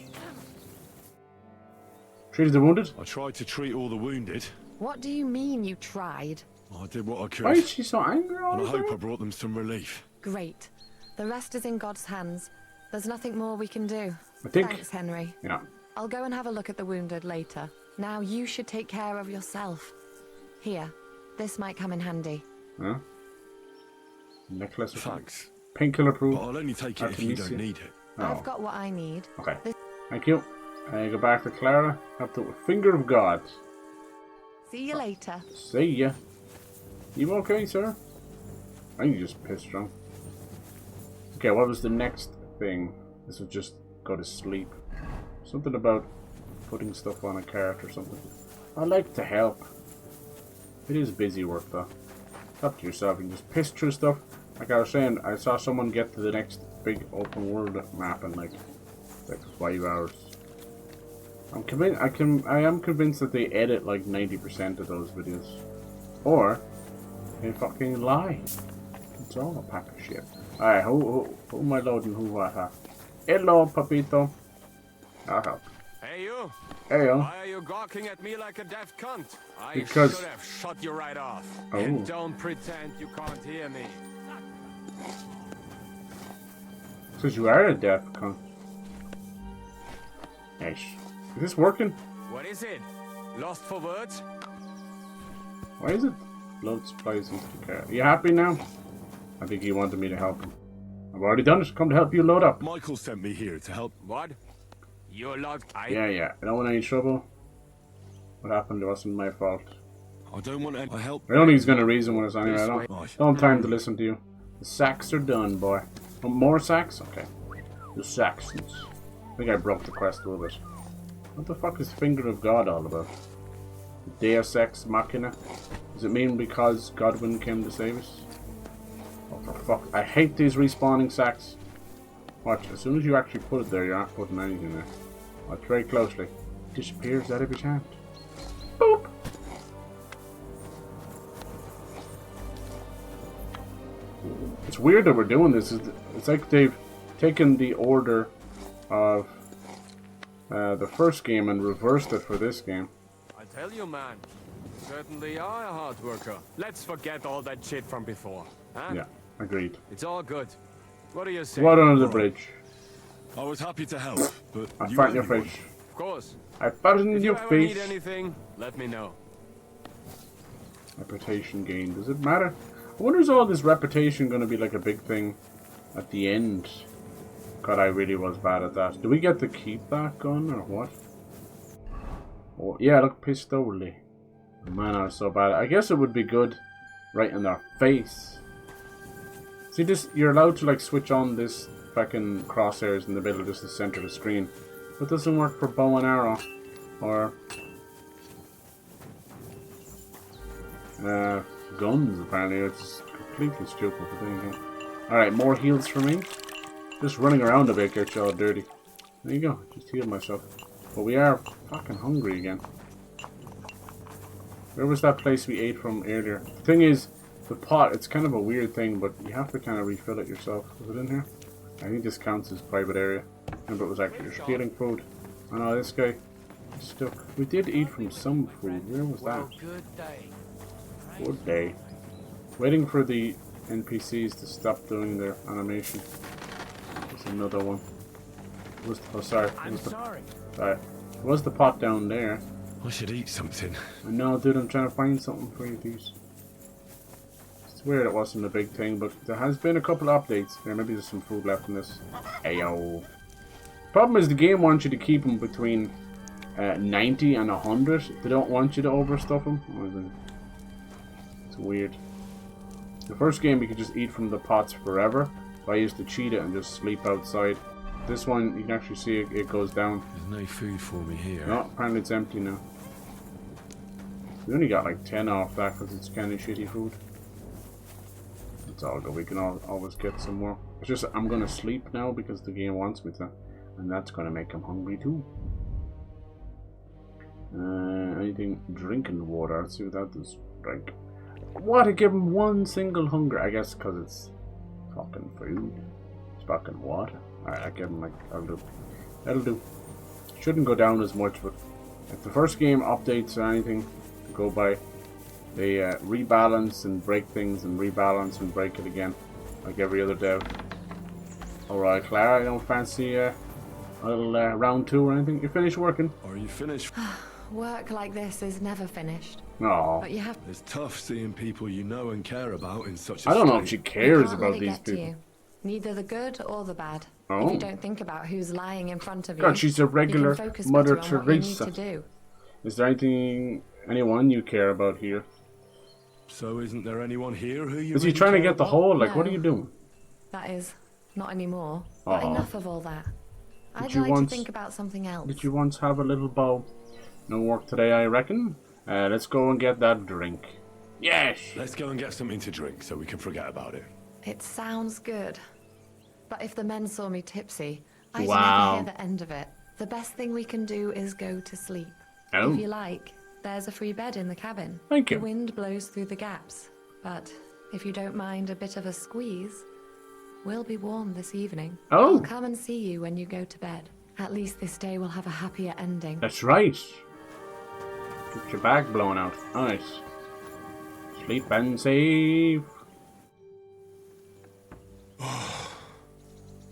Treated the wounded? I tried to treat all the wounded. What do you mean you tried? I did what I could. Why is she so angry all and I the hope time? I brought them some relief. Great. The rest is in God's hands. There's nothing more we can do. I think. Thanks, Henry. Yeah. I'll go and have a look at the wounded later. Now you should take care of yourself. Here, this might come in handy. Huh? Necklace. Thanks. Painkiller proof. But I'll only take it if you don't need it. Oh. I've got what I need. Okay. Thank you. I go back to Clara. Have the finger of God. See you later. See ya. You okay, sir? I think you just pissed drunk. Okay, what was the next thing? This was just go to sleep. Something about putting stuff on a cart or something. I like to help. It is busy work though. It's up to yourself. You can just piss through stuff. Like I was saying, I saw someone get to the next big open world map in like 5 hours. I'm convinced. I am convinced that they edit like 90% of those videos, or they fucking lie. It's all a pack of shit. Alright, who am I loading? Who what? Hello, Papito. I'll help. Hey you. Hey yo. Why are you gawking at me like a deaf cunt? I Because- should have shut you right off. Oh. And don't pretend you can't hear me. Because you are a deaf cunt. Yes. Is this working? What is it? Lost for words? Why is it? Load supplies into the car. Are you happy now? I think he wanted me to help him. I've already done it. Come to help you load up. Michael sent me here to help. What? You're locked. Yeah. You don't want any trouble? What happened? It wasn't my fault. I don't want any help. I don't think he's going to reason with us anyway. I don't Right. have time to listen to you. The sacks are done, boy. Want more sacks? Okay. The Saxons. I think I broke the quest a little bit. What the fuck is Finger of God all about? Deus Ex Machina? Does it mean because Godwin came to save us? Oh, for fuck. I hate these respawning sacks. Watch, as soon as you actually put it there, you're not putting anything there. Watch very closely. disappears out of his hand. Boop! It's weird that we're doing this. It's like they've taken the order of the first game and reversed it for this game. I tell you, man, you certainly are a hard worker. Let's forget all that shit from before. Huh? Yeah, agreed. It's all good. What do you say? Water under the bridge. I was happy to help, but I fart in your face. Of course. I fart in If your you ever face. need anything, let me know. Reputation gain. Does it matter? I wonder is all this reputation going to be like a big thing at the end? God, I really was bad at that. Do we get to keep that gun or what? Oh, yeah, look, pistole. Man, I was so bad. I guess it would be good right in their face. See this? You're allowed to like switch on this fucking crosshairs in the middle, just the center of the screen. But it doesn't work for bow and arrow or guns. Apparently, it's completely stupid for doing that. All right, more heals for me. Just running around a bit gets you all dirty. There you go. Just healed myself. But we are fucking hungry again. Where was that place we ate from earlier? The thing is, the pot, it's kind of a weird thing, but you have to kind of refill it yourself. Is it in here? I think this counts as private area. Remember, it was actually you're stealing food. Oh no, this guy is stuck. We did eat from some food. Where was that? Good day. Waiting for the NPCs to stop doing their animation. There's another one. Oh, sorry. Sorry. Was the pot down there? I should eat something. I know, dude. I'm trying to find something for you, these. It's weird it wasn't a big thing, but there has been a couple of updates. There, maybe there's some food left in this. Ayo. Problem is the game wants you to keep them between 90 and 100. They don't want you to overstuff them. It's weird. The first game you could just eat from the pots forever. But I used to cheat it and just sleep outside. This one you can actually see it goes down. There's no food for me here. No, apparently it's empty now. We only got like 10 off that because it's kind of shitty food. It's all good. We can always get some more. It's just I'm gonna sleep now because the game wants me to, and that's gonna make him hungry too. Anything? Drinking water. Let's see what that does. Drink. Water. Give him one single hunger. I guess because it's fucking food. It's fucking water. Alright, I give him like I'll do. That'll do. Shouldn't go down as much, but if the first game updates or anything to go by, they rebalance and break things and rebalance and break it again, like every other dev. Alright, Clara, I don't fancy a little round 2 or anything? You finished working? Are you finished? Work like this is never finished. No. But you have. It's tough seeing people you know and care about in such a I don't know state. if she cares Can't about let it these get to people. you. Neither the good or the bad. Oh. If you don't think about who's lying in front of you, God, she's a regular you can focus Mother better on what you need Teresa. to do. Is there anyone you care about here? So isn't there anyone here who you Is he really trying to care get the about? hole? Like, what are No. you doing? That is, not anymore. But Aw. enough of all that. I'd you like once- to think about something else. Did you once have a little bow? No work today, I reckon. Let's go and get that drink. Yes! Let's go and get something to drink so we can forget about it. It sounds good. But if the men saw me tipsy, I'd Wow. never hear the end of it. The best thing we can do is go to sleep. Oh. If you like, there's a free bed in the cabin. Thank you. The wind blows through the gaps. But if you don't mind a bit of a squeeze, we'll be warm this evening. Oh. I'll come and see you when you go to bed. At least this day will have a happier ending. That's right. Get your back blown out. Nice. Sleep and save.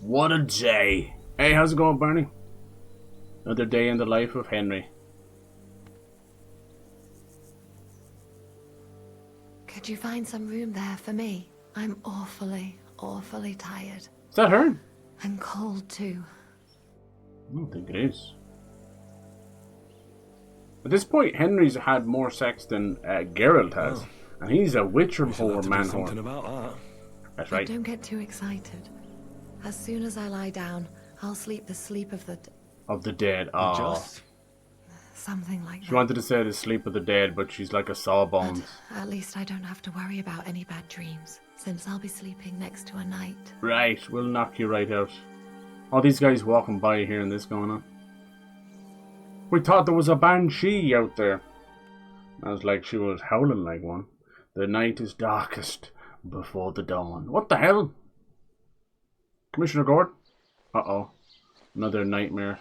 What a day. Hey, how's it going, Barney? Another day in the life of Henry. Could you find some room there for me? I'm awfully, awfully tired. Is that her? I'm cold too. I don't think it is. At this point, Henry's had more sex than Geralt has. Oh. And he's a witcher We'll whore, have to man do something whore. about that. That's But right. don't get too excited. As soon as I lie down, I'll sleep the sleep of the... Of the dead. Oh. Just? something like She that. wanted to say the sleep of the dead, but she's like a sawbones. At least I don't have to worry about any bad dreams, since I'll be sleeping next to a knight. Right, we'll knock you right out. All these guys walking by hearing this going on. We thought there was a banshee out there. I was like, she was howling like one. The night is darkest before the dawn. What the hell? Commissioner Gord? Uh-oh. Another nightmare.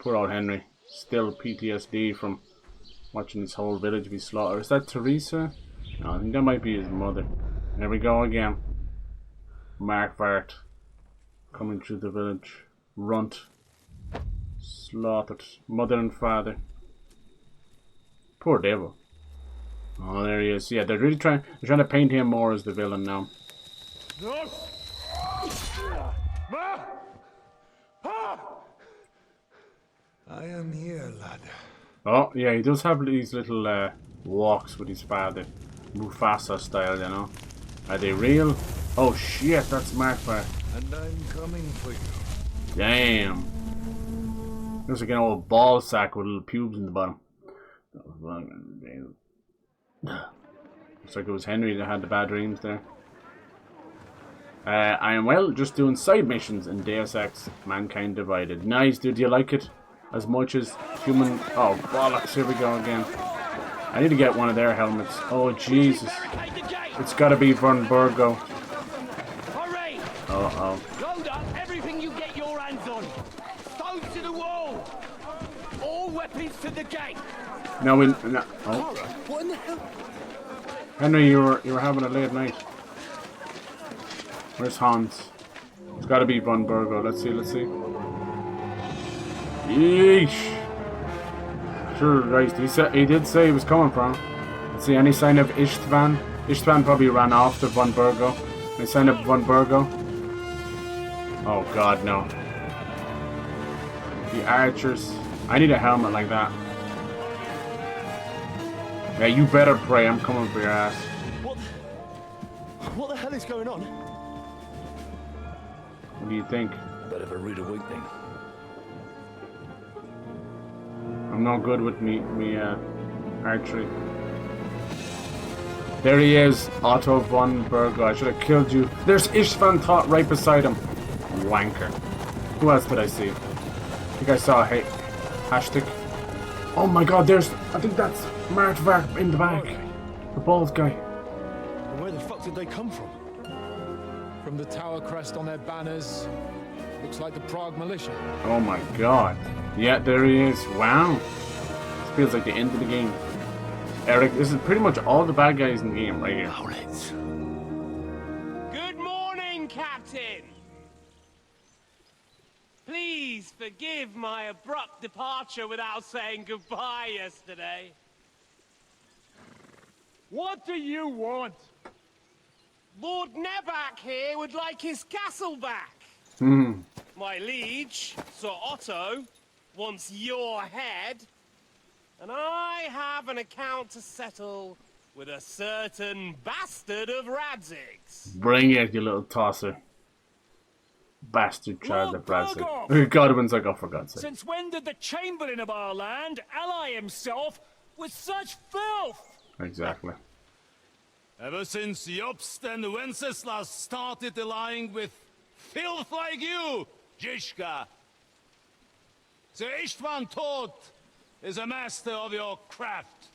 Poor old Henry. Still PTSD from watching his whole village be slaughtered. Is that Teresa? No, I think that might be his mother. There we go again. Mark Vart. Coming through the village. Runt. Slaughtered. Mother and father. Poor devil. Oh, there he is. Yeah, they're really trying to paint him more as the villain now. I am here, lad. Oh, yeah, he does have these little walks with his father. Mufasa style, you know. Are they real? Oh shit, that's Mark Vart. And I'm coming for you. Damn. Looks like an old ball sack with little pubes in the bottom. Looks like it was Henry that had the bad dreams there. I am, well, just doing side missions in Deus Ex Mankind Divided. Nice, dude. Do you like it as much as human... Oh, bollocks. Here we go again. I need to get one of their helmets. Oh, Jesus. It's got to be Von Burgo. Uh-oh. Load up everything you get your hands on. Stones to the wall. All weapons to the gate. No, we... No. Oh. What in the hell? Henry, you were having a late night. Where's Hans? It's got to be Von Burgo. Let's see. Yeesh. Sure, right. He did say he was coming from. Let's see, any sign of ISTVAN? ISTVAN probably ran off to Von Burgo. Any sign of Von Burgo? Oh God, no. The archers. I need a helmet like that. Yeah, you better pray. I'm coming for your ass. What the hell is going on? What do you think? Bit of a rude awakening. I'm not good with me archery. There he is, Otto von Burgo. I should have killed you. There's ISTVAN TOTH right beside him. Wanker. Who else did I see? I think I saw hashtag. Oh my God, I think that's Mark Vart in the back. The bald guy. Where the fuck did they come from? From the tower crest on their banners. Looks like the Prague militia. Oh my God. Yeah, there he is. Wow. This feels like the end of the game. Eric, this is pretty much all the bad guys in the game right here. Good morning, Captain. Please forgive my abrupt departure without saying goodbye yesterday. What do you want? Lord Nebak here would like his castle back. My liege, Sir Otto, wants your head, and I have an account to settle with a certain bastard of Radzig's. Bring it, you little tosser. Bastard child of Radzig. Godwin's like, oh, for God's sake. Since when did the Chamberlain of our land ally himself with such filth? Exactly. Ever since Jobst and Wenceslas started allying with filth like you, Zizka. Sir ISTVAN TOTH is a master of your craft.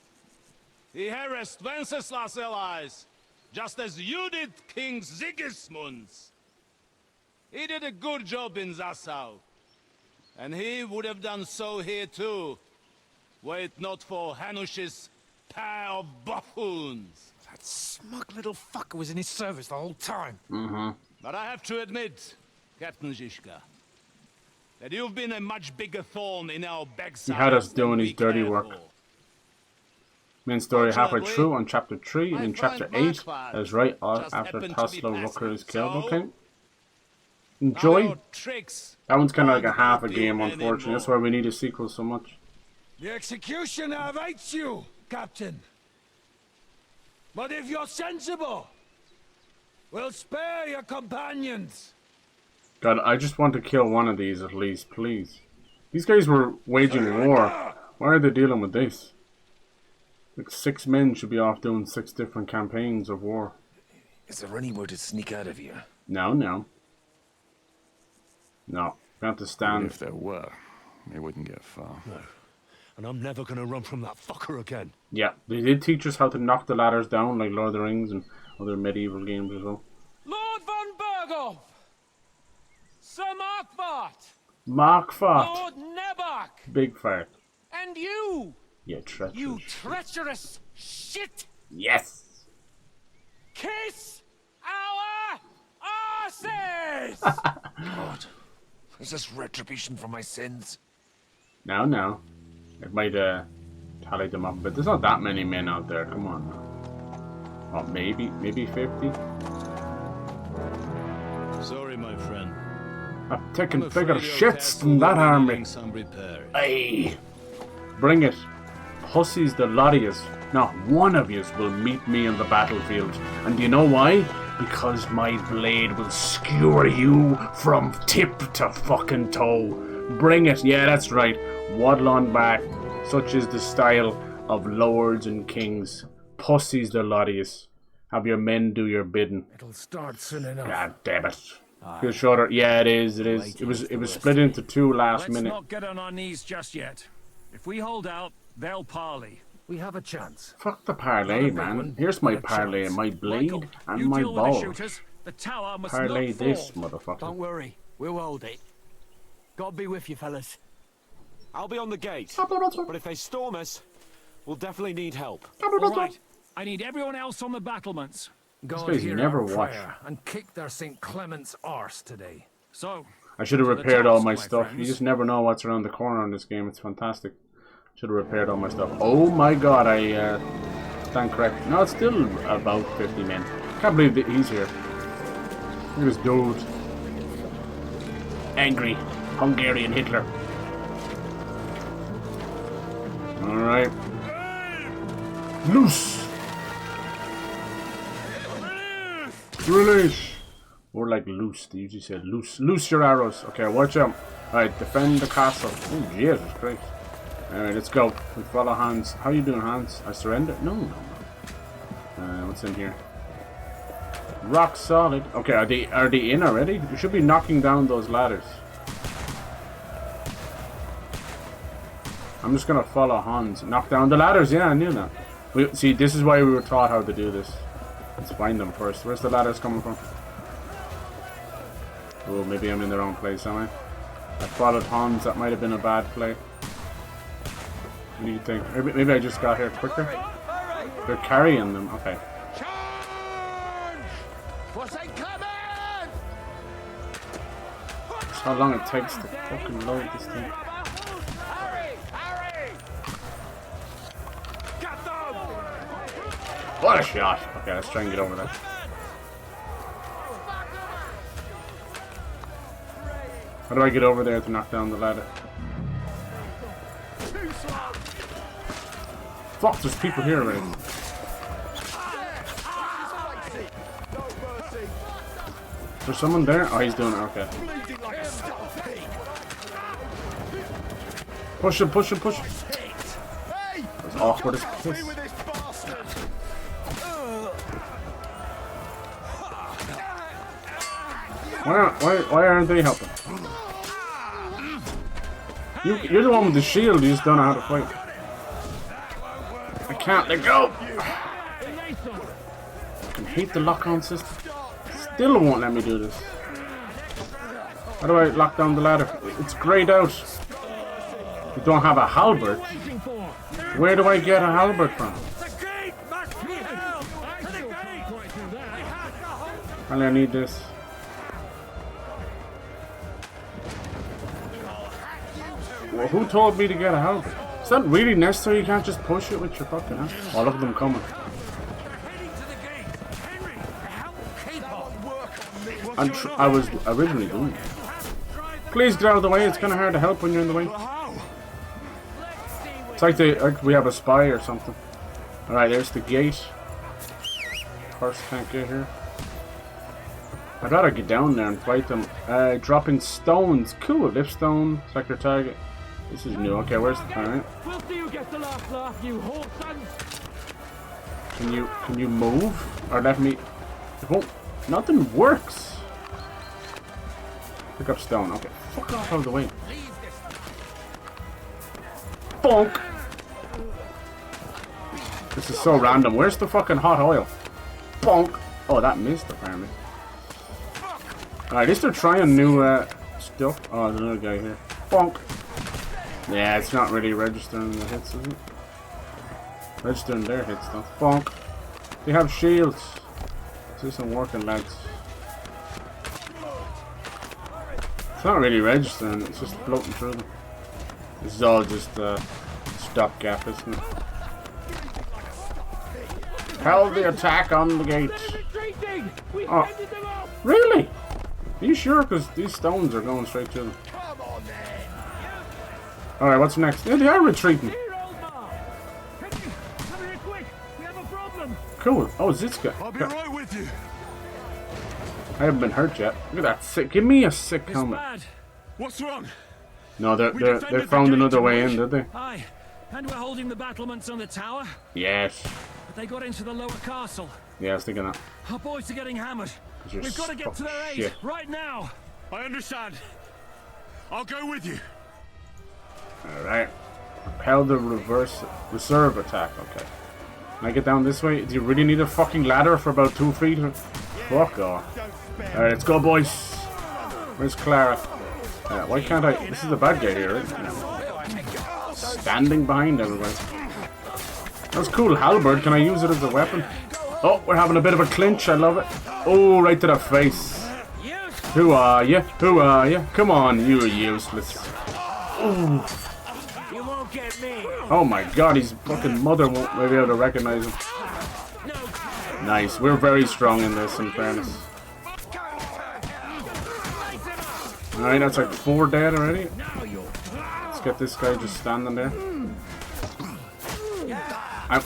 He harassed Wenceslas' allies, just as you did King Sigismund's. He did a good job in Zassau, and he would have done so here too, were it not for Hanush's pair of buffoons. That smug little fucker was in his service the whole time. But I have to admit, Captain Zizka, that you've been a much bigger thorn in our backside. He had us doing his dirty work. Main story halfway through on chapter 3 and in chapter 8. That is right after Toslo Rucker is killed. Okay. Enjoy. That one's kind of like a half a game, unfortunately. That's why we need a sequel so much. The executioner awaits you, Captain. But if you're sensible, we'll spare your companions. God, I just want to kill one of these at least, please. These guys were waging war. Why are they dealing with this? Like 6 men should be off doing 6 different campaigns of war. Is there anywhere to sneak out of here? No. No. We have to stand. If there were, they wouldn't get far. No. and I'm never gonna run from that fucker again. Yeah, they did teach us how to knock the ladders down, like Lord of the Rings and other medieval games as well. Lord von Berghoff! Sir Markvart! Markvart! Lord Nebach! Big fart. And you! Yeah, treacherous. You treacherous shit! Yes! Kiss our asses! God, is this retribution for my sins? No. It might tally them up, but there's not that many men out there. Come on. Oh, maybe 50. Sorry, my friend. I'm taking bigger shits than that army. Hey, bring it. Pussies the lot of yous. Not one of yous will meet me on the battlefield. And do you know why? Because my blade will skewer you from tip to fucking toe. Bring it. Yeah, that's right. Waddle on back. Such is the style of lords and kings. Pussies the lot of yous. Have your men do your bidding. It'll start soon enough. God damn it. Feel shorter. Yeah, it is. It was split into two last minute. Let's not get on our knees just yet. If we hold out, they'll parley. We have a chance. Fuck the parlay, man. Here's my parlay and my blade and my ball. The tower must Parlay not this, fall. motherfucker. Don't worry, we'll hold it. God be with you, fellas. I'll be on the gate. But if they storm us, we'll definitely need help. All right. I need everyone else on the battlements. God hear never our watch. prayer and kick their St. Clement's arse today. So, I should have repaired all my stuff. You just never know what's around the corner in this game. It's fantastic. Should have repaired all my stuff. Oh my god, I stand correct. No, it's still about 50 men. Can't believe that he's here. Look at this dude. Angry Hungarian Hitler. Alright. Loose! Release! Or like loose, they usually say loose. Loose your arrows. Okay, watch out. Alright, defend the castle. Oh, Jesus Christ. Alright, let's go. We follow Hans. How you doing, Hans? I surrender? No. What's in here? Rock solid. Okay, are they in already? We should be knocking down those ladders. I'm just gonna follow Hans. Knock down the ladders. Yeah, I knew that. See, this is why we were taught how to do this. Let's find them first. Where's the ladders coming from? Oh, maybe I'm in the wrong place, am I? I followed Hans. That might have been a bad play. What do you think? Maybe I just got here quicker? They're carrying them. Okay. That's how long it takes to fucking load this thing. What a shot! Okay, let's try and get over there. How do I get over there to knock down the ladder? Fuck, there's people here already. There's someone there? Oh, he's doing it, okay. Push him, push him, push him. That was awkward as piss. Why aren't they helping? You're the one with the shield, you just don't know how to fight. I can't let go! I can hate the lock-on system. Still won't let me do this. How do I lock down the ladder? It's grayed out. You don't have a halberd? Where do I get a halberd from? I need this. Well, who told me to get a halberd? Is that really necessary? You can't just push it with your fucking hand. Oh, look at them coming. I was originally doing it. Please get out of the way. It's kind of hard to help when you're in the way. It's like we have a spy or something. Alright, there's the gate. Horse can't get here. I'd rather get down there and fight them. Dropping stones. Cool. Lift stone. Select your target. This is new. Okay, where's the... Alright. We'll see you get the last laugh, you whore sons. Can you move? Or let me... It won't... Nothing works. Pick up stone. Okay. Fuck off out of the way. Bonk. This is so random. Where's the fucking hot oil? Bonk. Oh, that missed apparently. Alright, at least they're trying new stuff. Oh, there's another guy here. Bonk. Yeah, it's not really registering the hits, is it? Registering their hits though. Bonk. They have shields. This isn't working, lads. It's not really registering, it's just floating through them. This is all just stopgap, isn't it? Held the attack on the gate. Oh, really? Are you sure? Because these stones are going straight to them. Alright, what's next? Yeah, they are retreating. Cool. Oh, Zitska. I'll be right with you. I haven't been hurt yet. Look at that sick. Give me a sick helmet. What's wrong? No, they found another way in, did they? Aye, and we're holding the battlements on the tower. Yes. But they got into the lower castle. Yeah, I was thinking that. Our boys are getting hammered. We've got to get to their aid shit. right now. I understand. I'll go with you. Alright. Repel the reserve attack. Okay. Can I get down this way? Do you really need a fucking ladder for about 2 feet? Fuck off. Alright, let's go, boys. Where's Clara? Why can't I? This is the bad guy here, right? Standing behind everybody. That's cool. Halberd. Can I use it as a weapon? Oh, we're having a bit of a clinch. I love it. Oh, right to the face. Who are you? Who are you? Come on, you're useless. Ooh. Oh my god, his fucking mother won't be able to recognize him. Nice. We're very strong in this, in fairness. Alright, that's like 4 dead already. Let's get this guy just standing there.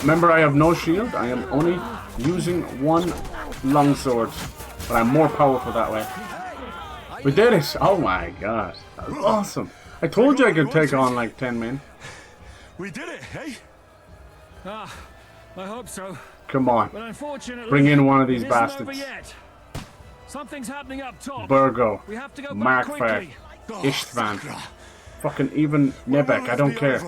Remember, I have no shield. I am only using 1 longsword. But I'm more powerful that way. We did it! Oh my god. That was awesome. I told you I could take on like 10 men. We did it, hey? Ah, I hope so. Come on. But unfortunately, bring in one of these it isn't bastards. over yet. Something's happening up top. Burgo. We have to go Mark back Fair. quickly. ISTVAN. Fucking even Nebek. I don't care.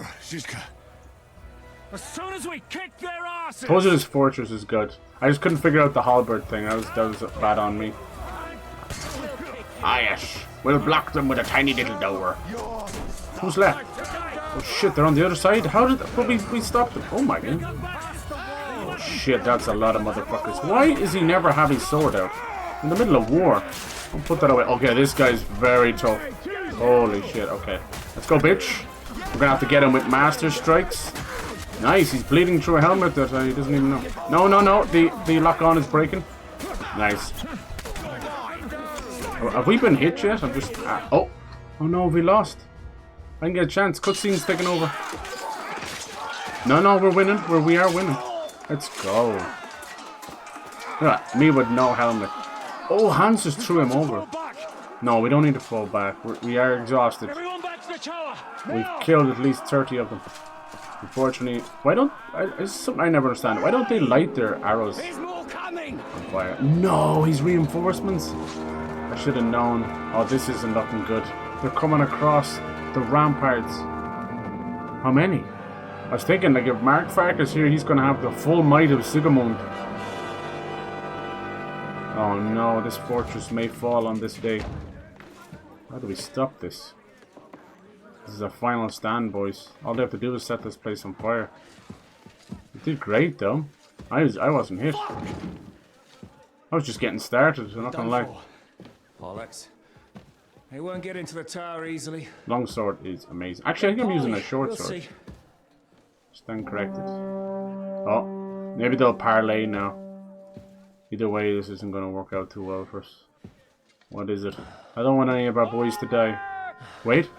As soon as we kick their asses. Told you this fortress is good. I just couldn't figure out the halberd thing. That was bad on me. Ah yes. We'll block them with a tiny little door. Who's left? Oh shit, they're on the other side? How did we stopped them? Oh my god. Oh shit, that's a lot of motherfuckers. Why is he never have his sword out? In the middle of war. Don't put that away. Okay, this guy's very tough. Holy shit, okay. Let's go, bitch. We're gonna have to get him with master strikes. Nice, he's bleeding through a helmet that he doesn't even know. No, no, no, the lock-on is breaking. Nice. Have we been hit yet? I'm just... oh no, we lost. I can get a chance. Cutscene's taking over. No, we're winning. We are winning. Let's go. Me with no helmet. Oh, Hans just threw him over. No, we don't need to fall back. We are exhausted. We've killed at least 30 of them. Unfortunately, why don't... It's something I never understand. Why don't they light their arrows on fire? No, he's reinforcements. I should have known. Oh, this isn't looking good. They're coming across the ramparts. How many? I was thinking, like, if Mark Farkas here, he's going to have the full might of Sigamund. Oh no, this fortress may fall on this day. How do we stop this? This is our final stand, boys. All they have to do is set this place on fire. We did great, though. I wasn't hit. I was just getting started, I'm not gonna lie. Bollocks. They won't get into the tower easily. Longsword is amazing. Actually, I think I'm using a short sword. Stand corrected. Oh, maybe they'll parlay now. Either way, this isn't going to work out too well for us. What is it? I don't want any of our boys to die. Wait.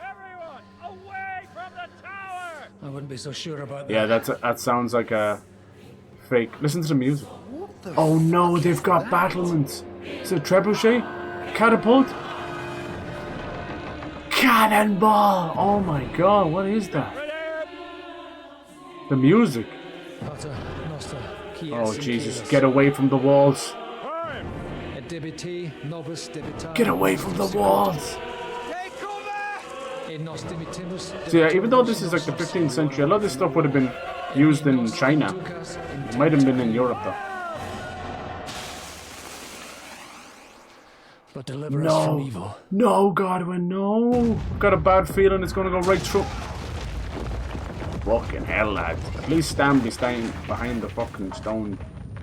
I wouldn't be so sure about that. Yeah, that sounds like a fake. Listen to the music. Oh no, they've got battlements. Is it trebuchet? Catapult? Cannonball! Oh my god, what is that? The music. Oh Jesus, get away from the walls. Get away from the walls. So yeah, even though this is like the 15th century, a lot of this stuff would have been used in China. It might have been in Europe though. But deliver us from evil. No, Godwin, no. I've got a bad feeling it's going to go right through. Fucking hell, lads. At least stand behind the fucking stone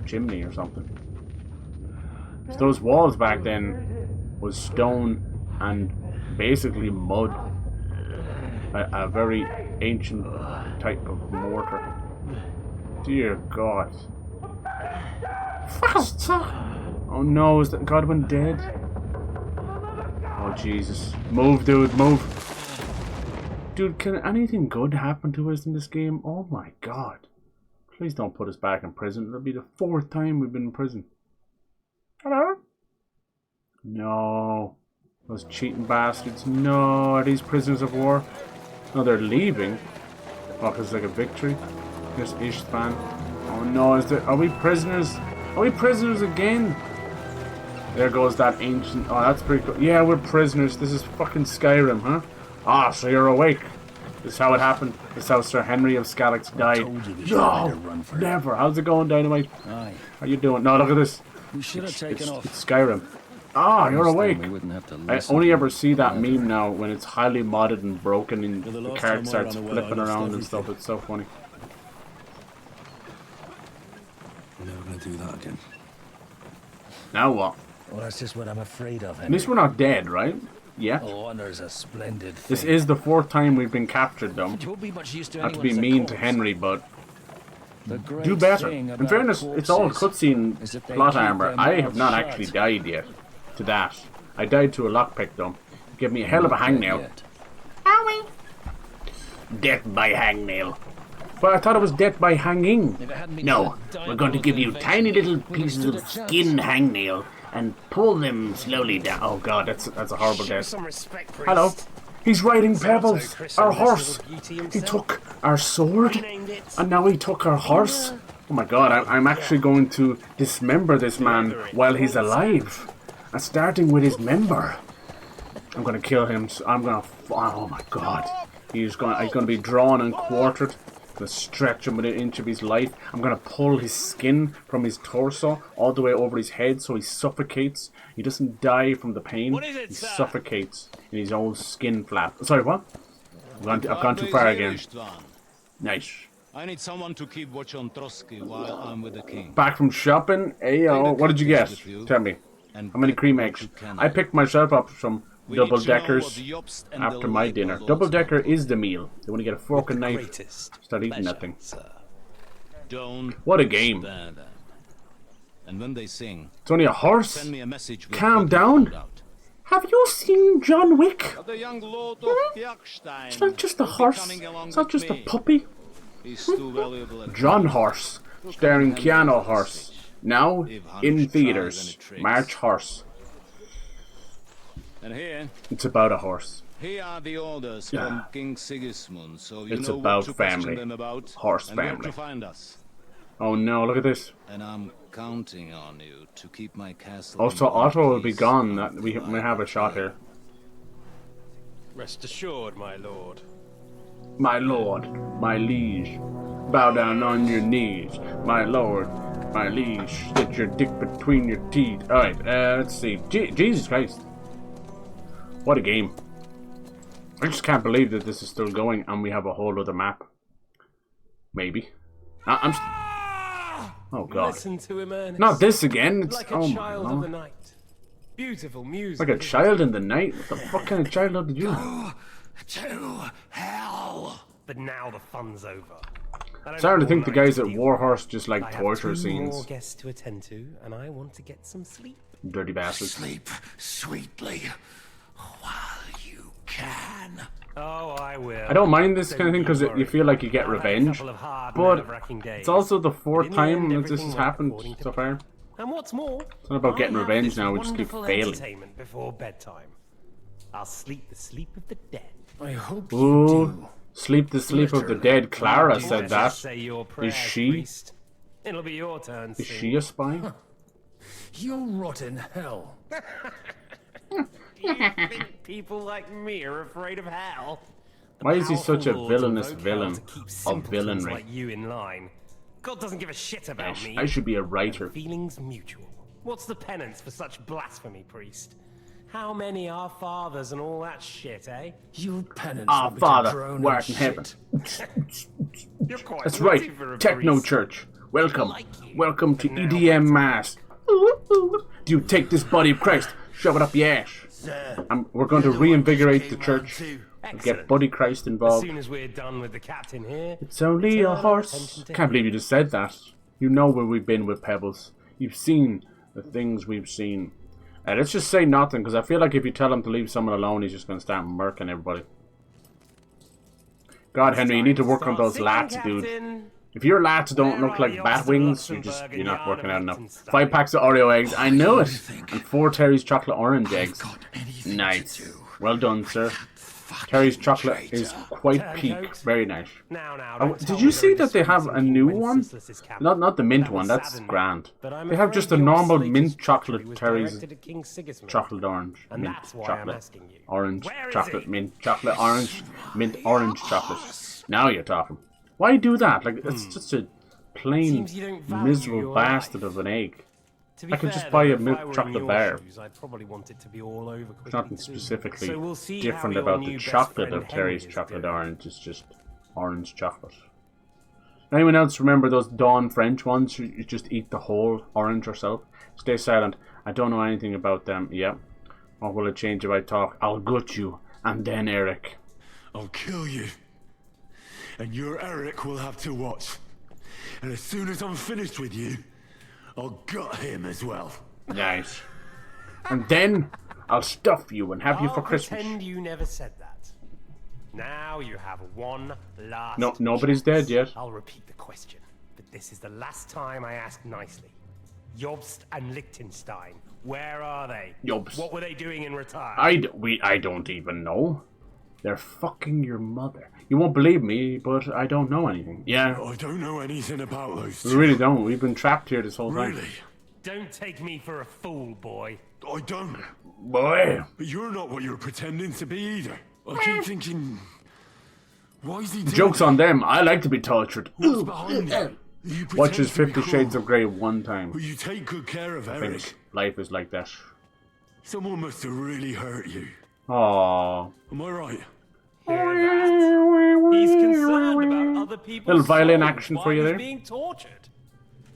chimney or something. So those walls back then was stone and basically mud. A very ancient type of mortar. Dear God. Faster! Oh no, is that Godwin dead? Oh Jesus. Move, dude, move. Dude, can anything good happen to us in this game? Oh my God. Please don't put us back in prison. It'll be the 4th time we've been in prison. Hello? No. Those cheating bastards. No. Are these prisoners of war? No, they're leaving. Oh, because it's like a victory. There's ISTVAN. Oh no, are we prisoners? Are we prisoners again? There goes that ancient... Oh, that's pretty cool. Yeah, we're prisoners. This is fucking Skyrim, huh? Ah, so you're awake. This is how it happened. This is how Sir Henry of SKALITZ died. No! Never. How's it going, Dynamite? Aye. How you doing? No, look at this. We should have taken off. It's Skyrim. Ah, you're awake. I listen only ever see that meme now when it's highly modded and broken and the card starts flipping around and stuff. It's so funny. We're never going to do that again. Now what? Well, that's just what I'm afraid of. At least we're not dead, right? Yeah. Oh, honor's a splendid thing. This is the 4th time we've been captured, though. Not to be mean to Henry, but do better. In fairness, it's all cutscene plot armor. I have not actually died yet to that. I died to a lockpick, though. Give me a hell of a hangnail. Owie! Death by hangnail. But I thought it was death by hanging. No, we're going to give you tiny little pieces of skin hangnail and pull them slowly down. Oh God, that's a horrible death. Hello. He's riding Pebbles, our horse. He took our sword, and now he took our horse. Oh my God, I'm actually going to dismember this man while he's alive. And starting with his member. I'm going to kill him. I'm going to... Oh my God. He's going to be drawn and quartered. I'm going to stretch him within an inch of his life. I'm going to pull his skin from his torso all the way over his head so he suffocates. He doesn't die from the pain. He suffocates in his own skin flap. Sorry, what? I've gone too far again. Nice. I need someone to keep watch on Trotsky while I'm with the king. Back from shopping? Ayo, what did you get? Tell me. How many cream eggs? I picked myself up some double-deckers after my dinner. Double-decker is the meal. They want to get a fork and knife. Start eating that thing. What a game. And when they sing, it's only a horse. send me a message with calm down. Have you seen John Wick? The young Lord It's not just a horse. It's not just a puppy. He's too valuable. John Horse, starring Keanu Horse. Now in theaters. March Horse. And here, it's about a horse. Here are the orders from King Sigismund, so you it's know about what to family. them about, Horse and where family. to find us. Oh no, look at this. And I'm counting on you to keep my castle. Also, Otto will be gone. That we may have a shot here. Rest assured, my lord. My lord, my liege, bow down on your knees. My lord, my liege, stick your dick between your teeth. Alright, let's see. Jesus Christ. What a game. I just can't believe that this is still going and we have a whole other map. Maybe. Oh God. Listen to him, Ernest. Not this again. It's, like a oh child my of God. the night. Beautiful music. Like a child in the night? What the fuck kind of childhood did you have? To hell. But now the fun's over. Starting to think the guys at Warhorse just like I torture have two scenes. more guests to attend to, and I want to get some sleep. Dirty bastards. Sleep sweetly while you can. Oh, I will. I don't mind this kind of thing because you feel like you get revenge, but it's also the 4th time that this has happened so far. And what's more, it's not about getting revenge now, we just keep failing. Entertainment before bedtime. I'll sleep the sleep of the dead. I hope Ooh, sleep the sleep of the dead. Clara said that. Is she? Priest. It'll be your turn. Is she a spy? You rot in hell. You think people like me are afraid of hell. Why is he such a villainous villain of villainry? Like you in line. God doesn't give a shit about me. I should be a writer. Feelings mutual. What's the penance for such blasphemy, priest? How many are fathers and all that shit, eh? You penance. Our Father, who art in heaven. You're quite That's witty right. for a Techno priest. church. Welcome. Welcome to EDM Mass. Do you take this body of Christ, shove it up your ass? We're going to reinvigorate the church. Get Buddy Christ As involved. soon as we're done with the captain here, It's only a horse. Can't believe you just said that. You know where we've been with Pebbles. You've seen the things we've seen. Let's just say nothing, because I feel like if you tell him to leave someone alone, he's just going to start murking everybody. God, Henry, you need to work on those lats, dude. If your lats don't look like bat wings, you're not working out enough. 5 packs of Oreo eggs, I know it! And 4 Terry's chocolate orange eggs. Nice. Well done, sir. Terry's chocolate is quite peak. Very nice. Did you see that they have a new one? Not the mint one, that's grand. They have just a normal mint chocolate Terry's chocolate orange. Mint chocolate. Orange chocolate, mint chocolate, orange, mint orange chocolate. Now you're talking. Why do that? Like, it's just a plain, miserable bastard of an egg. I could just buy a milk chocolate bar. I'd probably want it to be all over There's nothing specifically So we'll see different how your about new the best chocolate friend of Terry's Henry is chocolate doing. orange. It's just orange chocolate. Anyone else remember those Dawn French ones? You just eat the whole orange yourself? Stay silent. I don't know anything about them. Yep. Or will it change if I talk? I'll gut you. And then Eric. I'll kill you. And your Eric will have to watch. And as soon as I'm finished with you, I'll gut him as well. Nice. And then I'll stuff you and have you for Christmas. Pretend you never said that. Now you have one last. No, nobody's dead yet. I'll repeat the question, but this is the last time I ask nicely. Jobst and Liechtenstein, where are they? Jobst. What were they doing in retire? I don't even know. They're fucking your mother. You won't believe me, but I don't know anything. Yeah. I don't know anything about those We two. really don't. We've been trapped here this whole time. Really? Don't take me for a fool, boy. I don't. Boy. But you're not what you're pretending to be either. I keep thinking, why is he doing Joke's that? on them. I like to be tortured. What's behind it? You pretend Watches to be 50 cruel, Shades of Grey one time. but you take good care of I Eric. think life is like that. Someone must have really hurt you. Aww. Am I right? He's concerned about other people's Little violin souls action while for you he's there. being tortured.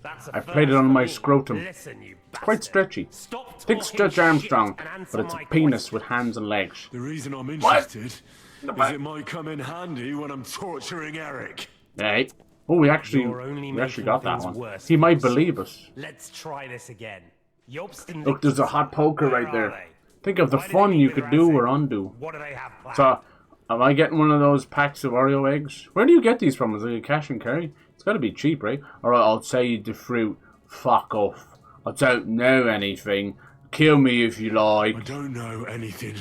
That's a I played it first on for my me. scrotum. Listen, you It's quite stretchy. Stop Think talking Stretch shit Armstrong, and answer but it's a my penis with hands and legs. The reason I'm What? interested is it might come in handy when I'm torturing Eric. Hey. Oh, we actually You're only got that making one. things worse, He might Chris. believe us. Let's try this again. Jobst and Look, there's a hot poker Where right are there. they? Think of the Why did fun they you meet could with do Razzie? or undo. What do they have planned? So, am I getting one of those packs of Oreo eggs? Where do you get these from? Is it a cash and carry? It's got to be cheap, right? Alright, I'll say the fruit. Fuck off. I don't know anything. Kill me if you I like. don't know anything.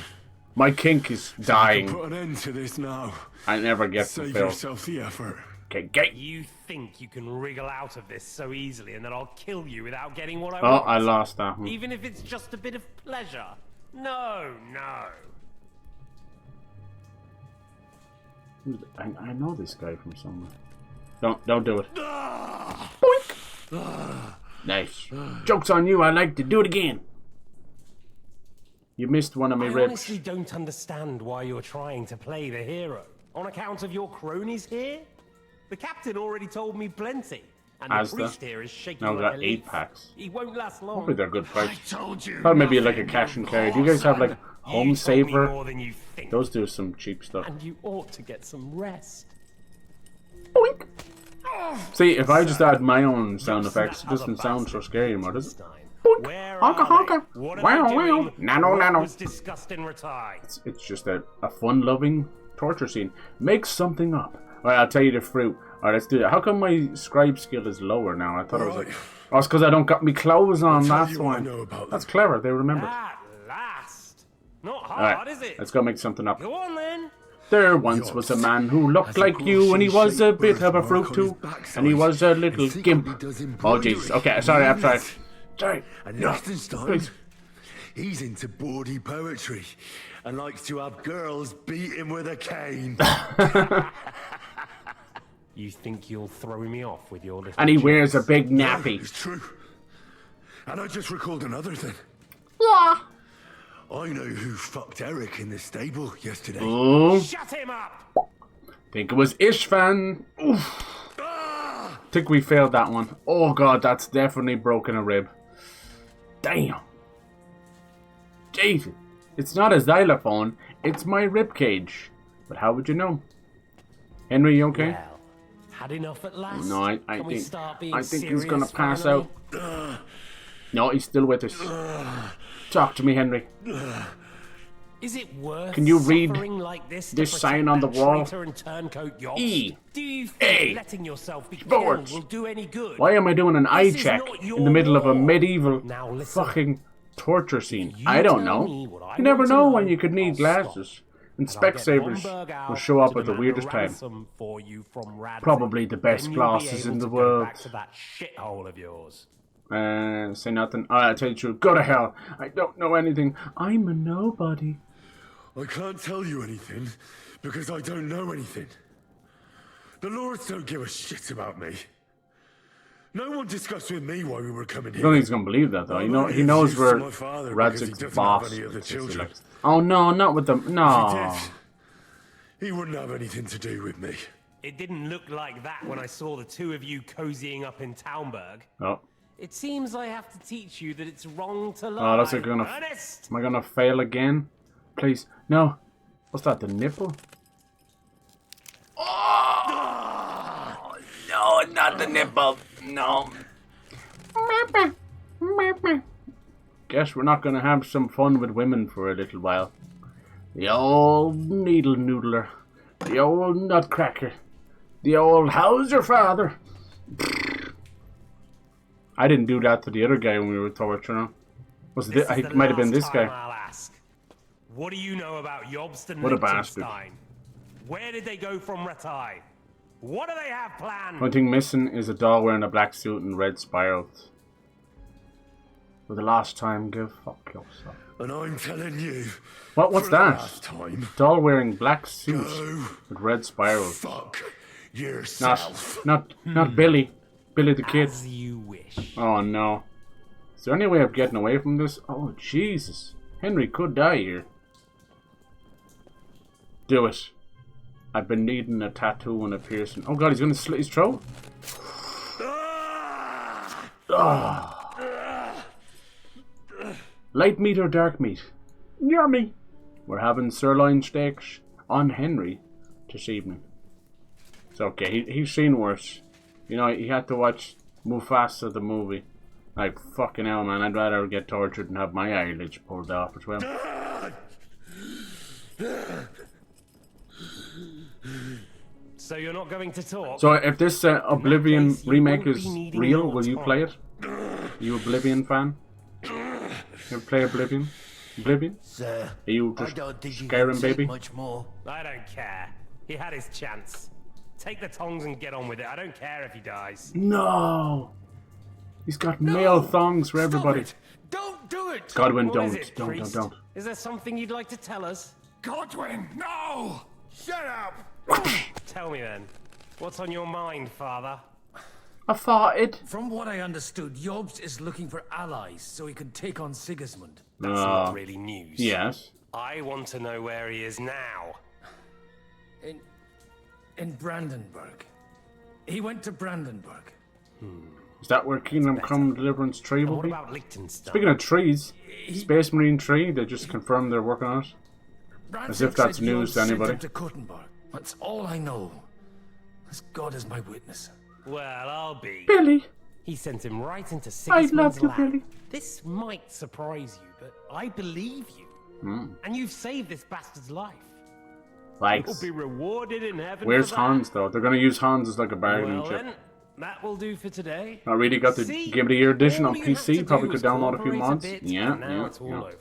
My kink is dying. Put an end to this now. I never get Save fulfilled. yourself the effort. Okay. You think you can wriggle out of this so easily and that I'll kill you without getting what I Oh, want? I lost that one. Even if it's just a bit of pleasure? No, no. I know this guy from somewhere. Don't do it. Boink. Nice. Joke's on you. I like to do it again. You missed one of my I ribs. honestly don't understand why you're trying to play the hero. On account of your cronies here? The captain already told me plenty. And the Asda. priest here is shaking Now like got a 8 leaf. packs. He won't last long. Hopefully they're good price. told you. Thought maybe like a cash and carry. Do you guys have like Home You told me Saver? more than you think. Those do some cheap stuff. And you ought to get some rest. See, if I just add my own sound effects, it doesn't sound so scary anymore, does it? Where Honka are honka. they? What are Wow they wow. doing? Nano What nano. was discussed in retire? It's just a fun-loving torture scene. Make something up. Alright, I'll tell you the fruit. Alright, let's do that. How come my scribe skill is lower now? I thought it was like... Oh, it's because I don't got me clothes on, tell that's you what I why. know about That's clever, they remembered. At last. Not hard, Alright, is it? let's go make something up. Go on then. There once was a man who looked like you, and he was a bit of a fruit too, and he was a little gimp. Oh Jesus! Okay, sorry, I'm sorry. Sorry. And No, Liechtenstein, please. He's into bawdy poetry and likes to have girls beat him with a cane. You think you'll throw me off with your little... And he wears a big No, nappy. it's true. And I just recalled another thing. Yeah. I know who fucked Eric in the stable yesterday. Oh. Shut him up! Think it was ISTVAN. Oof. Think we failed that one. Oh god, that's definitely broken a rib. Damn. Jesus. It's not a xylophone, it's my rib cage. But how would you know? Henry, you okay? Well, had enough at last? No, I Can we think start being he's gonna serious pass finally? out. No, he's still with us. Talk to me, Henry. Is it worth Can you read suffering like this sign on the wall? And turncoat yobs? E. Do you A. think letting yourself be Sports. killed will do any good? Why am I doing an eye This is check not in your the middle of a war. medieval Now listen. fucking torture scene? You I don't tell know. me what I You never want to know know, when you could need I'll glasses. And And I'll get Specsavers Bomberg out will show up to at the demand weirdest a time. ransom for you from Radzik. Probably the best Then you'll be glasses able in the to go world. back to that shithole of yours. Say nothing. I'll tell you the truth. Go to hell. I don't know anything. I'm a nobody. I can't tell you anything because I don't know anything. The Lords don't give a shit about me. No one discussed with me why we were coming I here. don't think he's gonna believe that though. He knows we're Radzik's boss. Oh no, not with them. No. If he did, he wouldn't have anything to do with me. It didn't look like that when I saw the two of you cozying up in Townburg. Oh. It seems I have to teach you that it's wrong to lie. Oh, that's like gonna. Ernest! Am I gonna fail again? Please, no. What's that? The nipple? Oh no, not the nipple. No. Guess we're not gonna have some fun with women for a little while. The old needle noodler, the old nutcracker, the old how's your father? I didn't do that to the other guy when we were torturing him. It might have been this guy. I'll ask. What do you know about Jobst and What a bastard. Liechtenstein? Where did they go from Ratai? What do they have planned? One thing missing is a doll wearing a black suit and red spirals. For the last time, give fuck yourself. And I'm telling you. What's for the that? last time, Doll wearing black suit go with red spirals. fuck yourself. Not Billy. Billy the Kid. As you wish. Oh no. Is there any way of getting away from this? Oh Jesus. Henry could die here. Do it. I've been needing a tattoo and a piercing. Oh god, he's gonna slit his throat? Light meat or dark meat? Yummy. We're having sirloin steaks on Henry this evening. It's okay, he's seen worse. You know, he had to watch Mufasa the movie. Like, fucking hell, man, I'd rather get tortured than have my eyelids pulled off as well. So you're not going to talk? So if this Oblivion remake is real, will you play it? Are you Oblivion fan? You play Oblivion? Oblivion? Sir, Are you I just don't think you Skyrim can take baby? much more. I don't care. He had his chance. Take the tongs and get on with it. I don't care if he dies. No! He's got male thongs for everybody. Don't do it! Godwin, What is it, don't. priest? Is there something you'd like to tell us? Godwin, no! Shut up! Tell me then. What's on your mind, father? I farted. From what I understood, Jobst is looking for allies so he can take on Sigismund. That's not really news. Yes. I want to know where he is now. In Brandenburg. He went to Brandenburg. Is that where Kingdom Come Deliverance 3 will What be? about Liechtenstein? Speaking of trees, Space Marine 3, they just confirmed they're working on it. As if that's news to anybody. To Kuttenberg. That's all I know. As God is my witness. Well, I'll be. Billy! He sent him right into I Sigismund's love you, lab. Billy. This might surprise you, but I believe you. Mm. And you've saved this bastard's life. Thanks. You'll be rewarded in heaven. Where's for that. Hans though? They're gonna use Hans as like a bargaining Well chip. then, that will do for today. I really got the See? Game of the Year edition All on you have to PC. do Probably could is download a few cooperate mods. bit, Yeah, and now yeah, it's all yeah. over.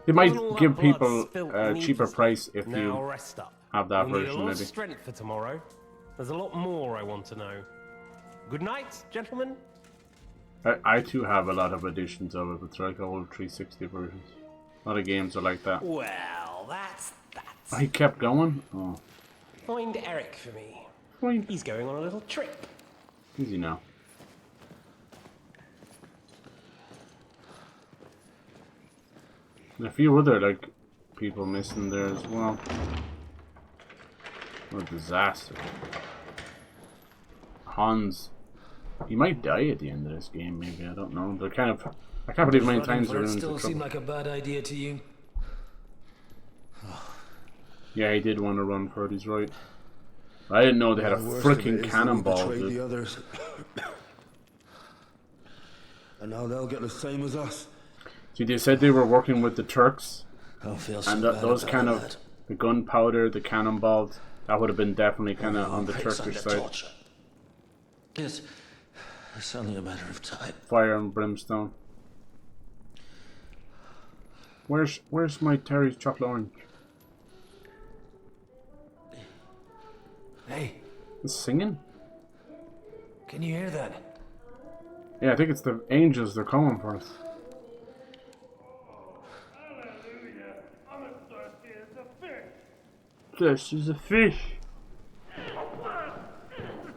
They might All that give blood people spilt a cheaper needlessly. price if Now you rest up. have that You'll need version, a lot of maybe. strength for tomorrow. There's a lot more I want to know. Good night, gentlemen. I too have a lot of editions of it. It's like old 360 versions. A lot of games are like that. Well, that's that. Oh, he kept going? Oh. Find Eric for me. Fine. He's going on a little trip. Easy now. And a few other, like, people missing there as well. What a disaster. Hans. He might die at the end of this game, maybe. I don't know. They're kind of... I can't believe how many times they're in still trouble. seem like a bad idea to you? Yeah, he did want to run for it, he's right. I didn't know they had a freaking cannonball, dude. The others. And now they'll get the same as us. See, they said they were working with the Turks. And bad those about kind of... that. The gunpowder, the cannonballs, that would have been definitely kind of on the Turkish side. Yes, it's only a matter of time. Fire and brimstone. Where's my Terry's chocolate orange? Hey. It's singing? Can you hear that? Yeah, I think it's the angels, they're coming for us. This is a fish.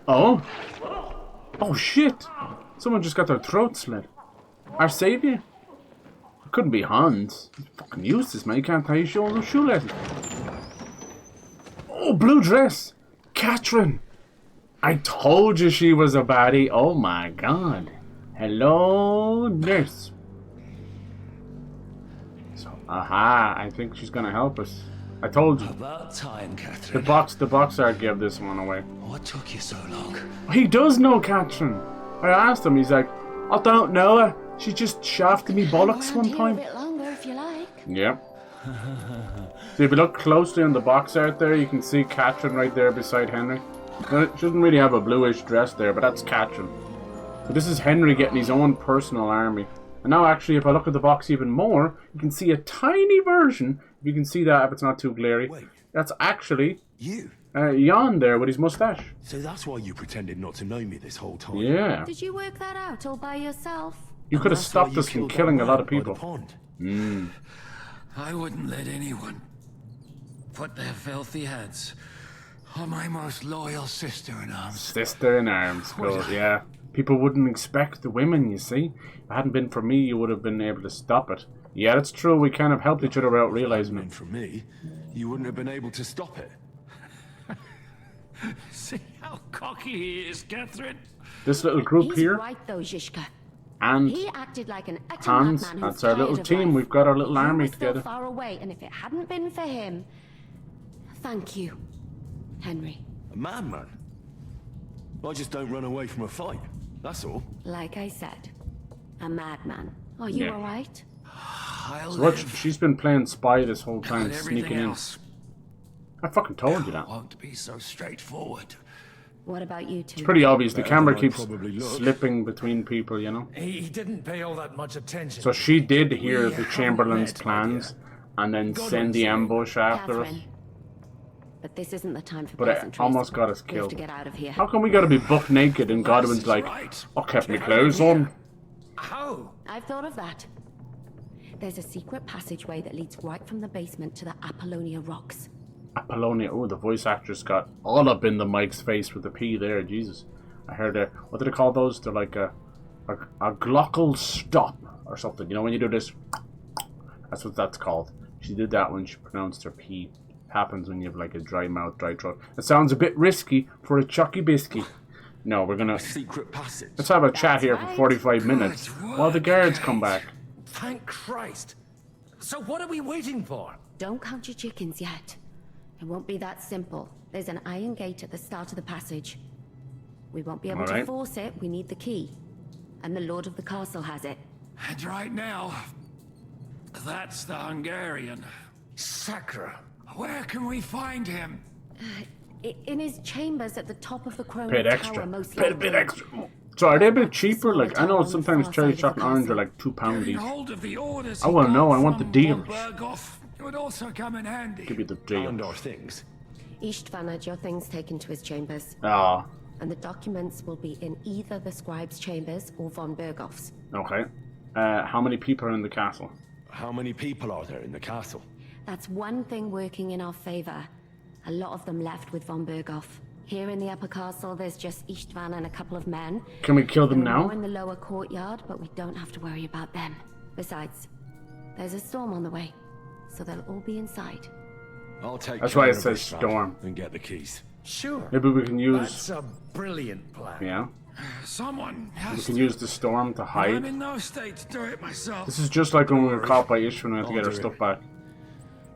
Oh? Oh shit! Someone just got their throat slit. Our savior? It couldn't be Hans. He's fucking useless, man. You can't tie his shoelaces. Oh, blue dress! Catherine! I told you she was a baddie. Oh my god. Hello, nurse. So, aha, I think she's gonna help us. I told you. About time, Catherine. The box art gave this one away. What took you so long? He does know Catherine. I asked him, he's like, I don't know her. She just shafted me bollocks one time. A bit longer if you like. Yep. So if you look closely on the box art there, you can see Catherine right there beside Henry. Now, she doesn't really have a bluish dress there, but that's Catherine. So this is Henry getting his own personal army. And now actually, if I look at the box even more, you can see a tiny version. If you can see that, if it's not too glary. Wait. That's actually You? Jan there with his mustache. So that's why you pretended not to know me this whole time? Yeah. Did you work that out all by yourself? You could have stopped us from killing a lot of people. I wouldn't let anyone put their filthy hands on my most loyal sister in arms. Sister in arms, good, yeah. People wouldn't expect the women, you see. If it hadn't been for me, you would have been able to stop it. Yeah, that's true. We kind of helped each other without realizing it. For me, you wouldn't have been able to stop it. See how cocky he is, Catherine. This little group He's here, right though, Zizka. and He acted like an utter Hans, madman who's that's our little tired of team. life. We've got our little You army were still together. far away, and if it hadn't been for him, thank you, Henry. A madman? I just don't run away from a fight. That's all. Like I said, a madman. Are you Yeah. all right? So what, she's been playing spy this whole time, sneaking in. I fucking told you that. Won't be so straightforward. What about you two? It's pretty obvious. The Better camera than I keeps probably look. slipping between people, you know. He didn't pay all that much attention. So she did hear We the haven't Chamberlain's met, plans and then Good send ones, the eh? ambush after us. Catherine. But this isn't the time for But it pleasantries. almost got us We have killed. to get out of here. How come we gotta be buck naked and Godwin's like, I kept my clothes on? How? I've thought of that. There's a secret passageway that leads right from the basement to the Apollonia Rocks. Apollonia. Oh, the voice actress got all up in the mic's face with the P there. Jesus. I heard a, what do they call those? They're like a glockal stop or something. You know, when you do this, that's what that's called. She did that when she pronounced her P. Happens when you have like a dry mouth, dry throat. It sounds a bit risky for a chucky biscuit. No, we're gonna... Secret passage. Let's have a chat here for 45 minutes while the guards come back. Thank Christ. So what are we waiting for? Don't count your chickens yet. It won't be that simple. There's an iron gate at the start of the passage. We won't be able to Alright. force it. We need the key. And the Lord of the Castle has it. And right now, that's the Hungarian. Sacra. Where can we find him? In his chambers at the top of the Crone Paid Tower, extra. most Paid a likely. bit extra. So are they a bit cheaper? Like, I know sometimes cherry chocolate and orange are like £2 each. Hold of the orders I want to know. I want the deals. It would also come in handy. Give you the deal. And our things. Istvan had your things taken to his chambers. Ah, And the documents will be in either the scribe's chambers or von Berghoff's. okay. How many people are in the castle? How many people are there in the castle? That's one thing working in our favor. A lot of them left with von Berghoff. Here in the upper castle, there's just ISTVAN and a couple of men. Can we kill them There are now? more in the lower courtyard, but we don't have to worry about them. Besides, there's a storm on the way, so they'll all be inside. I'll take That's care why it of says this trap storm. and get the keys. Sure. Maybe we can use. That's a brilliant plan. Yeah. Someone We has can to. use the storm to I'm hide. in no state to do it myself. This is just like when we were caught by Ishvan and had to I'll get our do stuff it. back.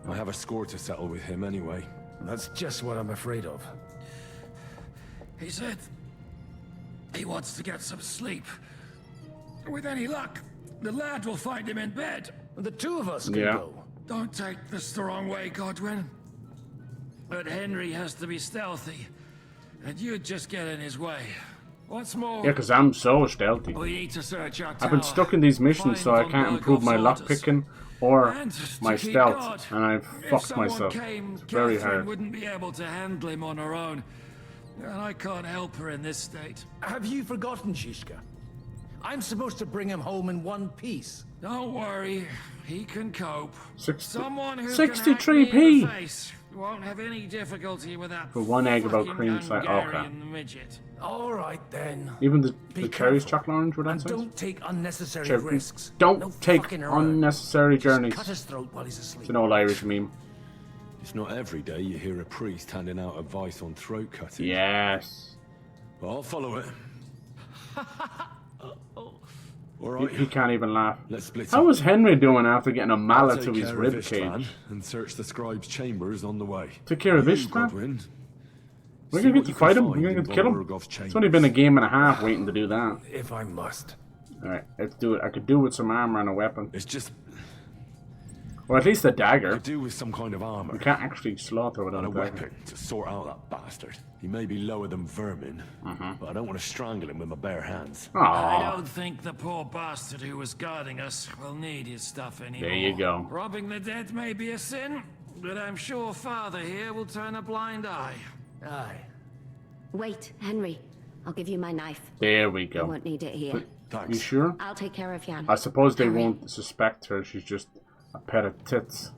I have a score to settle with him anyway. That's just what I'm afraid of. He said he wants to get some sleep. With any luck, the lad will find him in bed. The two of us can Yeah. go. Don't take this the wrong way, Godwin. But Henry has to be stealthy, and you'd just get in his way. What's more, Yeah, because I'm so stealthy. we need to search our I've been tower, stuck in these missions, so I find can't von improve my Berghoff's lock picking or And to my keep stealth, guard. and I've If fucked someone myself. came, It's very Catherine hard. wouldn't be able to handle him on her own. And I can't help her in this state. Have you forgotten, Shishka? I'm supposed to bring him home in one piece. Don't worry, he can cope. Someone who 63p. can hack me in the face won't have any difficulty with that For one egg about fucking cream side. Hungarian Okay. midget. All right then. Even the Be cherries, careful. chocolate orange, would that And say? don't take unnecessary Sure, risks. Don't No take fucking around. unnecessary journeys. Cut his throat while he's asleep. It's an old Irish meme. It's not every day you hear a priest handing out advice on throat cutting. Yes. But I'll follow it. All He, right. he can't even laugh. Let's split How up. was Henry doing after getting a I'll mallet take to his care of rib Istvan cage? and search the scribe's chambers on the way. Took care of You, Istvan? Godwin, We're see gonna what get you to can fight him. find We're gonna in get to kill him. von Berghoff's It's only been a game and a half waiting to do that. If I must. Alright, let's do it. I could do with some armor and a weapon. It's just... Or at least a dagger. could do with some kind of armor. We can't actually slaughter without And a a dagger. weapon to sort out that bastard. He may be lower than vermin, but I don't want to strangle him with my bare hands. I don't think the poor bastard who was guarding us will need his stuff anymore. There you go. Robbing the dead may be a sin, but I'm sure Father here will turn a blind eye. Aye. Wait, Henry. I'll give you my knife. There we I go. won't need it here. You sure? I'll take care of Jan. I suppose they Henry. won't suspect her. She's just a pet of tits.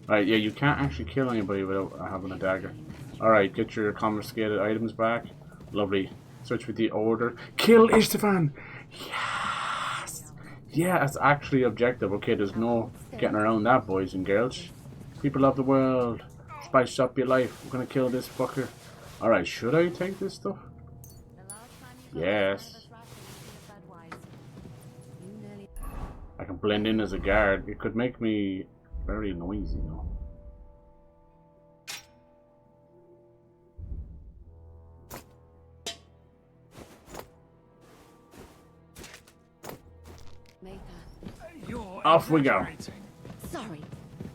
Right, yeah, you can't actually kill anybody without having a dagger. Alright, get your confiscated items back. Lovely. Search for the order. Kill ISTVAN! Yes! Yeah, that's actually objective. Okay, there's no getting around that, boys and girls. People of the world, spice up your life. We're gonna kill this fucker. Alright, should I take this stuff? Yes. I can blend in as a guard. It could make me very noisy, though. Off we go. Sorry.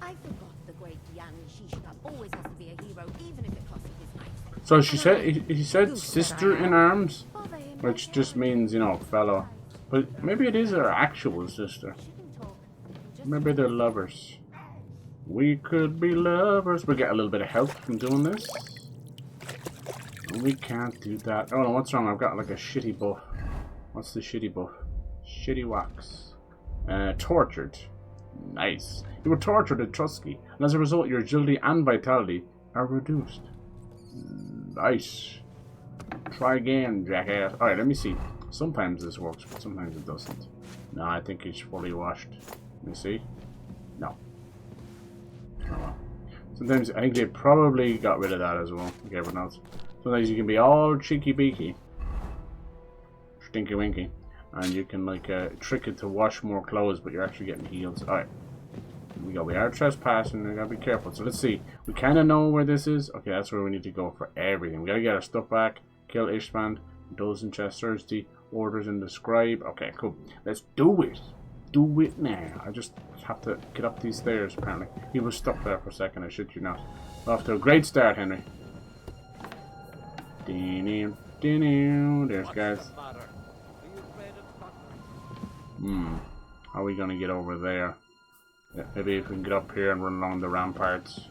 I forgot the great Jan Shishka always has to be a hero, even if it costs him his life. So she said, he said sister in arms, which just means, you know, fellow. But maybe it is her actual sister. Maybe they're lovers. We could be lovers. We get a little bit of health from doing this. We can't do that. Oh no, what's wrong? I've got like a shitty buff. What's the shitty buff? Shitty wax. Tortured. Nice. You were tortured at Trusky, and as a result your agility and vitality are reduced. Nice. Try again, jackass. Alright, let me see. Sometimes this works, but sometimes it doesn't. No, I think he's fully washed. Let me see. No. Oh well. Sometimes, I think they probably got rid of that as well, like everyone else. Sometimes you can be all cheeky beaky. Stinky winky. And you can like trick it to wash more clothes, but you're actually getting healed. Alright. Here we go. We are trespassing, we gotta be careful. So let's see. We kinda know where this is. Okay, that's where we need to go for everything. We gotta get our stuff back. Kill ISTVAN. Dozen chest thirsty. Orders in the scribe. Okay, cool. Let's do it. Do it now. I just have to get up these stairs, apparently. He was stuck there for a second, I shit you not. We're off to a great start, Henry. There's guys. How are we gonna get over there? Yeah, maybe if we can get up here and run along the ramparts.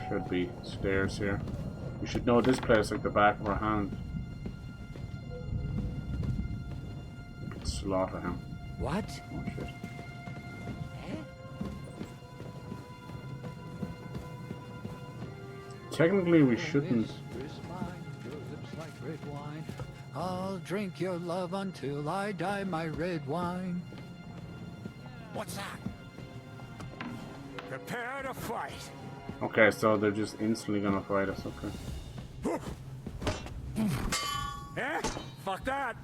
Should be stairs here. We should know this place like the back of our hand. We could slaughter him. What? Oh shit. technically we shouldn't. I'll drink your love until I die, my red wine. What's that? Prepare to fight. Okay, so they're just instantly gonna fight us, okay. Eh? Fuck that.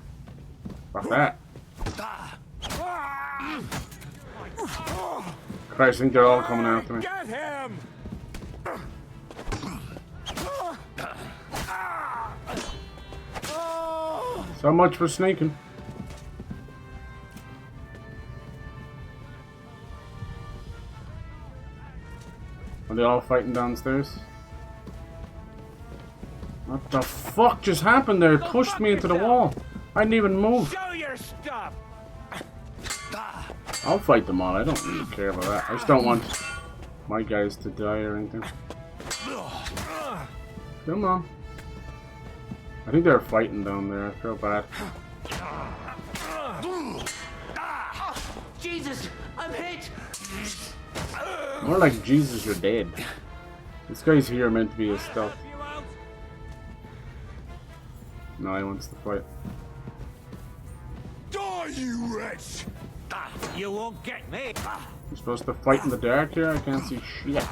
Fuck that. Christ, I think they're all coming after me. Get him! So much for sneaking. Are they all fighting downstairs? What the fuck just happened there? It pushed me into the wall. I didn't even move. Show your stuff. I'll fight them all. I don't really care about that. I just don't want my guys to die or anything. Come on. I think they're fighting down there. I feel bad. Jesus, I'm hit. More like Jesus, you're dead. This guy's here meant to be a stealth. No, he wants to fight. Die, you wretch! You won't get me. You're supposed to fight in the dark here? I can't see shit.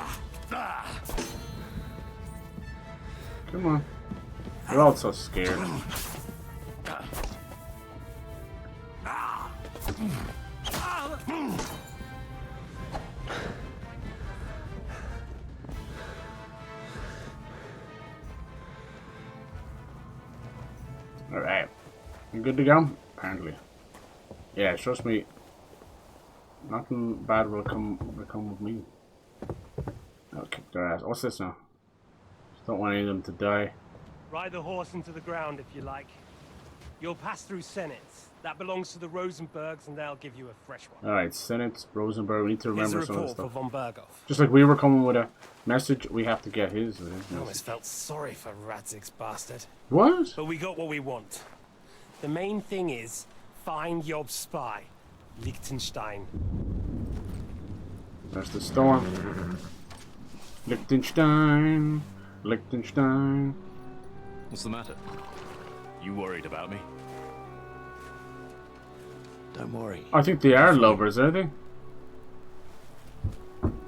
Come on. You're all so scared. Alright. You good to go? Apparently. Yeah, trust me. Nothing bad will come with me. I'll kick their ass. What's this now? Just don't want any of them to die. Ride the horse into the ground if you like. You'll pass through Senates. That belongs to the Rosenbergs, and they'll give you a fresh one. Alright, Senates, Rosenberg, we need to remember Here's a some of this report stuff. for von Berghoff. Just like we were coming with a message, we have to get his I message. almost felt sorry for Radzig's bastard. What? But we got what we want. The main thing is, find Job's spy, Liechtenstein. There's the storm. Liechtenstein. Liechtenstein. What's the matter? You worried about me? Don't worry. I think they are lovers, are they?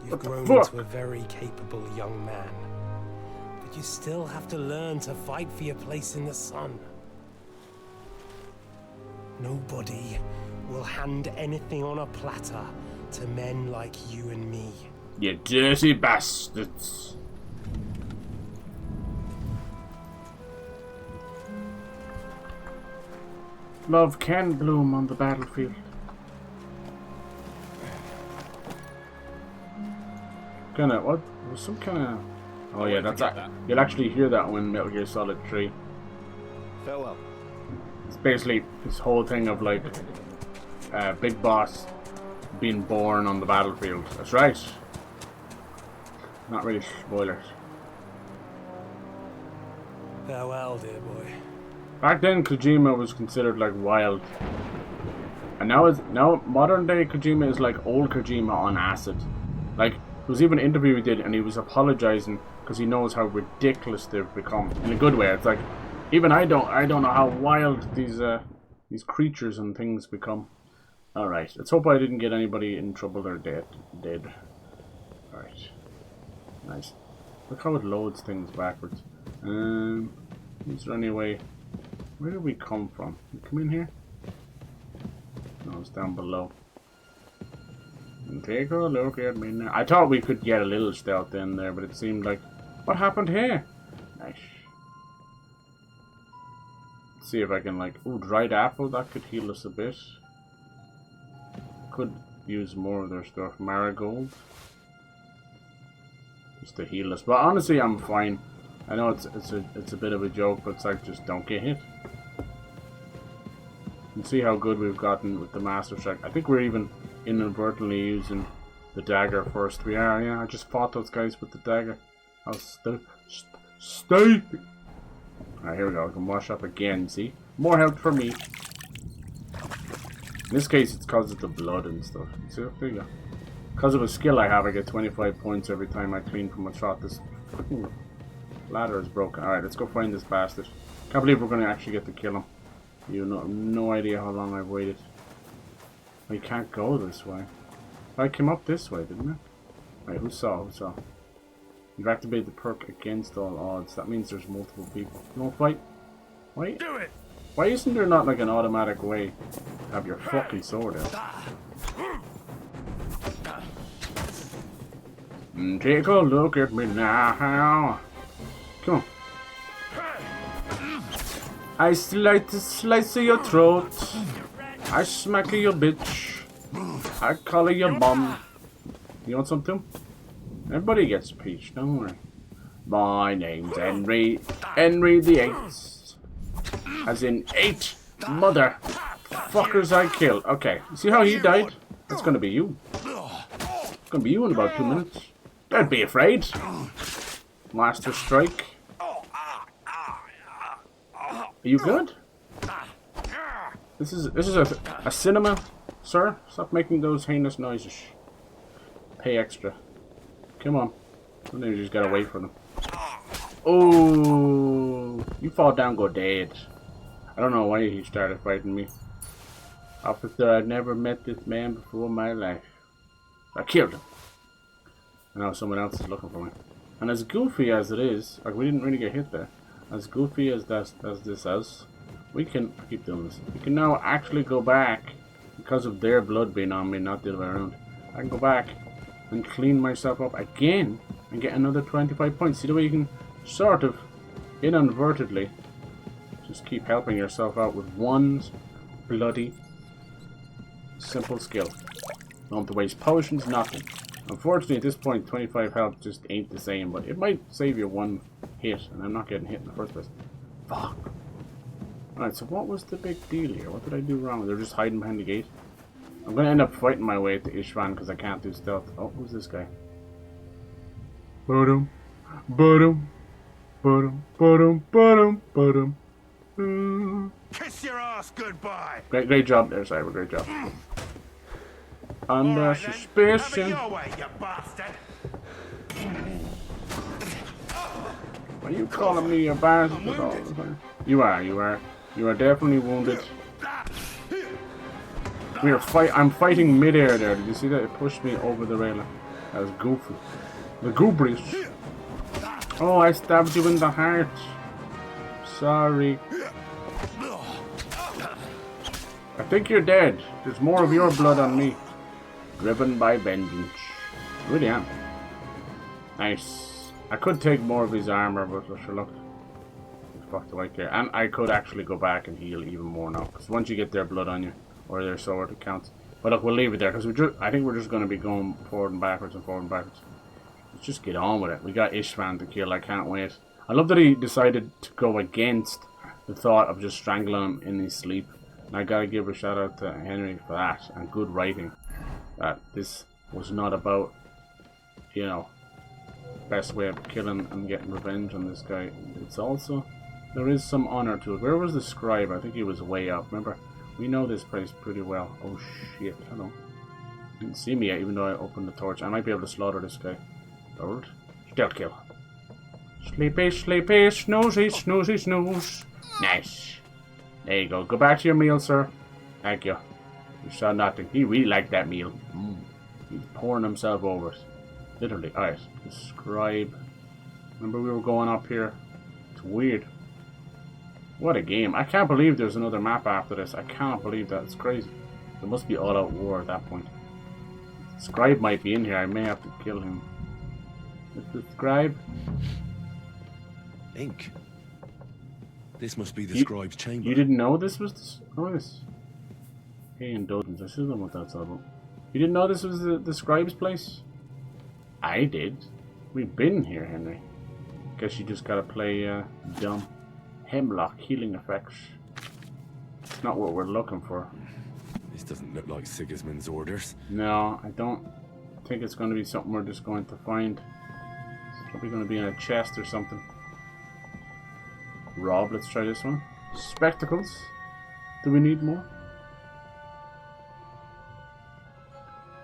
You've grown into a very capable young man. But you still have to learn to fight for your place in the sun. Nobody will hand anything on a platter to men like you and me. You dirty bastards. Love can bloom on the battlefield. Kinda, what? Was some kinda... Oh yeah, that's that. You'll actually hear that when Metal Gear Solid 3. Farewell. It's basically this whole thing of like Big Boss being born on the battlefield. That's right. Not really spoilers. Farewell, dear boy. Back then, Kojima was considered like wild, and now modern day Kojima is like old Kojima on acid. Like there was even an interview he did, and he was apologizing because he knows how ridiculous they've become in a good way. It's like even I don't know how wild these creatures and things become. All right, let's hope I didn't get anybody in trouble or dead. All right, nice. Look how it loads things backwards. Is there any way? Where did we come from? We come in here? No, it's down below. And take a look at me now. I thought we could get a little stealth in there, but it seemed like... What happened here? Nice. Let's see if I can like... Ooh, dried apple. That could heal us a bit. Could use more of their stuff. Marigold. Just to heal us. But honestly, I'm fine. I know it's a bit of a joke, but it's like, just don't get hit. You can see how good we've gotten with the Master Strike. I think we're even inadvertently using the dagger first. We are, yeah. I just fought those guys with the dagger. I was stupid. Alright, here we go. I can wash up again, see? More health for me. In this case, it's because of the blood and stuff. See, there you go. Because of a skill I have, I get 25 points every time I clean from a shot. This fucking Ladder is broken. Alright, let's go find this bastard. Can't believe we're going to actually get to kill him. You know, no idea how long I've waited. We can't go this way. I came up this way, didn't I? Right, who saw? Who saw? You've activated the perk against all odds. That means there's multiple people. You won't fight? Why? Do it! Why isn't there not like an automatic way to have your fucking sword out? Take a look at me now. Come on. I slice your throat. I smack your bitch. I collar your bum. You want some too? Everybody gets a piece, don't worry. My name's Henry. Henry the Eighth. As in 8 mother fuckers I killed. Okay, see how he died? That's gonna be you. It's gonna be you in about 2 minutes. Don't be afraid. Master Strike. Are you good? This is a cinema, sir. Stop making those heinous noises. Pay extra. Come on. Then you just gotta wait for them. Oh, you fall down, go dead. I don't know why he started fighting me. Officer, I've never met this man before in my life. I killed him. And now someone else is looking for me. And as goofy as it is, like we didn't really get hit there. As goofy as this is, we can keep doing this. We can now actually go back because of their blood being on me, not the other way around. I can go back and clean myself up again and get another 25 points. See the way you can sort of inadvertently just keep helping yourself out with one bloody simple skill. Don't have to waste potions, nothing. Unfortunately, at this point, 25 health just ain't the same, but it might save you 1 hit, and I'm not getting hit in the first place. Fuck. Alright, so what was the big deal here? What did I do wrong? They're just hiding behind the gate. I'm going to end up fighting my way to ISTVAN because I can't do stealth. Oh, who's this guy? Ba-dum, ba-dum, ba-dum, ba-dum, ba-dum, ba-dum. Kiss your ass goodbye. Great job there, Cyber. Great job. Under suspicion. Have it your way, you bastard. Are you calling me a bastard all the time? You are definitely wounded. I'm fighting midair there. Did you see that? It pushed me over the railing. That was goofy. The goobrish. Oh, I stabbed you in the heart. Sorry. I think you're dead. There's more of your blood on me. Driven by vengeance. Really am. Nice. I could take more of his armor, but sure, look. Fuck do I care? And I could actually go back and heal even more now. Because once you get their blood on you, or their sword, it counts. But look, we'll leave it there. Because I think we're just going to be going forward and backwards and forward and backwards. Let's just get on with it. We got ISTVAN to kill. I can't wait. I love that he decided to go against the thought of just strangling him in his sleep. And I gotta give a shout out to Henry for that. And good writing. That this was not about, you know, best way of killing and getting revenge on this guy. It's also, there is some honor to it. Where was the scribe? I think he was way up. Remember, we know this place pretty well. Oh shit, hello. Didn't see me yet, even though I opened the torch. I might be able to slaughter this guy. Lord. Stealth kill. Sleepy, sleepy, snoozy, snoozy, snooze. Nice. There you go. Go back to your meal, sir. Thank you. You saw nothing. He really liked that meal. He's pouring himself over it. Literally. Alright. Describe. Remember we were going up here? It's weird. What a game. I can't believe there's another map after this. I can't believe that. It's crazy. There must be all-out war at that point. Scribe might be in here. I may have to kill him. Is the scribe? Ink. This must be the scribe's chamber. You didn't know this was the... Oh, yes. Hey, indulgence. I should know what that's all about. You didn't know this was the scribe's place? I did. We've been here, Henry. Guess you just gotta play dumb. Hemlock healing effects. It's not what we're looking for. This doesn't look like Sigismund's orders. No, I don't think it's going to be something we're just going to find. It's probably going to be in a chest or something. Rob, let's try this one. Spectacles. Do we need more?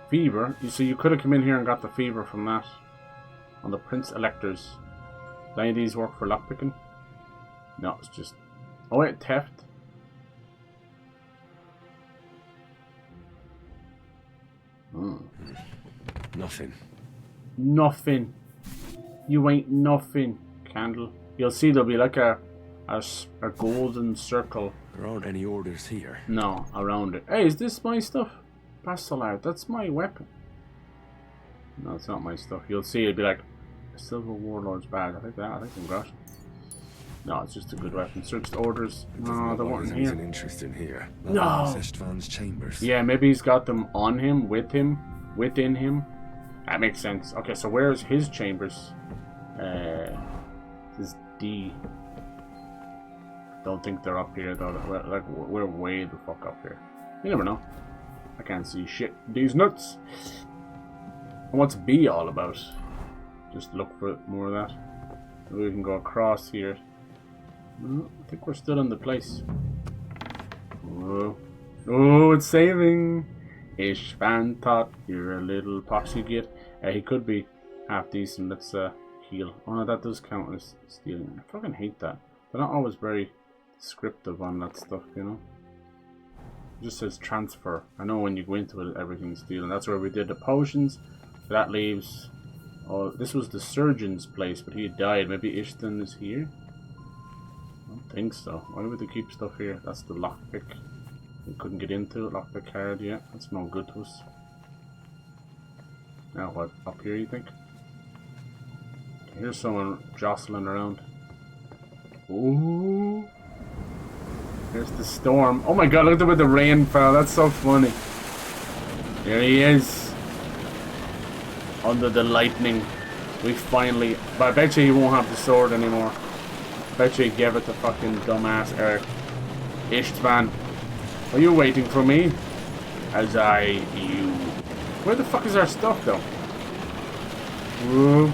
Fever. So you could have come in here and got the fever from that. On the Prince Electors. any of these work for lockpicking? No, it's just... Oh wait, theft. Nothing. Nothing. You ain't nothing. Candle. You'll see there'll be like a golden circle. There aren't any orders here. No, around it. Hey, is this my stuff? Bustling. That's my weapon. No, it's not my stuff. You'll see it'll be like a Silver Warlord's badge. I think that. I think I'm got. No, it's just a good weapon. Search the orders. No, they weren't here. An interest in here. No. ISTVAN's chambers. Yeah, maybe he's got them on him, with him, within him. That makes sense. Okay, so where's his chambers? This is D. Don't think they're up here though. Like we're way the fuck up here. You never know. I can't see shit. These nuts. And what's B all about? Just look for more of that. Maybe we can go across here. No, I think we're still in the place. Oh, oh, it's saving. ISTVAN thought you're a little poxy git. He could be half decent. Let's heal. Oh no, that does count as stealing. I fucking hate that. They're not always very descriptive on that stuff, you know. It just says transfer. I know when you go into it, everything's stealing. That's where we did the potions. So that leaves. Oh, this was the surgeon's place, but he died. Maybe ISTVAN is here. I don't think so. Why would they keep stuff here? That's the lockpick. We couldn't get into it. Lockpick card, yeah. That's no good to us. Now what? Up here, you think? Here's someone jostling around. Ooh. Here's the storm. Oh my god, look at the way the rain fell. That's so funny. There he is. Under the lightning. We finally... But I bet you he won't have the sword anymore. I bet you he gave it to fucking dumbass Eric. ISTVAN. Are you waiting for me? As you... Where the fuck is our stuff though? Ooh.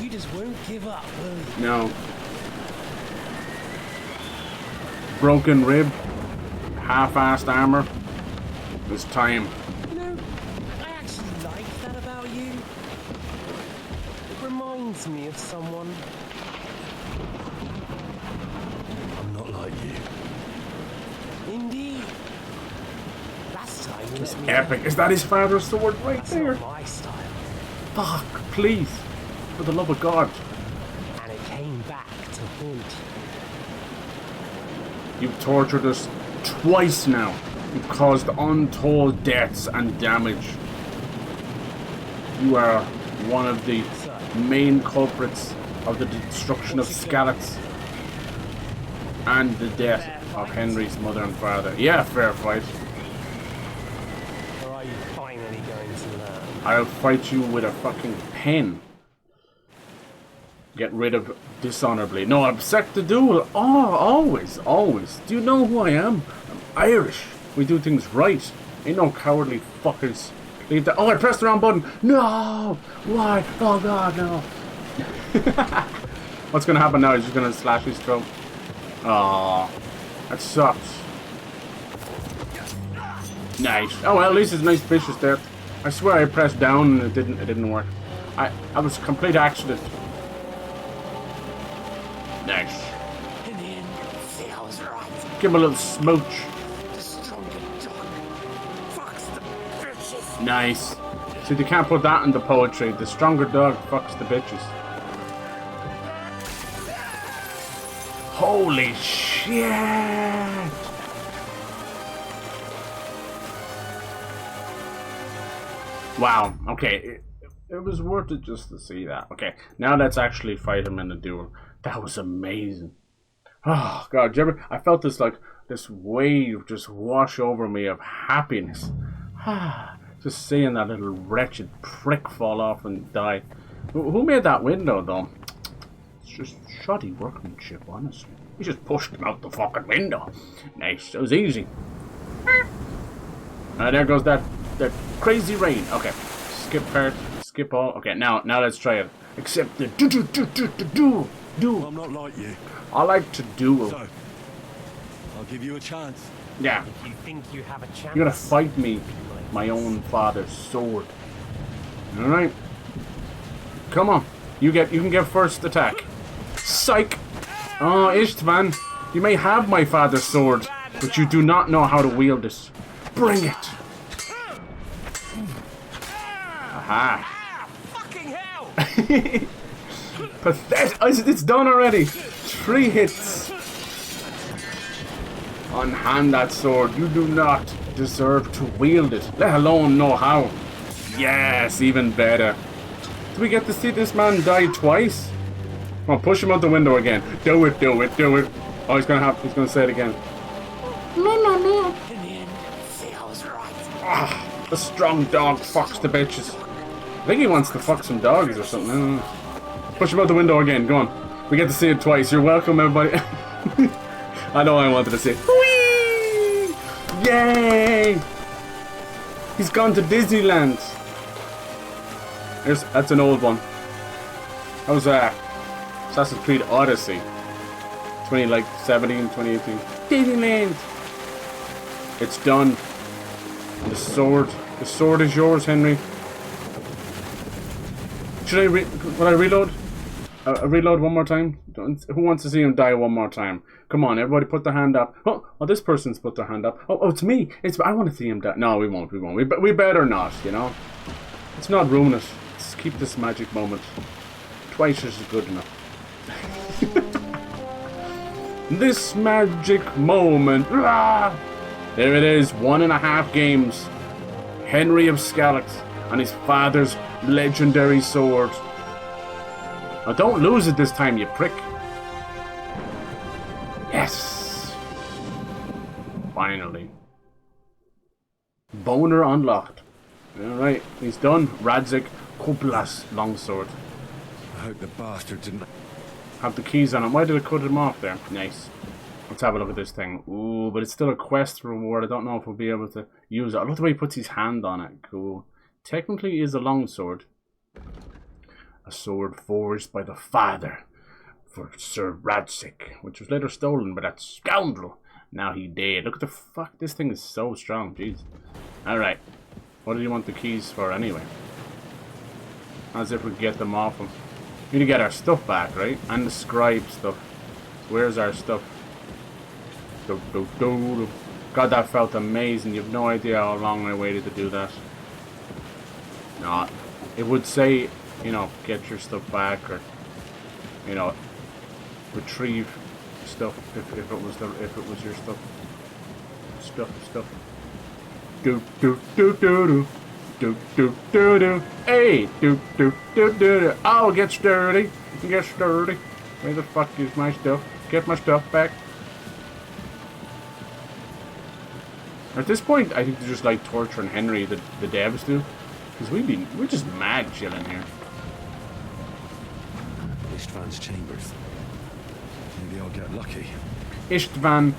You just won't give up, will you? No. Broken rib. Half-assed armor. It's time. You know, I actually like that about you. It reminds me of someone. I'm not like you. Indeed. Last time you It's let me epic. Is that his father's sword right That's there? not my style. Fuck, please. For the love of God. And it came back to haunt. You've tortured us twice now. You've caused untold deaths and damage. You are one of the main culprits of the destruction of SKALITZ and the death of Henry's mother and father. Yeah, fair fight. Or are you finally going to learn? I'll fight you with a fucking pen. Get rid of dishonorably. No, I'm set to duel. Oh, always, always. Do you know who I am? I'm Irish. We do things right. Ain't no cowardly fuckers. Leave that. Oh, I pressed the wrong button. No! Why? Oh god, no. What's gonna happen now? He's just gonna slash his throat. Oh, that sucks. Nice. Oh well, at least it's a nice vicious death. I swear I pressed down and it didn't work. I was a complete accident. Nice. In the end, see, I was right. Give him a little smooch. The stronger dog fucks the bitches. Nice. See, they can't put that in the poetry. The stronger dog fucks the bitches. Holy shit! Wow. Okay. It was worth it just to see that. Okay. Now let's actually fight him in a duel. That was amazing. Oh god, I felt this like this wave just wash over me of happiness. Just seeing that little wretched prick fall off and die. Who made that window though? It's just shoddy workmanship, honestly. He just pushed him out the fucking window. Nice, it was easy. There goes that crazy rain. Okay, skip part, skip all. Okay, now let's try it. Except the do. I'm not like you. I like to duel. So, I'll give you a chance. Yeah. If you think you have a chance, You're gonna fight me, my own father's sword. All right. Come on. You can get first attack. Psych. Oh, Istvan, you may have my father's sword, but you do not know how to wield it. Bring it. Aha. Fucking hell! Pathetic. It's done already. 3 hits. Unhand that sword. You do not deserve to wield it, let alone know how. Yes, even better. Do we get to see this man die twice? Come on, push him out the window again. Do it, do it, do it. Oh, he's gonna say it again. No. In the end, Theo was right. Ah, the strong dog fucks the bitches. I think he wants to fuck some dogs or something. I don't know. Push him out the window again. Go on. We get to see it twice. You're welcome, everybody. I know I wanted to say. Whee! Yay! He's gone to Disneyland. That's an old one. That was Assassin's Creed Odyssey. 2017, 2018. Disneyland. It's done. And the sword is yours, Henry. Should I reload? Reload one more time? Who wants to see him die one more time? Come on, everybody put their hand up. Oh, this person's put their hand up. Oh, it's me. I want to see him die. No, we won't. We better not, you know? Let's not ruin it. Let's keep this magic moment. Twice is good enough. This magic moment. Ah! There it is. 1.5 games. Henry of SKALITZ and his father's legendary sword. Now don't lose it this time, you prick. Yes. Finally. Boner unlocked. Alright, he's done. Radzik Kupla's longsword. I hope the bastard didn't have the keys on him. Why did it cut him off there? Nice. Let's have a look at this thing. Ooh, but it's still a quest reward. I don't know if we'll be able to use it. I love the way he puts his hand on it. Cool. Technically, it is a longsword. A sword forged by the father for Sir Radzik, which was later stolen by that scoundrel. Now he dead. Look at the fuck. This thing is so strong. Jeez. Alright. What do you want the keys for anyway? As if we get them off him. We need to get our stuff back, right? And the scribe stuff. Where's our stuff? God, that felt amazing. You have no idea how long I waited to do that. No, it would say, you know, get your stuff back, or, you know, retrieve stuff if it was your stuff. Stuff. Do. Hey, do. Oh, get sturdy. Get sturdy. Where the fuck is my stuff? Get my stuff back. At this point, I think they're just like torturing Henry, the devs do. Because we're just mad chilling here. Istvan's chambers. Maybe I'll get lucky. Istvan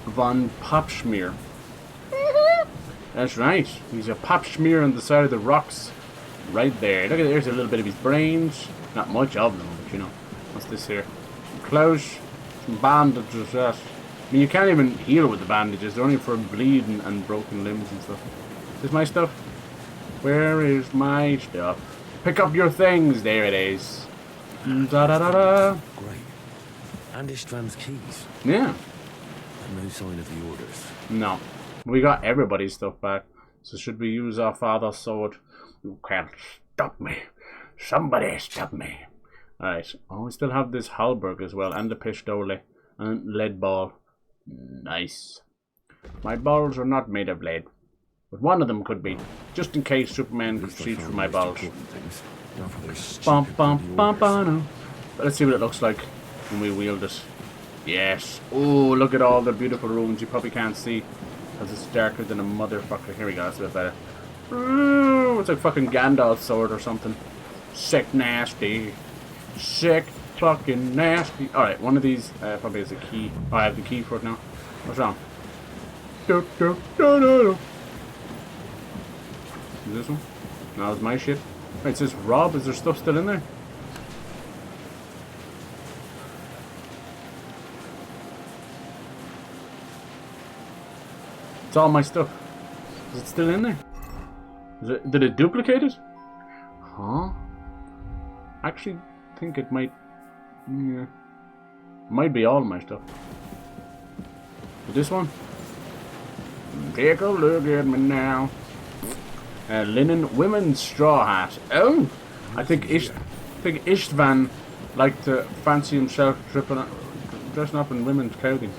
von Popschmier. That's right. He's a Popschmier on the side of the rocks. Right there. Look at there's a little bit of his brains. Not much of them, but you know. What's this here? Close. Some bandages, yes. I mean, you can't even heal with the bandages. They're only for bleeding and broken limbs and stuff. Is this my stuff? Where is my stuff? Pick up your things. There it is. Da-da-da-da. Great. And Istvan's keys. Yeah. And no sign of the orders. No. We got everybody's stuff back. So should we use our father's sword? You can't stop me. Somebody stop me. Alright. Oh, we still have this halberd as well. And the pistole. And lead ball. Nice. My balls are not made of lead. But one of them could be. Just in case Superman could shoot through my balls. Bum. But let's see what it looks like when we wield it. Yes. Oh, look at all the beautiful runes. You probably can't see. Because it's darker than a motherfucker. Here we go. That's a bit better. Ooh, it's like fucking Gandalf's sword or something. Sick nasty. Sick fucking nasty. Alright, one of these probably has a key. Oh, I have the key for it now. What's wrong? Is this one? No, it's my shit. Right, it says Rob. Is there stuff still in there? It's all my stuff. Is it still in there? Did it duplicate it? Huh? Actually, think it might. Yeah. Might be all my stuff. This one? Take a look at me now. Linen women's straw hat. Oh! I think ISTVAN liked to fancy himself dressing up in women's clothing.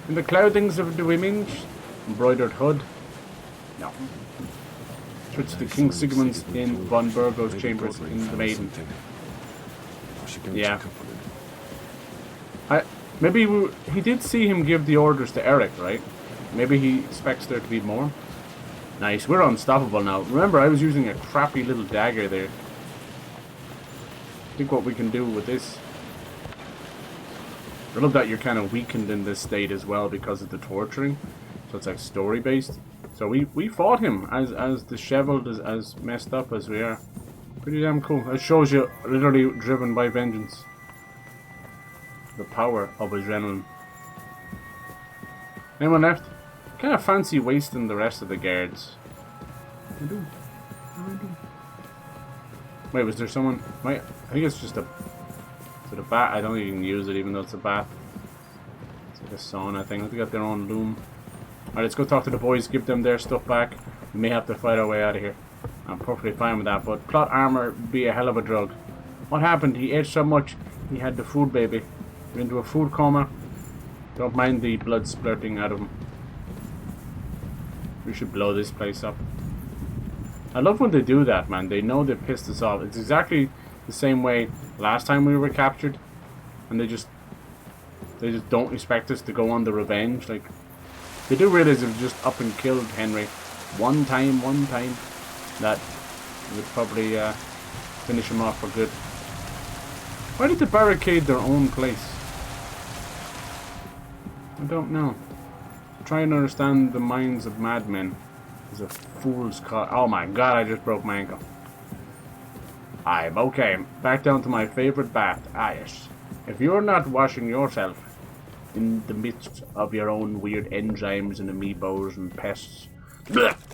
In the clothings of the women's embroidered hood. No. Switch to King Sigmund's in von Burgo's chambers in the Maiden. Yeah. Maybe he did see him give the orders to Eric, right? Maybe he expects there to be more. Nice, we're unstoppable now. Remember, I was using a crappy little dagger there. Think what we can do with this. I love that you're kind of weakened in this state as well because of the torturing. So it's like story based. So we fought him as disheveled, as messed up as we are. Pretty damn cool. It shows you literally driven by vengeance. The power of adrenaline. Anyone left? Kind of fancy wasting the rest of the guards. I do. Wait, was there someone? I think it's just a. Is it a bat? I don't even use it, even though it's a bat. It's like a sauna thing. They got their own loom. Alright, let's go talk to the boys. Give them their stuff back. We may have to fight our way out of here. I'm perfectly fine with that, but plot armor be a hell of a drug. What happened? He ate so much, he had the food baby. Into a food coma. Don't mind the blood splurting out of him. We should blow this place up. I love when they do that, man. They know they pissed us off. It's exactly the same way last time we were captured, and they just don't expect us to go on the revenge. Like, they do realize they've just up and killed Henry one time, that would probably finish him off for good. Why did they barricade their own place? I don't know. Trying to understand the minds of madmen is a fool's cause. Oh my god, I just broke my ankle. I'm okay. Back down to my favorite bath. Ah yes. If you're not washing yourself in the midst of your own weird enzymes and amiibos and pests.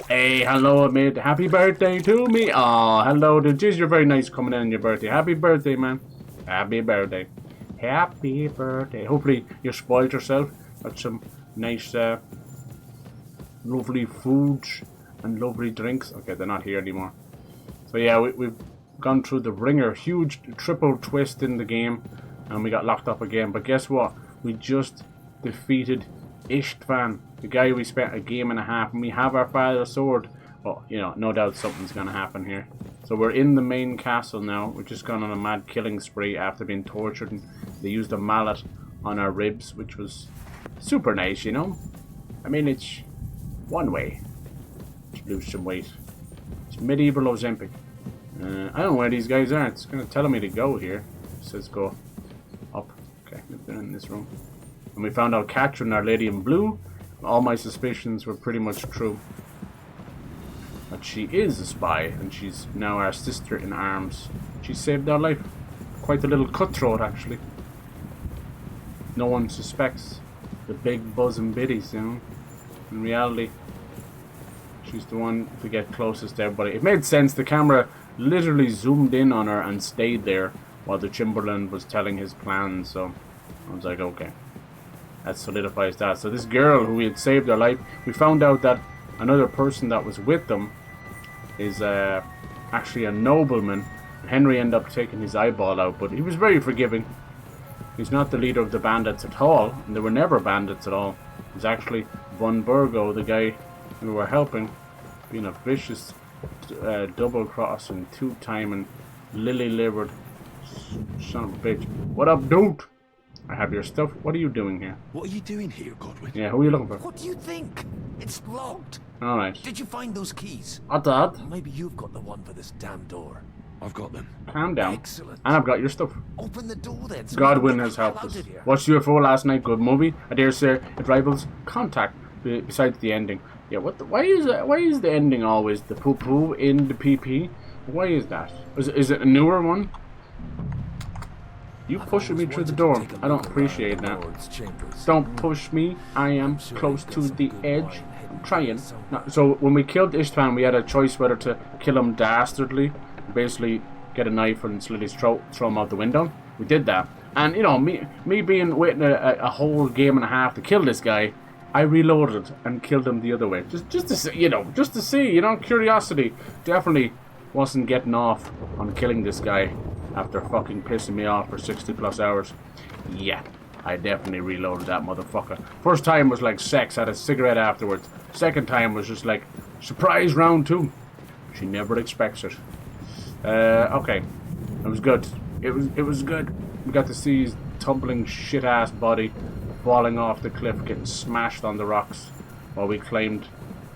Hey, hello, mate. Happy birthday to me. Oh, hello. Jeez, you're very nice coming in on your birthday. Happy birthday, man. Happy birthday. Happy birthday. Hopefully you spoiled yourself. Got some nice, lovely foods and lovely drinks. Okay, they're not here anymore. So yeah, we've gone through the ringer. Huge triple twist in the game. And we got locked up again. But guess what? We just defeated ISTVAN, the guy we spent a game and a half. And we have our father's sword. Well, you know, no doubt something's going to happen here. So we're in the main castle now. We've just gone on a mad killing spree after being tortured. And they used a mallet on our ribs, which was super nice, you know. I mean, it's one way to lose some weight. It's medieval Ozempic. I don't know where these guys are. It's kind of telling me to go here. It says go up. Okay, they're in this room. And we found out Catherine, our lady in blue. All my suspicions were pretty much true. But she is a spy, and she's now our sister in arms. She saved our life. Quite a little cutthroat, actually. No one suspects the big buzzing biddies, you know. In reality, she's the one to get closest to everybody. It made sense. The camera literally zoomed in on her and stayed there while the Chamberlain was telling his plans. So I was like, okay, that solidifies that. So this girl who we had saved her life, we found out that another person that was with them is actually a nobleman. Henry ended up taking his eyeball out, but he was very forgiving. He's not the leader of the bandits at all, and they were never bandits at all. It was actually von Burgo, the guy we were helping, being a vicious double-crossing, two-timing, lily-livered son of a bitch. What up, dude? I have your stuff. What are you doing here? What are you doing here, Godwin? Yeah, who are you looking for? What do you think? It's locked. Alright. Did you find those keys? I did. Maybe you've got the one for this damn door. I've got them. Calm down. Excellent. And I've got your stuff. Open the door then. So Godwin has helped us. Watched UFO last night. Good movie. I dare say it rivals Contact. Besides the ending. Yeah. What? Why is the ending always the poo poo in the PP? Why is that? Is it a newer one? You pushing me through the door. I don't appreciate that. Don't push me. I am close to the edge. I'm trying. No, so when we killed ISTVAN, we had a choice whether to kill him dastardly, basically get a knife and slit his throat, throw him out the window. We did that. And, you know, me being waiting a whole game and a half to kill this guy, I reloaded and killed him the other way. Just to see, just to see, curiosity. Definitely wasn't getting off on killing this guy after fucking pissing me off for 60+ hours. Yeah, I definitely reloaded that motherfucker. First time was like sex, had a cigarette afterwards. Second time was just like, surprise round 2. She never expects it. Okay. It was good. It was good. We got to see his tumbling shit-ass body falling off the cliff, getting smashed on the rocks while we claimed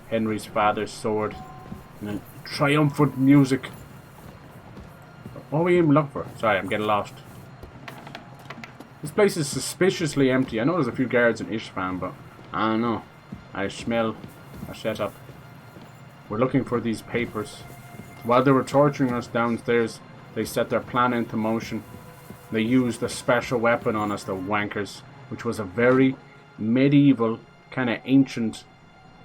Henry's father's sword. And then triumphant music. What are we even looking for? Sorry, I'm getting lost. This place is suspiciously empty. I know there's a few guards in ISTVAN, but I don't know. I smell a setup. We're looking for these papers. While they were torturing us downstairs, they set their plan into motion. They used a special weapon on us, the wankers, which was a very medieval, kind of ancient,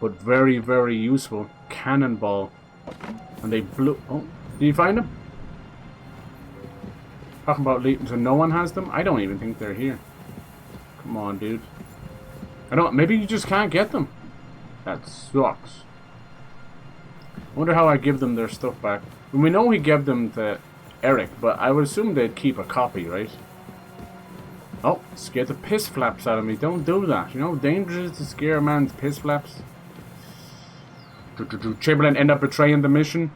but very, very useful cannonball. And they blew... Oh, did you find them? Talking about leaving, so no one has them? I don't even think they're here. Come on, dude. I don't... Maybe you just can't get them. That sucks. I wonder how I give them their stuff back. And we know we gave them to Eric, but I would assume they'd keep a copy, right? Oh, scare the piss flaps out of me. Don't do that. You know, dangerous to scare a man's piss flaps. Chamberlain end up betraying the mission?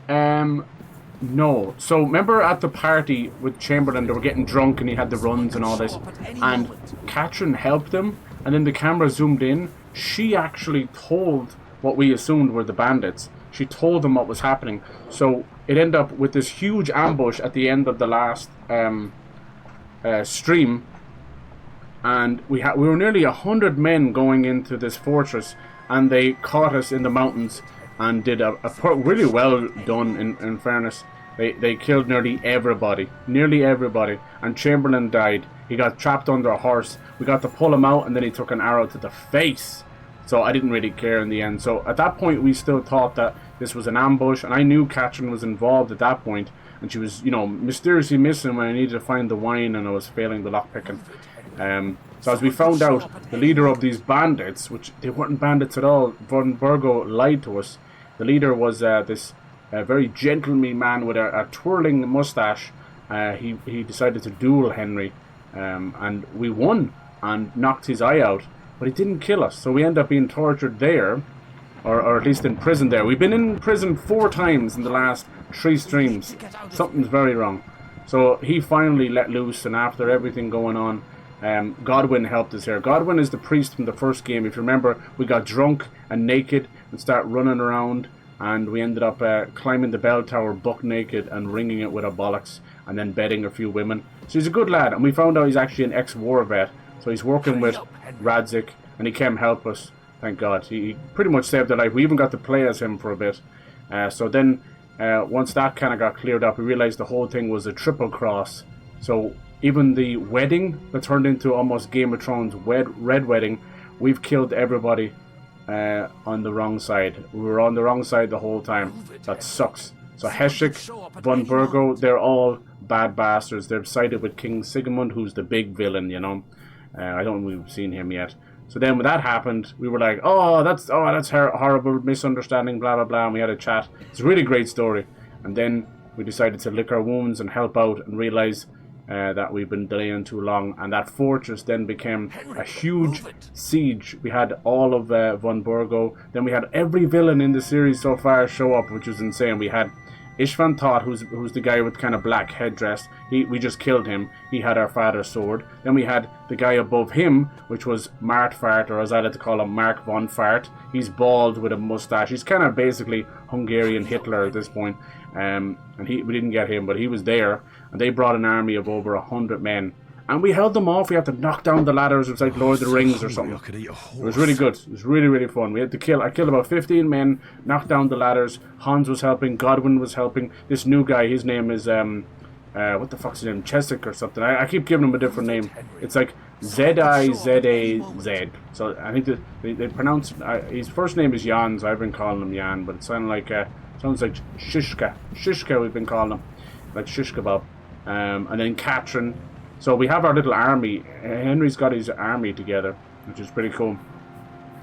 No. So, remember at the party with Chamberlain, they were getting drunk and he had the runs and all this. And Catherine helped him, and then the camera zoomed in. She actually told what we assumed were the bandits. She told them what was happening. So, it ended up with this huge ambush at the end of the last stream. And we were nearly 100 men going into this fortress, and they caught us in the mountains and did a really well done, in fairness. They killed nearly everybody, and Chamberlain died. He got trapped under a horse. We got to pull him out, and then he took an arrow to the face. So I didn't really care in the end. So at that point, we still thought that this was an ambush, and I knew Catherine was involved at that point, and she was, mysteriously missing when I needed to find the wine, and I was failing the lockpicking. So as we found out, the leader of these bandits, which they weren't bandits at all, Von Burgo lied to us. The leader was this very gentlemanly man with a twirling mustache. He decided to duel Henry, and we won and knocked his eye out. But he didn't kill us, so we ended up being tortured there, or at least in prison there. We've been in prison 4 times in the last 3 streams. Something's very wrong. So he finally let loose, and after everything going on, Godwin helped us here. Godwin is the priest from the first game. If you remember, we got drunk and naked and started running around, and we ended up climbing the bell tower buck naked and ringing it with our bollocks, and then bedding a few women. So he's a good lad, and we found out he's actually an ex-war vet. So he's working with Radzik, and he came help us. Thank God. He pretty much saved our life. We even got to play as him for a bit. So then, once that kind of got cleared up, we realized the whole thing was a triple cross. So even the wedding that turned into almost Game of Thrones red wedding, we've killed everybody on the wrong side. We were on the wrong side the whole time. That sucks. So Heshik, Von Burgo, they're all bad bastards. They're sided with King Sigmund, who's the big villain, I don't think we've seen him yet. So then when that happened, we were like, that's horrible misunderstanding, blah, blah, blah, and we had a chat. It's a really great story. And then we decided to lick our wounds and help out and realize that we've been delaying too long. And that fortress then became a huge siege. We had all of Von Burgo. Then we had every villain in the series so far show up, which was insane. We had ISTVAN TOTH, who's the guy with kind of black headdress. We just killed him. He had our father's sword. Then we had the guy above him, which was Mart Fart, or as I like to call him, Mark von Fart. He's bald with a mustache. He's kind of basically Hungarian Hitler at this point. And we didn't get him, but he was there. And they brought an army of over 100 men. And we held them off. We had to knock down the ladders. It was like Lord of the Rings or something. It was really good. It was really, really fun. I killed about 15 men, knocked down the ladders. Hans was helping. Godwin was helping. This new guy, his name is what the fuck's his name? Chesic or something. I keep giving him a different name. It's like Z-I-Z-A-Z. So I think that they pronounce his first name is Jan, so I've been calling him Jan, but it sounds like Shishka. Shishka we've been calling him. Like shish kebab. And then Katrin. So we have our little army. Henry's got his army together, which is pretty cool.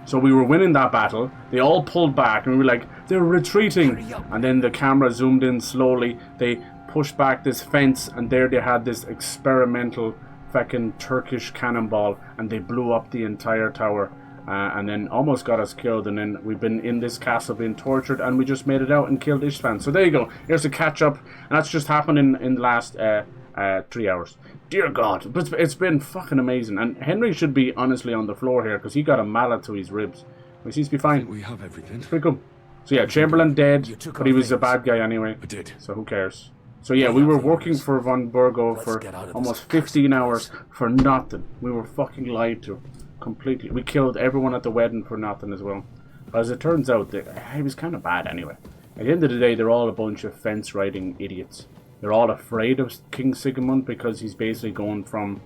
So we were winning that battle. They all pulled back, and we were like, they're retreating. And then the camera zoomed in slowly. They pushed back this fence, and there they had this experimental fucking Turkish cannonball, and they blew up the entire tower. And then almost got us killed, and then we've been in this castle being tortured, and we just made it out and killed ISTVAN. So there you go. Here's a catch up, and that's just happened in the last 3 hours. Dear God, but it's been fucking amazing. And Henry should be honestly on the floor here because he got a mallet to his ribs. He seems to be fine. We have everything. Pretty cool. So yeah, Chamberlain dead, but he was a bad guy anyway. I did. So who cares? So yeah, we were working for von Burgo for almost 15 hours for nothing. We were fucking lied to. Completely. We killed everyone at the wedding for nothing as well. But as it turns out, he was kind of bad anyway. At the end of the day, they're all a bunch of fence-riding idiots. They're all afraid of King Sigmund because he's basically going from,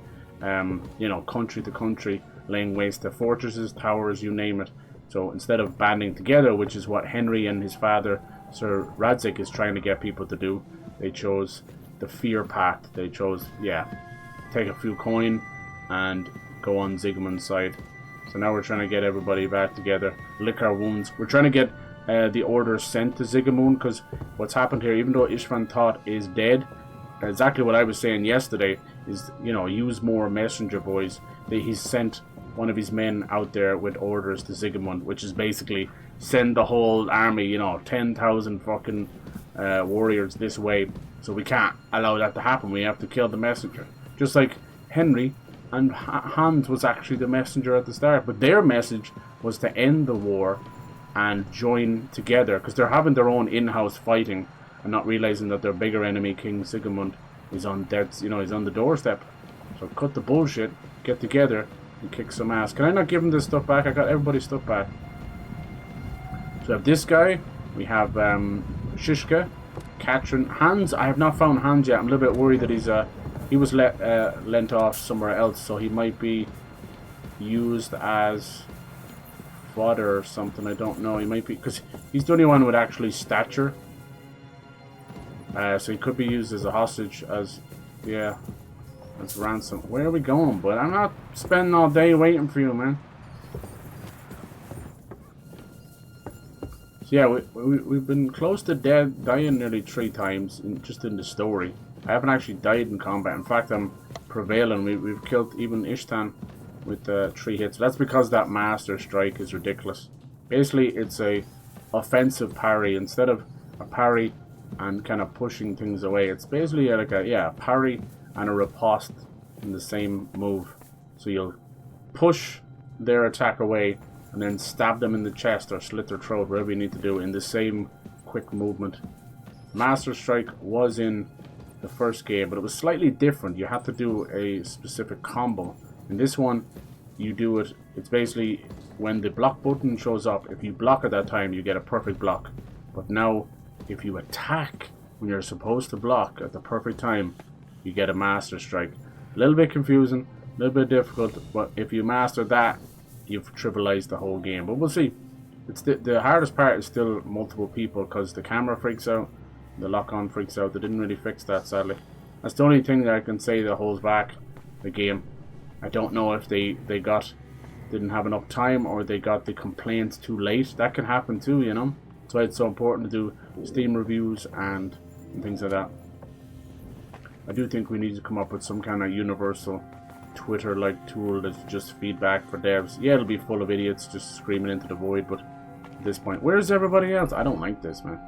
you know, country to country, laying waste to fortresses, towers, you name it. So instead of banding together, which is what Henry and his father, Sir Radzik, is trying to get people to do, they chose the fear path. They chose, yeah, take a few coin and go on Sigmund's side. So now we're trying to get everybody back together, lick our wounds. We're trying to get the orders sent to Sigmund, because what's happened here, even though ISTVAN TOTH is dead, exactly what I was saying yesterday is, you know, use more messenger boys. He's sent one of his men out there with orders to Sigmund, which is basically send the whole army, you know, 10,000 fucking warriors this way. So we can't allow that to happen. We have to kill the messenger. Just like Henry and Hans was actually the messenger at the start, but their message was to end the war and join together, because they're having their own in-house fighting and not realizing that their bigger enemy, King Sigmund, is on death's, you know, he's on the doorstep. So cut the bullshit, get together, and kick some ass. Can I not give him this stuff back? I got everybody's stuff back. So we have this guy. We have Shishka, Katrin, Hans. I have not found Hans yet. I'm a little bit worried that he was lent off somewhere else, so he might be used as fodder or something. I don't know. He might be, because he's the only one with actually stature. So he could be used as a hostage, as, yeah, as ransom. Where are we going, bud? I'm not spending all day waiting for you, man. So yeah, we've been close to dying nearly 3 times, just in the story. I haven't actually died in combat. In fact, I'm prevailing. We've killed even ISTVAN with 3 hits. That's because that master strike is ridiculous. Basically, it's a offensive parry. Instead of a parry and kind of pushing things away, it's basically like a parry and a riposte in the same move. So you'll push their attack away and then stab them in the chest or slit their throat, whatever you need to do, in the same quick movement. Master strike was in the first game, but it was slightly different. You have to do a specific combo. In this one, you do it, it's basically when the block button shows up, if you block at that time, you get a perfect block. But now, if you attack when you're supposed to block at the perfect time, you get a master strike. A little bit confusing, a little bit difficult, but if you master that, you've trivialized the whole game. But we'll see. It's the hardest part is still multiple people, because the camera freaks out, the lock-on freaks out. They didn't really fix that, sadly. That's the only thing that I can say that holds back the game. I don't know if they didn't have enough time, or they got the complaints too late. That can happen too, you know. That's why it's so important to do Steam reviews and things like that. I do think we need to come up with some kind of universal Twitter-like tool that's just feedback for devs. Yeah, it'll be full of idiots just screaming into the void, but at this point, where's everybody else? I don't like this, man.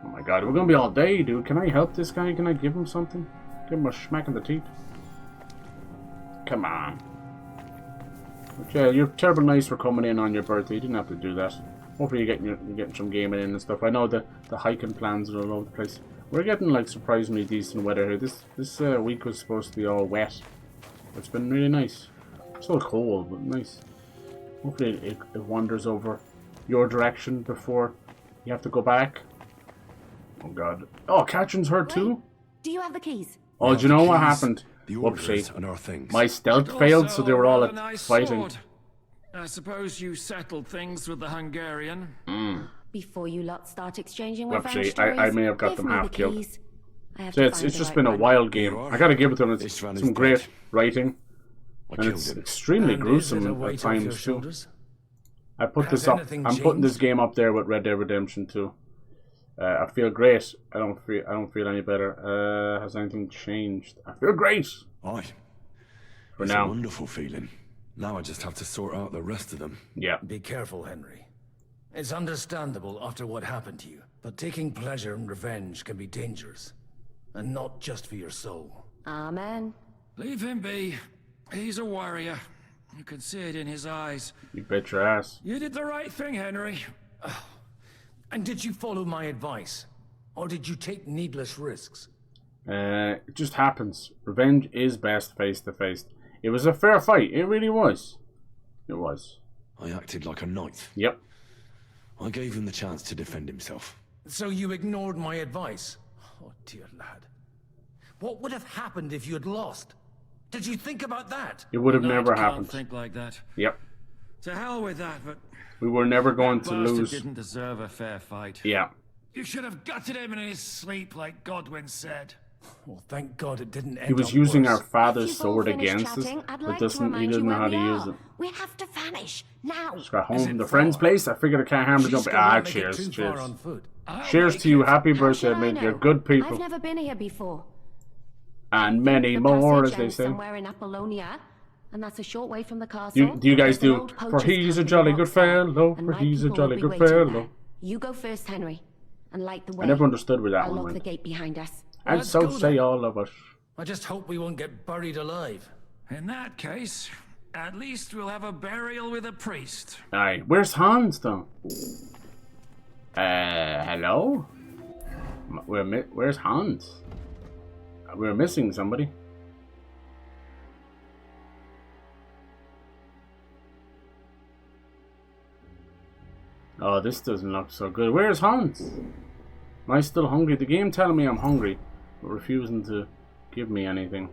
Oh my god, we're gonna be all day, dude. Can I help this guy? Can I give him something? Give him a smack in the teeth? Come on. But yeah, you're terrible nice for coming in on your birthday. You didn't have to do that. Hopefully you're getting some gaming in and stuff. I know the hiking plans are all over the place. We're getting like surprisingly decent weather here. This week was supposed to be all wet. It's been really nice. It's still cold, but nice. Hopefully it wanders over your direction before you have to go back. Oh god. Oh, Katrin's hurt too? Do you have the keys? Oh, do you know what happened? The Whoopsie. orders and our things. My stealth failed, so they were all a nice fighting. sword. I suppose you settled things with the Hungarian. Before you lot start exchanging revenge Whoopsie. stories, I may have got give them me the half killed. keys. I have So to it's find the just right been a one. wild game. I gotta give it to them. It's ISTVAN is some great dead. writing. And killed it's him. extremely And is it a gruesome weight at off your times too. shoulders? I put Has this up. anything I'm putting this changed? game up there with Red Dead Redemption 2. I feel great. I don't feel any better. Has anything changed? I feel great. Aye. For It's now. a wonderful feeling. Now I just have to sort out the rest of them. Yeah. Be careful, Henry. It's understandable after what happened to you, but taking pleasure in revenge can be dangerous. And not just for your soul. Amen. Leave him be. He's a warrior. You can see it in his eyes. You bet your ass. You did the right thing, Henry. And did you follow my advice? Or did you take needless risks? It just happens. Revenge is best face to face. It was a fair fight. It really was. It was. I acted like a knight. Yep. I gave him the chance to defend himself. So you ignored my advice? Oh, dear lad. What would have happened if you had lost? Did you think about that? It would have A knight never can't happened. think like that. Yep. To hell with that, but We were never going to bastard lose. didn't deserve a fair fight. Yeah. You should have gutted him in his sleep, like Godwin said. Well, thank God it didn't end He was up using worse. our father's If you've all sword finished against us, chatting, I'd but like to he remind didn't you know how where to we use are. it. We have to vanish now. Just got home Is from it the friend's far? place. I figured I can't harm to jump. She's Ah, gonna make it cheers, too cheers. far on foot. Cheers to you. Happy How birthday, should I mate. You're know? good people. I've never been here before. And many The more, as passage they ends say. somewhere in Apollonia, and that's a short way from the castle. Do you guys There's an do? old For poacher's he's a camp in jolly the good rocks there, fellow. and For my he's a people jolly will be good waiting fellow. there. You go first, Henry, and light the way. I never understood where that I'll one lock went. the gate behind us. And Let's so go say then. all of us. I just hope we won't get buried alive. In that case, at least we'll have a burial with a priest. Aye. Where's Hans, though? Hello? Where's Hans? We're missing somebody. Oh, this doesn't look so good. Where's Hans? Am I still hungry? The game telling me I'm hungry, but refusing to give me anything.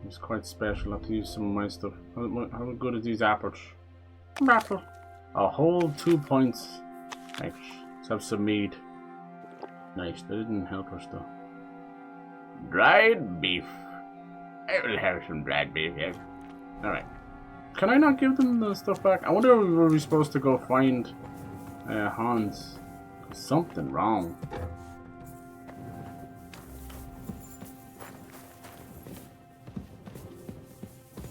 It's quite special. I have to use some of my stuff. How good are these apples? Apple. A whole 2 points. Nice. Let's have some mead. Nice. That didn't help us though. Dried beef. I will have some dried beef, yeah. Alright. Can I not give them the stuff back? I wonder were we supposed to go find Hans. There's something wrong.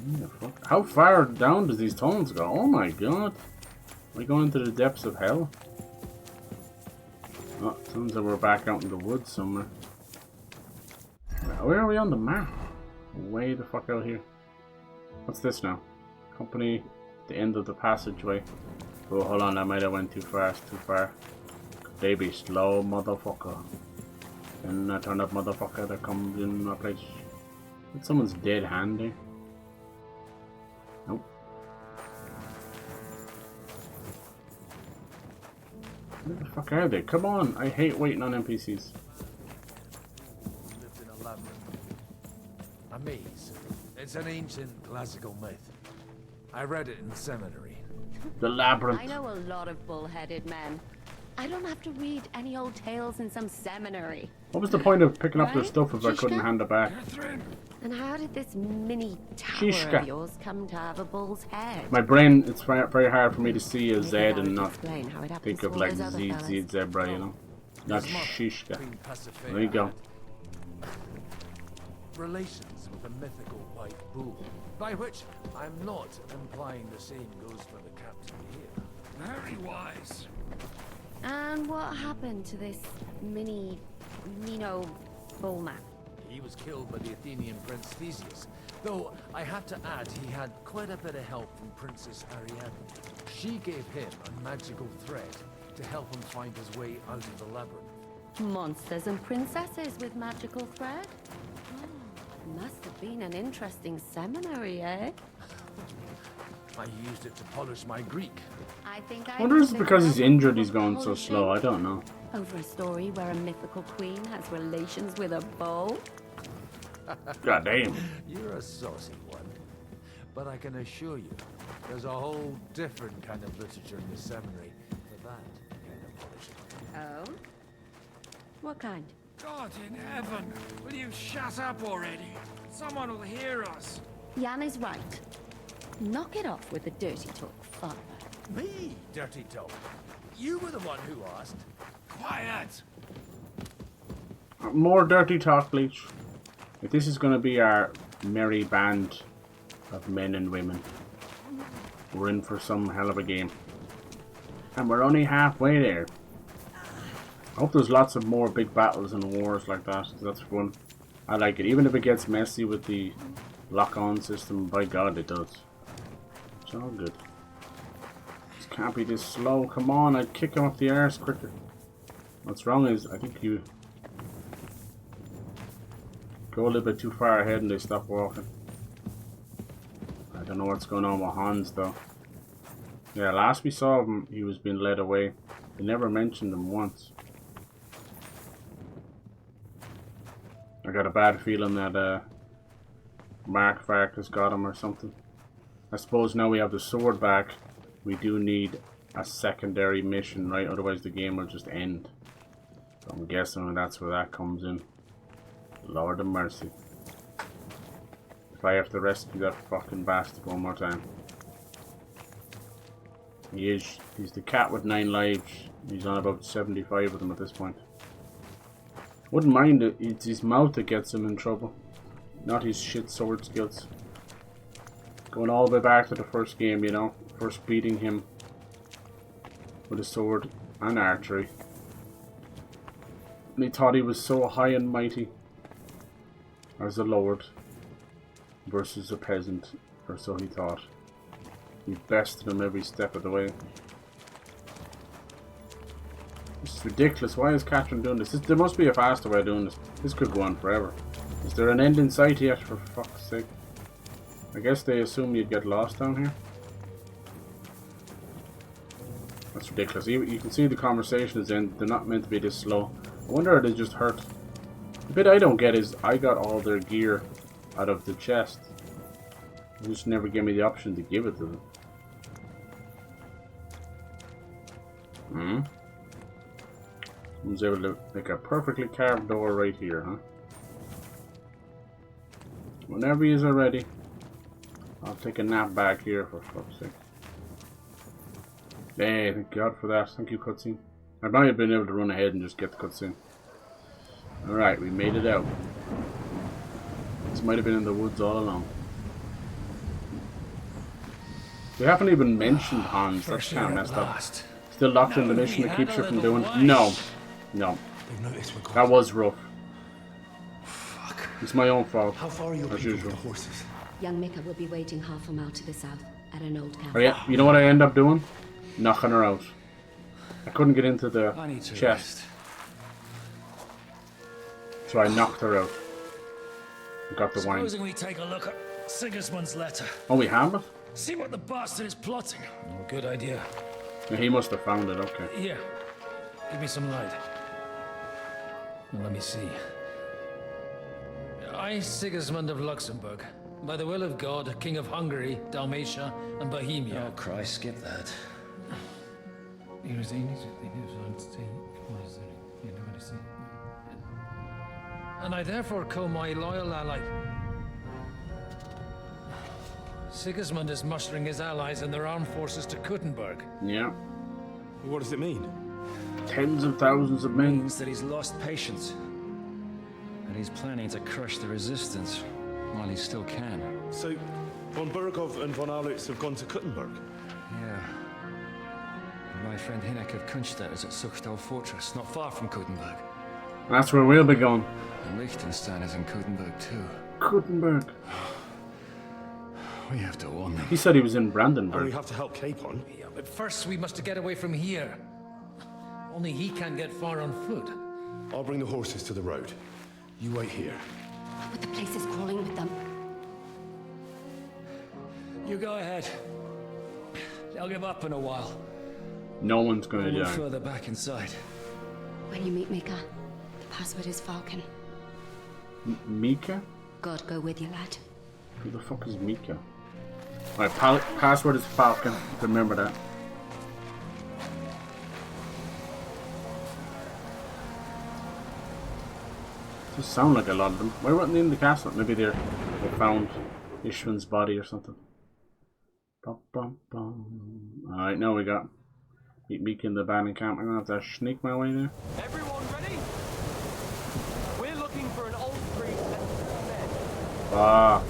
What the fuck? How far down does these tunnels go? Oh my god. Are we going to the depths of hell? Oh, it turns out we're back out in the woods somewhere. Where are we on the map? Way the fuck out here. What's this now? Company, the end of the passageway. Oh, hold on, I might have went too fast, too far. They be slow, motherfucker. And that turn up motherfucker that comes in my place. It's someone's dead hand there. Nope. Where the fuck are they? Come on, I hate waiting on NPCs. Lived in a labyrinth. A maze. It's an ancient classical myth. I read it in seminary. The labyrinth. I know a lot of bull-headed men. I don't have to read any old tales in some seminary. What was the point of picking up their Right? stuff if I couldn't Shishka? hand it back? And how did this mini tower Shishka. of yours come to have a bull's head? My brain, it's very hard for me to see a Z Maybe that and would not explain how it happens think to of all like those other Z, fellas. Z, zebra, you know? Not His mother, Shishka. Queen Pasiphae, There you go. had relations with a mythical white bull, by which I'm not implying the same goes for the captain here. Very wise. And what happened to this Nino bullman? He was killed by the Athenian prince Theseus, though I have to add he had quite a bit of help from Princess Ariadne. She gave him a magical thread to help him find his way out of the labyrinth. Monsters and princesses with magical thread? Oh, must have been an interesting seminary, eh? I used it to polish my Greek. I think I wonder if it's because he's injured he's going so slow. I don't know. Over a story where a mythical queen has relations with a bull? God damn. You're a saucy one. But I can assure you, there's a whole different kind of literature in the seminary for that kind of polishing. Oh? What kind? God in heaven, will you shut up already? Someone will hear us. Jan is right. Knock it off with the dirty talk, father. Me, dirty talk? You were the one who asked. Quiet! More dirty talk, Bleach. If this is going to be our merry band of men and women, we're in for some hell of a game. And we're only halfway there. I hope there's lots of more big battles and wars like that. That's fun. I like it. Even if it gets messy with the lock-on system, by God it does. It's all good. This can't be this slow. Come on, I'd kick him up the arse quicker. What's wrong is, I think you go a little bit too far ahead and they stop walking. I don't know what's going on with Hans though. Yeah, last we saw him, he was being led away. They never mentioned him once. I got a bad feeling that Mark Farkas got him or something. I suppose now we have the sword back, we do need a secondary mission, right? Otherwise the game will just end. So I'm guessing that's where that comes in. Lord of mercy. If I have to rescue that fucking bastard one more time. He's the cat with 9 lives. He's on about 75 of them at this point. Wouldn't mind it, it's his mouth that gets him in trouble. Not his shit sword skills. Going all the way back to the first game, you know. First beating him with a sword and archery. And he thought he was so high and mighty as a lord versus a peasant, or so he thought. He bested him every step of the way. This is ridiculous. Why is Catherine doing this? There must be a faster way of doing this. This could go on forever. Is there an end in sight yet, for fuck's sake? I guess they assume you'd get lost down here. That's ridiculous. You can see the conversation is in. They're not meant to be this slow. I wonder if they just hurt. The bit I don't get is I got all their gear out of the chest. They just never gave me the option to give it to them. I was able to make a perfectly carved door right here, huh? Whenever you're ready, I'll take a nap back here for fuck's sake. Hey, thank God for that. Thank you, cutscene. I might have been able to run ahead and just get the cutscene. Alright, we made it out. This might have been in the woods all along. We haven't even mentioned Hans. That's kind of messed up. Still locked in the mission that keeps you from doing. No. No. That was rough. It's my own fault. How far are you as usual. with the horses? Young Mika will be waiting half a mile to the south at an old camp. Oh yeah, you know what I end up doing? Knocking her out. I couldn't get into the chest. So I knocked her out. Got the wine. Supposing we take a look at Sigismund's letter. Oh, we have it? See what the bastard is plotting. Oh, good idea. Yeah, he must have found it, okay. Here, give me some light. Now, let me see. I, Sigismund of Luxembourg, by the will of God, King of Hungary, Dalmatia, and Bohemia. Oh, Christ, skip that. And I therefore call my loyal ally. Sigismund is mustering his allies and their armed forces to Kuttenberg. Yeah. What does it mean? Tens of thousands of men. It means that he's lost patience. And he's planning to crush the resistance while he still can. So, von Burgov and von Aulitz have gone to Kuttenberg? Yeah. And my friend Hinek of Kunstadt is at Suchtal Fortress, not far from Kuttenberg. That's where we'll be going. And Liechtenstein is in Kuttenberg too. Kuttenberg. We have to warn them. He said he was in Brandenburg. And we have to help Capon. Yeah, but first we must get away from here. Only he can't get far on foot. I'll bring the horses to the road. You wait here. But the place is crawling with them. You go ahead. They'll give up in a while. No one's going to We'll die. move further back inside. When you meet Mika, the password is Falcon. Mika? God go with you, lad. Who the fuck is Mika? My password is Falcon. Remember that. Does sound like a lot of them. Why weren't they in the castle? Maybe they found Ishvan's body or something. Alright, now we got meet Mika in the abandoned camp. I'm gonna have to sneak my way there. Everyone ready? We're looking for an old priest and 4 men. Fuck.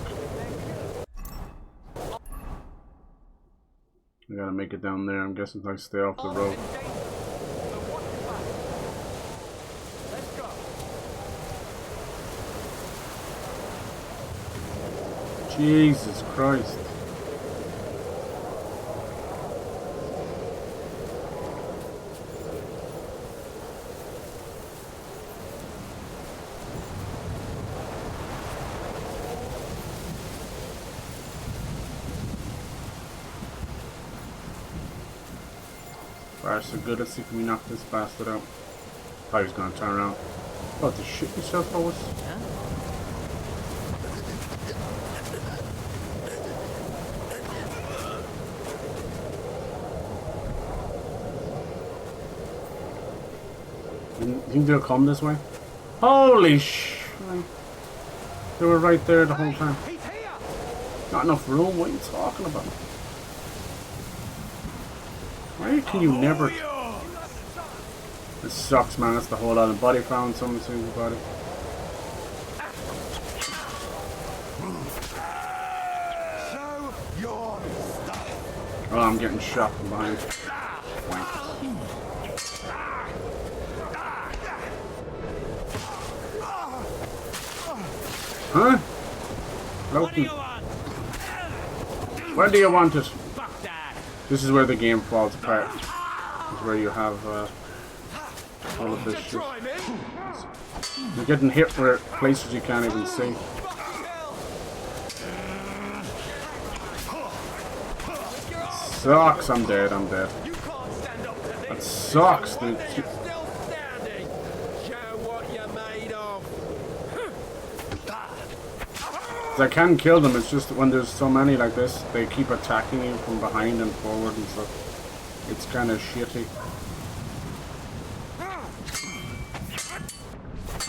I gotta make it down there. I'm guessing I stay off the road. Jesus Christ. Alright, so good. Let's see if we knock this bastard out. Thought he was gonna turn around. What, to shit yourself, boys? You think they'll come this way? Holy sh! They were right there the whole time. Not enough room? What are you talking about? Why can you never... This sucks, man. That's the whole lot of body found. Someone sees the body. Oh, I'm getting shot from behind. Wank. Huh? What do you want? Where do you want it? This is where the game falls apart. This is where you have all of this shit. You're getting hit where places you can't even see. Sucks. I'm dead. I'm dead. That sucks, dude. I can kill them, it's just when there's so many like this, they keep attacking you from behind and forward and stuff. It's kind of shitty.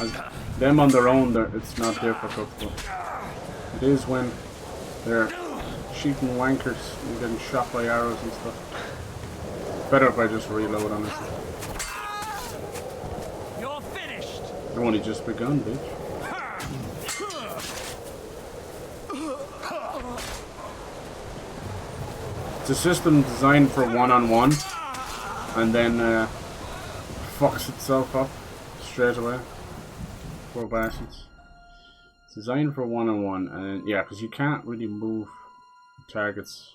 As them on their own, it's not difficult, but it is when they're shooting wankers and getting shot by arrows and stuff. Better if I just reload, honestly. You're finished. I've only just begun, bitch. It's a system designed for one-on-one, and then fucks itself up straight away. Poor bastards. It's designed for one-on-one, and yeah, because you can't really move targets.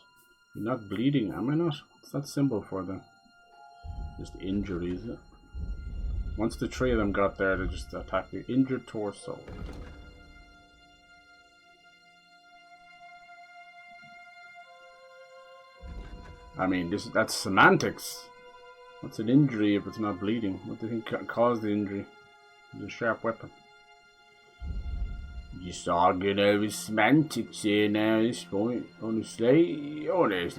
You're not bleeding, am I not? What's that symbol for then? Just injury, is it? Once the 3 of them got there, they just attack your injured torso. I mean, that's semantics. What's an injury if it's not bleeding? What do you think caused the injury? It's a sharp weapon. Just arguing over semantics here now at this point. Honestly. Let's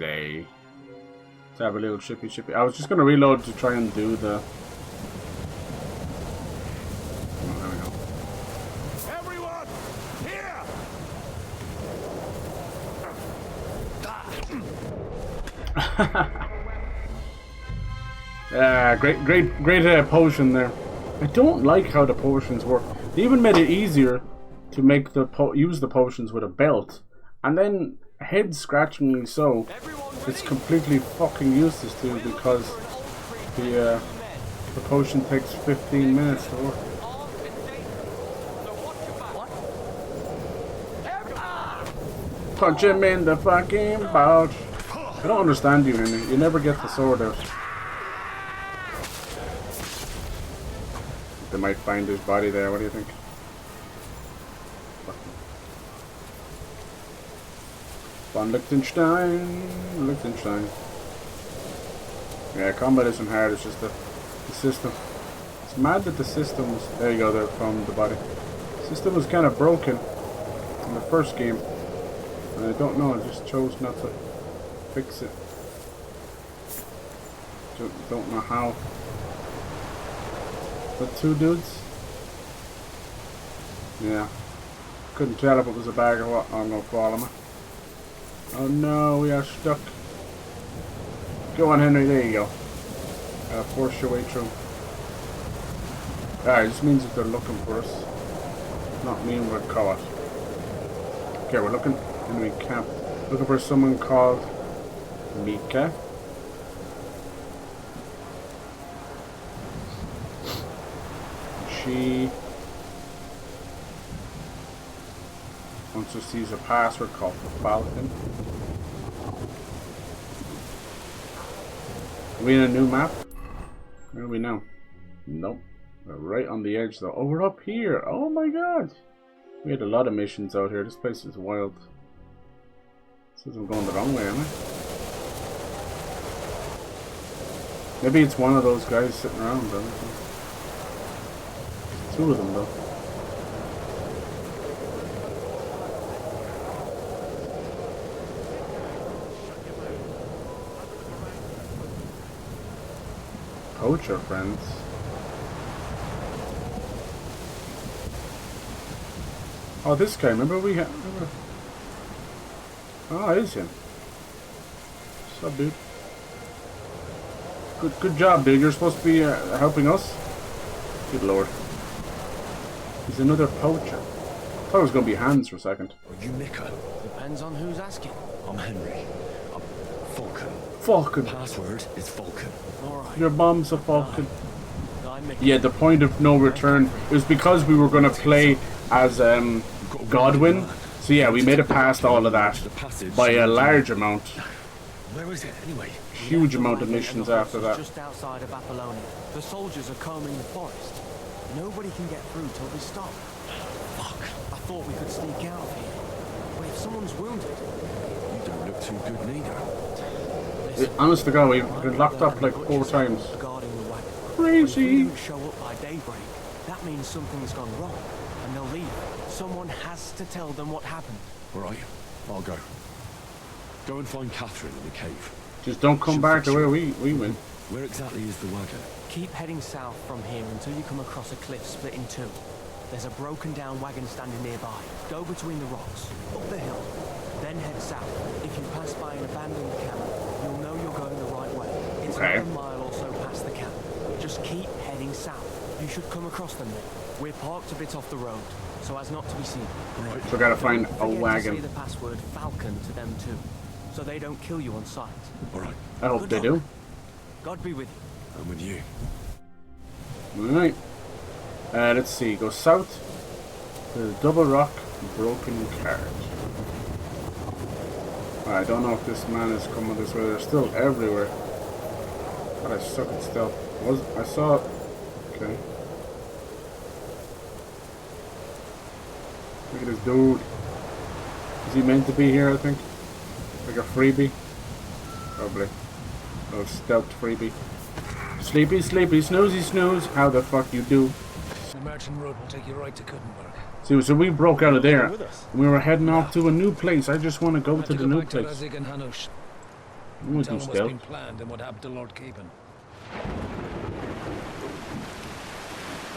have a little chippy. I was just going to reload to try and do the... Oh, there we go. Everyone, here! Great potion there. I don't like how the potions work. They even made it easier to make use the potions with a belt, and then head scratchingly so it's completely fucking useless too, because the potion takes 15 minutes to work. Punch him in the fucking pouch. I don't understand you, Henry. You never get the sword out. They might find his body there. What do you think? Von Liechtenstein. Yeah, combat isn't hard. It's just the system. It's mad that the system was... There you go. There, found the body. The system was kind of broken in the first game. And I don't know, I just chose not to fix it. Don't know how. But 2 dudes? Yeah. Couldn't tell if it was a bag or what. I'm gonna follow me. Oh no, we are stuck. Go on, Henry, there you go. Force your way through. Alright, this means that they're looking for us. Not mean we're caught. Okay, we're looking in the camp. Looking for someone called Mika. She wants us to use a password called Falcon. Are we in a new map? Where are we now? Nope. We're right on the edge though. Oh, we're up here. Oh my god. We had a lot of missions out here. This place is wild. Says I'm going the wrong way, am I? Maybe it's one of those guys sitting around. I don't know. 2 of them though. Poacher friends. Oh, this guy. Remember we had. Oh, it is him. What's up, dude? Good job, dude. You're supposed to be helping us. Good lord. He's another poacher. I thought it was going to be Hans for a second. Are you Mika? Depends on who's asking. I'm Henry. I'm Falcon. Falcon. Password is Falcon. Alright. Your mom's a Falcon. Yeah, the point of no return. It was because we were going to play as Godwin. So yeah, we made it past all of that by a large amount. Where is it anyway? Huge amount of missions after that. Just outside of Apollonia. The soldiers are combing the forest. Nobody can get through till they stop. Fuck. I thought we could sneak out of here. But if someone's wounded... You don't look too good neither. Honest to God, we've been locked up like 4 times. Crazy! If we show up by daybreak, that means something's gone wrong. And they'll leave. Someone has to tell them what happened. Alright, I'll go. Go and find Catherine in the cave. Just don't come back to where we went. Where exactly is the wagon? Keep heading south from here until you come across a cliff split in 2. There's a broken down wagon standing nearby. Go between the rocks, up the hill, then head south. If you pass by an abandoned camp, you'll know you're going the right way. It's about a mile or so past the camp. Just keep heading south. You should come across them then. We're parked a bit off the road, so as not to be seen. Right. So gotta find a wagon. Say the password Falcon to them too, so they don't kill you on sight. Alright. I hope they do. God be with you. I'm with you. Alright. Let's see. Go south to the Double Rock Broken Cart. I don't know if this man is coming this way. They're still everywhere. God, I suck at stealth. I saw... Okay. Look at this dude. Is he meant to be here, I think? Like a freebie? Probably. Oh, stealth freebie. Sleepy, sleepy, snoozy, snooze. How the fuck you do? The merchant road will take you right to Kuttenberg. See, so we broke out of there. We were heading off to a new place. I just want to go to the new place. We can Tell them what's been planned and what happened to Lord Capen.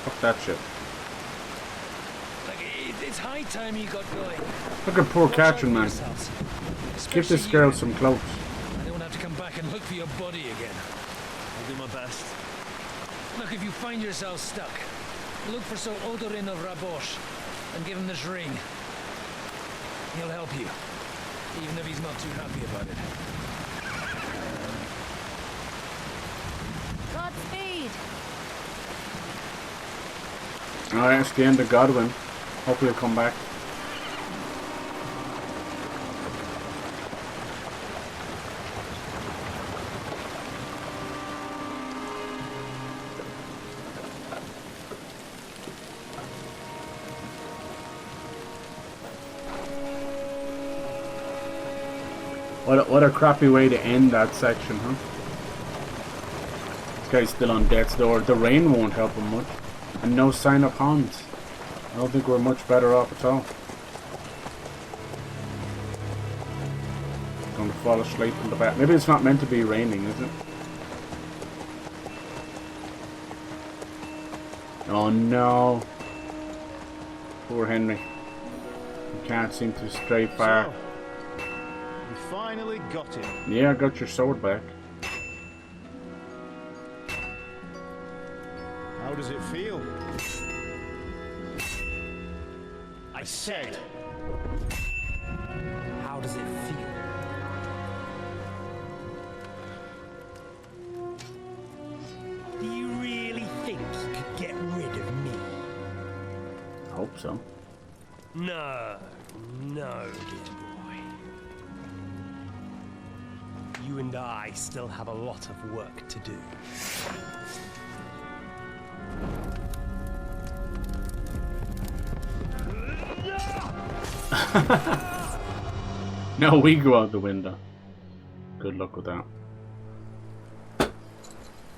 Fuck that shit. It's high time you got going. Look at poor Catherine, man. Give this girl some clothes. I don't have to come back and look for your body again. I'll do my best. Look, if you find yourself stuck, look for Sir Odorin of Rabosh and give him this ring. He'll help you, even if he's not too happy about it. Godspeed! Alright, it's the end of Godwin. Hopefully he'll come back. What a crappy way to end that section, huh? This guy's still on death's door. The rain won't help him much. And no sign of Hans. I don't think we're much better off at all. fall asleep in the back. Maybe it's not meant to be raining, is it? Oh no. Poor Henry. He can't seem to stray far. So, you finally got it. Yeah, I got your sword back. How does it feel? I said, how does it feel? Do you really think you could get rid of me? I hope so. No, no, dear boy. You and I still have a lot of work to do. No, we go out the window. Good luck with that.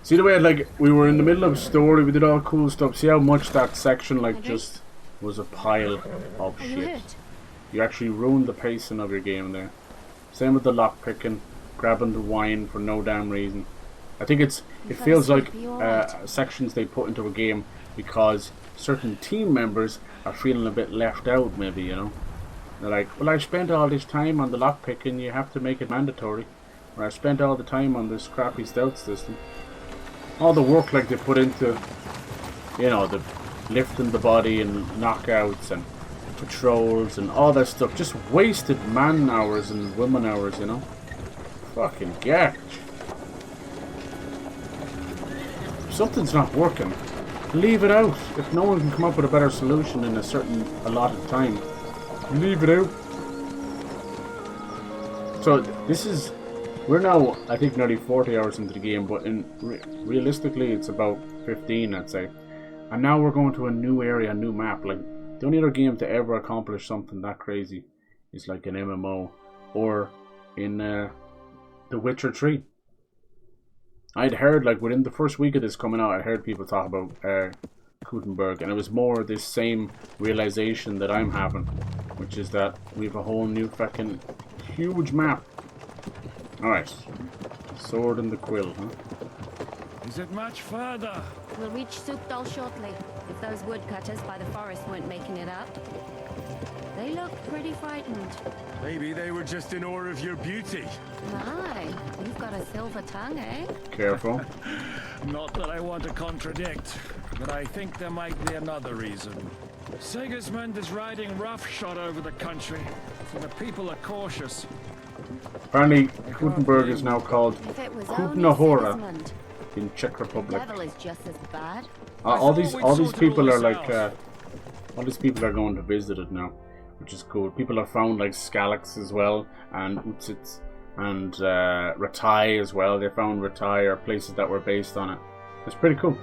See the way, like, we were in the middle of a story, we did all cool stuff. See how much that section, like, just was a pile of shit. You actually ruined the pacing of your game there. Same with the lockpicking, grabbing the wine for no damn reason. I think it feels like sections they put into a game because certain team members are feeling a bit left out, maybe, you know. They're like, well, I spent all this time on the lockpicking, you have to make it mandatory. Or I spent all the time on this crappy stealth system. All the work like they put into, you know, the lifting the body and knockouts and patrols and all that stuff. Just wasted man hours and woman hours, you know. Fucking garbage. If something's not working, leave it out. If no one can come up with a better solution in a certain allotted time, leave it out. So this is, we're now I think nearly 40 hours into the game, but realistically it's about 15, I'd say. And now we're going to a new area, a new map. Like, the only other game to ever accomplish something that crazy is like an MMO or in The Witcher 3. I'd heard, like, within the first week of this coming out, I heard people talk about Gutenberg, and it was more this same realization that I'm having, which is that we have a whole new fucking huge map. Alright. Sword and the quill, huh? Is it much further? We'll reach Sukdal shortly, if those woodcutters by the forest weren't making it up. They look pretty frightened. Maybe they were just in awe of your beauty. My, you've got a silver tongue, eh? Careful. Not that I want to contradict, but I think there might be another reason. Sigismund is riding roughshod over the country, so the people are cautious. Apparently, Gutenberg is now called Kutnahora in Czech Republic. Devil is just as bad. All these people are like, all these people are going to visit it now, which is cool. People have found like SKALITZ as well, and Utsitz, and Ratai as well. They found Ratai or places that were based on it. It's pretty cool.